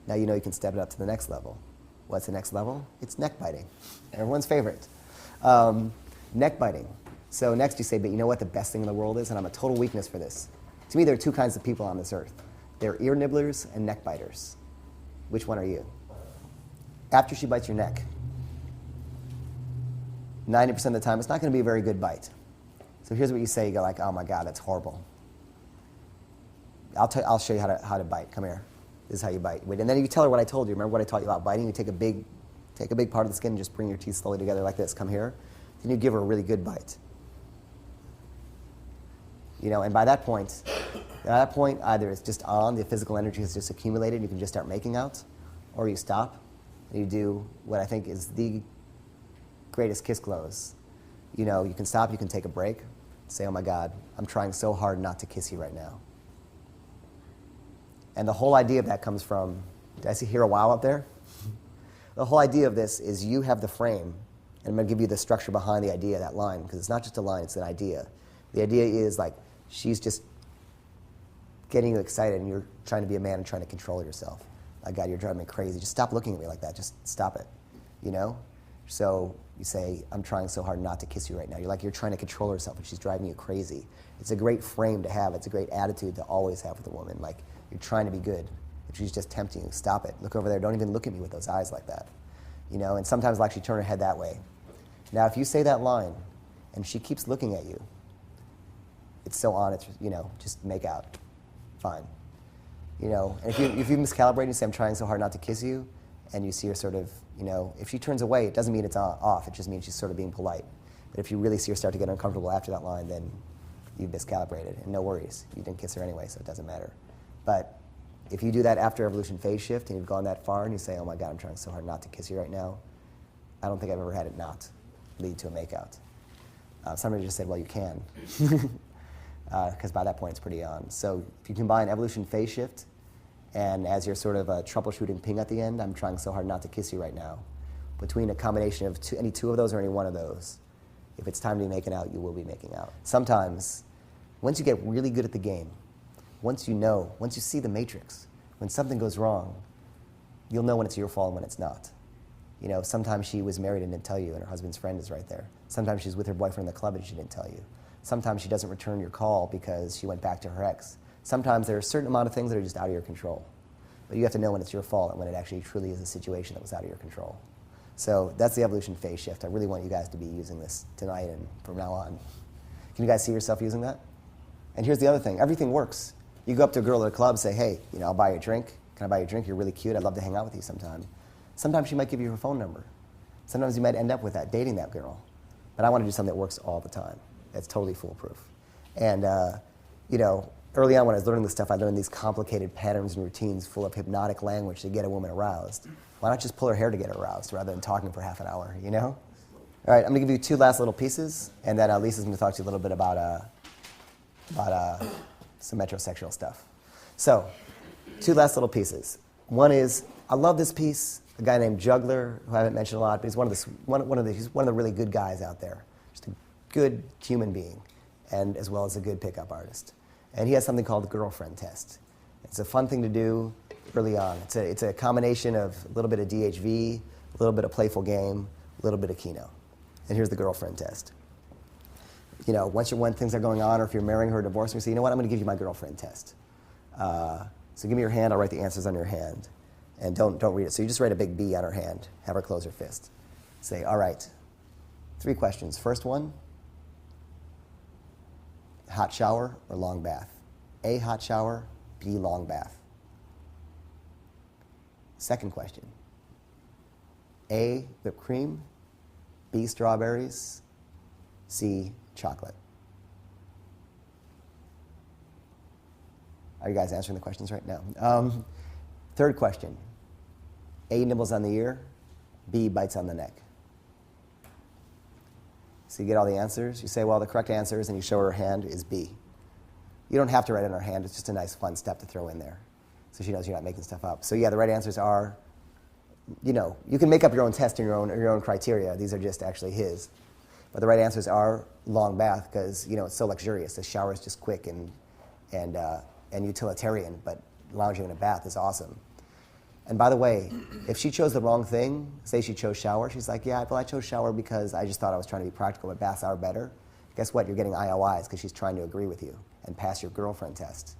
now you can step it up to the next level. What's the next level? It's neck biting. Everyone's favorite. Neck biting. So next you say, but you know what the best thing in the world is? And I'm a total weakness for this. To me, there are two kinds of people on this earth. There are ear nibblers and neck biters. Which one are you? After she bites your neck, 90% of the time, it's not going to be a very good bite. So here's what you say. You go like, oh my God, that's horrible. I'll show you how to bite. Come here. This is how you bite. Wait, and then you tell her what I told you. Remember what I taught you about biting? You take a big part of the skin and just bring your teeth slowly together like this. Come here. Then you give her a really good bite. And by that point, either it's just on, the physical energy has just accumulated, and you can just start making out, or you stop, and you do what I think is the greatest kiss close. You can stop, you can take a break, say, oh my God, I'm trying so hard not to kiss you right now. And the whole idea of that comes from, did I hear a wow up there? The whole idea of this is you have the frame, and I'm going to give you the structure behind the idea of that line, because it's not just a line, it's an idea. The idea is like, she's just getting you excited, and you're trying to be a man and trying to control yourself. Like, God, you're driving me crazy. Just stop looking at me like that. Just stop it, So you say, I'm trying so hard not to kiss you right now. You're trying to control herself, and she's driving you crazy. It's a great frame to have. It's a great attitude to always have with a woman. Like, you're trying to be good. If she's just tempting you, stop it. Look over there. Don't even look at me with those eyes like that. and sometimes I'll actually turn her head that way. Now, if you say that line and she keeps looking at you, it's so on, it's, just make out. Fine. And if you miscalibrate and say, I'm trying so hard not to kiss you, and you see her sort of, if she turns away, it doesn't mean it's off, it just means she's sort of being polite. But if you really see her start to get uncomfortable after that line, then you've miscalibrated, and no worries. You didn't kiss her anyway, so it doesn't matter. But if you do that after evolution phase shift, and you've gone that far, and you say, oh my God, I'm trying so hard not to kiss you right now, I don't think I've ever had it not lead to a makeout. Somebody just said, well, you can. Because by that point, it's pretty on. So if you combine evolution phase shift, and as you're sort of troubleshooting ping at the end, I'm trying so hard not to kiss you right now, between a combination of any two of those or any one of those, if it's time to be making out, you will be making out. Sometimes, once you get really good at the game, once you see the matrix, when something goes wrong, you'll know when it's your fault and when it's not. Sometimes she was married and didn't tell you, and her husband's friend is right there. Sometimes she's with her boyfriend in the club and she didn't tell you. Sometimes she doesn't return your call because she went back to her ex. Sometimes there are a certain amount of things that are just out of your control. But you have to know when it's your fault and when it actually truly is a situation that was out of your control. So that's the evolution phase shift. I really want you guys to be using this tonight and from now on. Can you guys see yourself using that? And here's the other thing. Everything works. You go up to a girl at a club and say, hey, I'll buy you a drink. Can I buy you a drink? You're really cute. I'd love to hang out with you sometime. Sometimes she might give you her phone number. Sometimes you might end up with that, dating that girl. But I want to do something that works all the time. That's totally foolproof. And, early on when I was learning this stuff, I learned these complicated patterns and routines full of hypnotic language to get a woman aroused. Why not just pull her hair to get her aroused rather than talking for half an hour, All right, I'm going to give you two last little pieces, and then Lisa's going to talk to you a little bit about some metrosexual stuff. So, two last little pieces. One is, I love this piece, a guy named Juggler, who I haven't mentioned a lot, but he's one of the really good guys out there. Just a good human being, and as well as a good pickup artist. And he has something called the girlfriend test. It's a fun thing to do early on. It's a combination of a little bit of DHV, a little bit of playful game, a little bit of Keno. And here's the girlfriend test. When things are going on, or if you're marrying her or divorcing her, you say, I'm going to give you my girlfriend test. So give me your hand, I'll write the answers on your hand. And don't read it. So you just write a big B on her hand, have her close her fist. Say, all right, 3 questions. First one, hot shower or long bath? A, hot shower, B, long bath. Second question, A, whipped cream, B, strawberries, C, chocolate. Are you guys answering the questions right now? Third question, A, nibbles on the ear, B, bites on the neck. So you get all the answers. You say, well, the correct answer is, and you show her hand, is B. You don't have to write it on her hand. It's just a nice, fun step to throw in there, so she knows you're not making stuff up. So yeah, the right answers are, you can make up your own test and your own criteria. These are just actually his. But the right answers are long bath, because it's so luxurious. The shower is just quick and utilitarian, but lounging in a bath is awesome. And by the way, if she chose the wrong thing, say she chose shower, she's like, yeah, well, I chose shower because I just thought I was trying to be practical, but baths are better. Guess what? You're getting IOIs because she's trying to agree with you and pass your girlfriend test.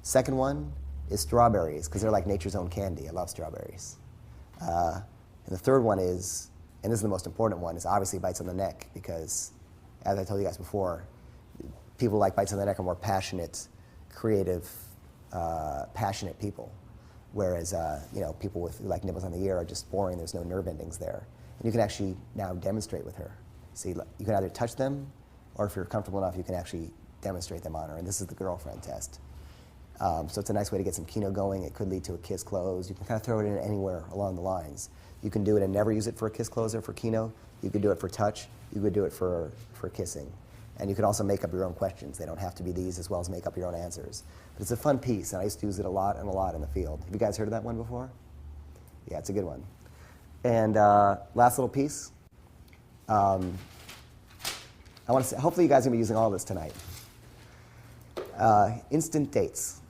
Second one is strawberries, because they're like nature's own candy. I love strawberries. And the third one is, and this is the most important one, is obviously bites on the neck, because as I told you guys before, people like bites on the neck are more passionate, creative, passionate people. Whereas, people with like nibbles on the ear are just boring. There's no nerve endings there. And you can actually now demonstrate with her. See, you can either touch them, or if you're comfortable enough, you can actually demonstrate them on her. And this is the girlfriend test. So it's a nice way to get some Keno going. It could lead to a kiss close. You can kind of throw it in anywhere along the lines. You can do it and never use it for a kiss closer for Keno. You could do it for touch. You could do it for kissing. And you can also make up your own questions. They don't have to be these, as well as make up your own answers. But it's a fun piece, and I used to use it a lot in the field. Have you guys heard of that one before? Yeah, it's a good one. And last little piece. I want to say, hopefully you guys are going to be using all this tonight. Instant dates.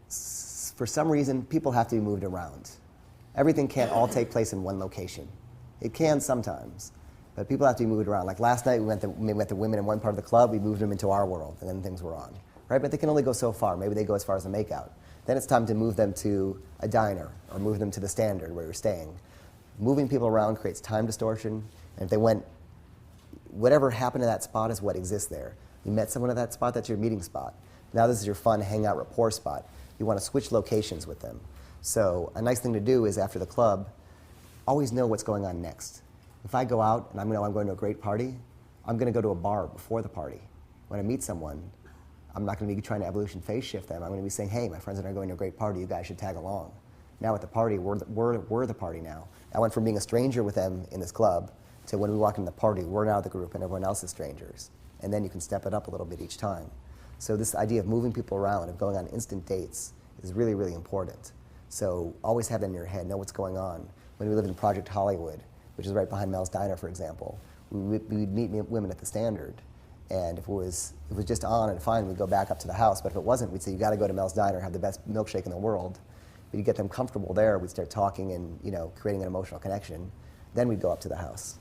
For some reason, people have to be moved around. Everything can't all take place in one location. It can sometimes, but people have to be moved around. Like last night, we met the women in one part of the club. We moved them into our world, and then things were on. right? But they can only go so far. Maybe they go as far as a makeout. Then it's time to move them to a diner or move them to the Standard where you're staying. Moving people around creates time distortion, and if they went, whatever happened to that spot is what exists there. You met someone at that spot, that's your meeting spot. Now this is your fun hangout rapport spot. You want to switch locations with them. So a nice thing to do is after the club, always know what's going on next. If I go out and I know I'm going to a great party, I'm going to go to a bar before the party. When I meet someone, I'm not going to be trying to evolution phase shift them. I'm going to be saying, hey, my friends and I are going to a great party. You guys should tag along. Now at the party, we're the party now. I went from being a stranger with them in this club to when we walk into the party, we're now the group and everyone else is strangers. And then you can step it up a little bit each time. So this idea of moving people around, of going on instant dates, is really, really important. So always have that in your head, know what's going on. When we lived in Project Hollywood, which is right behind Mel's Diner, for example, we'd meet women at the Standard. And if it was just on and fine, we'd go back up to the house. But if it wasn't, we'd say, you got to go to Mel's Diner, have the best milkshake in the world. We'd get them comfortable there. We'd start talking and creating an emotional connection. Then we'd go up to the house.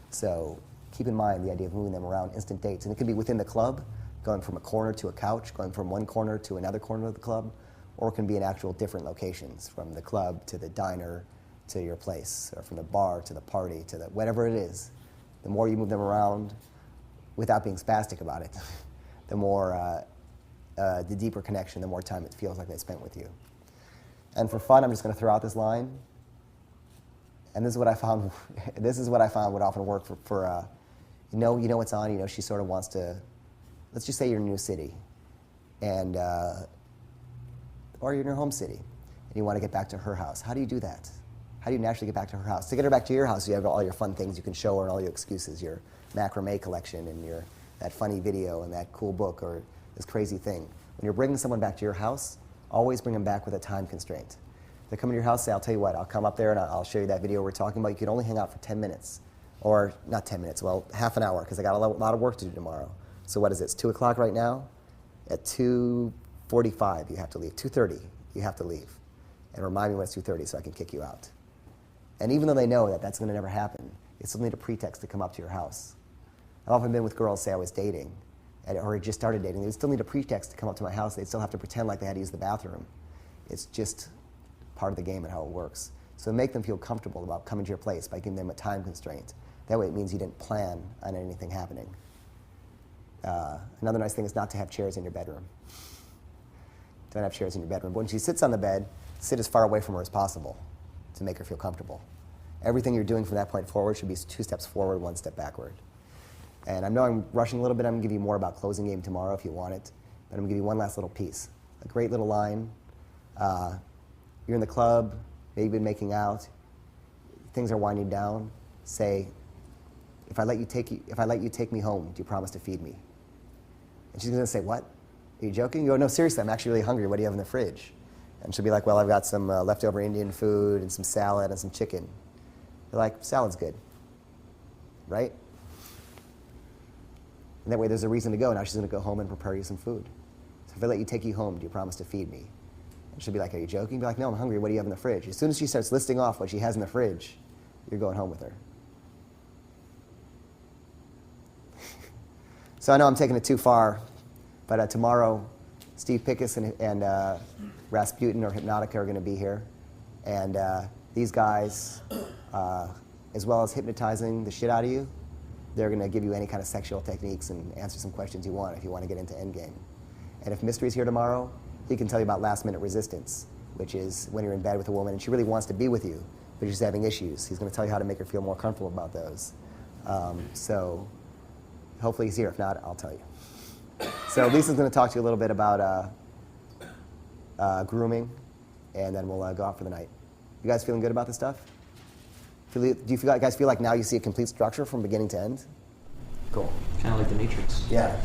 So keep in mind the idea of moving them around, instant dates. And it can be within the club, going from a corner to a couch, going from one corner to another corner of the club, or it can be in actual different locations, from the club to the diner to your place, or from the bar to the party to whatever it is. The more you move them around without being spastic about it, the more, the deeper connection, the more time it feels like they spent with you. And for fun, I'm just going to throw out this line. And this is what I found. This is what I found would often work for you know what's on. She sort of wants to. Let's just say you're in a new city, and or you're in your home city, and you want to get back to her house. How do you do that? How do you naturally get back to her house? To get her back to your house, you have all your fun things you can show her and all your excuses, your macrame collection and that funny video and that cool book or this crazy thing. When you're bringing someone back to your house, always bring them back with a time constraint. They come to your house, say, I'll tell you what, I'll come up there and I'll show you that video we're talking about. You can only hang out for 10 minutes. Or not 10 minutes, well, half an hour, because I got a lot of work to do tomorrow. So what is it? It's 2 o'clock right now? At 2:45 you have to leave. 2:30 you have to leave. And remind me when it's 2:30 so I can kick you out. And even though they know that that's going to never happen, they still need a pretext to come up to your house. I've often been with girls, say I was dating, or just started dating. They still need a pretext to come up to my house. They'd still have to pretend like they had to use the bathroom. It's just part of the game and how it works. So make them feel comfortable about coming to your place by giving them a time constraint. That way it means you didn't plan on anything happening. Another nice thing is not to have chairs in your bedroom. Don't have chairs in your bedroom. But when she sits on the bed, sit as far away from her as possible to make her feel comfortable. Everything you're doing from that point forward should be 2 steps forward, 1 step backward. And I know I'm rushing a little bit. I'm going to give you more about closing game tomorrow if you want it. But I'm going to give you one last little piece. A great little line. You're in the club, maybe you've been making out, things are winding down. Say, if I let you take me home, do you promise to feed me? And she's going to say, what? Are you joking? You go, no, seriously, I'm actually really hungry. What do you have in the fridge? And she'll be like, well, I've got some leftover Indian food and some salad and some chicken. You're like, salad's good, right? And that way there's a reason to go. Now she's going to go home and prepare you some food. So if I let you take you home, do you promise to feed me? And she'll be like, are you joking? You'll be like, no, I'm hungry. What do you have in the fridge? As soon as she starts listing off what she has in the fridge, you're going home with her. So I know I'm taking it too far, but tomorrow, Steve Pickus and Rasputin or Hypnotica are going to be here. And these guys, as well as hypnotizing the shit out of you, they're going to give you any kind of sexual techniques and answer some questions you want if you want to get into endgame. And if Mystery's here tomorrow, he can tell you about last-minute resistance, which is when you're in bed with a woman and she really wants to be with you, but she's having issues. He's going to tell you how to make her feel more comfortable about those. So hopefully he's here. If not, I'll tell you. So Lisa's going to talk to you a little bit about grooming, and then we'll go out for the night. You guys feeling good about this stuff? Do you guys feel like now you see a complete structure from beginning to end? Cool. Kind of like the Matrix. Yeah.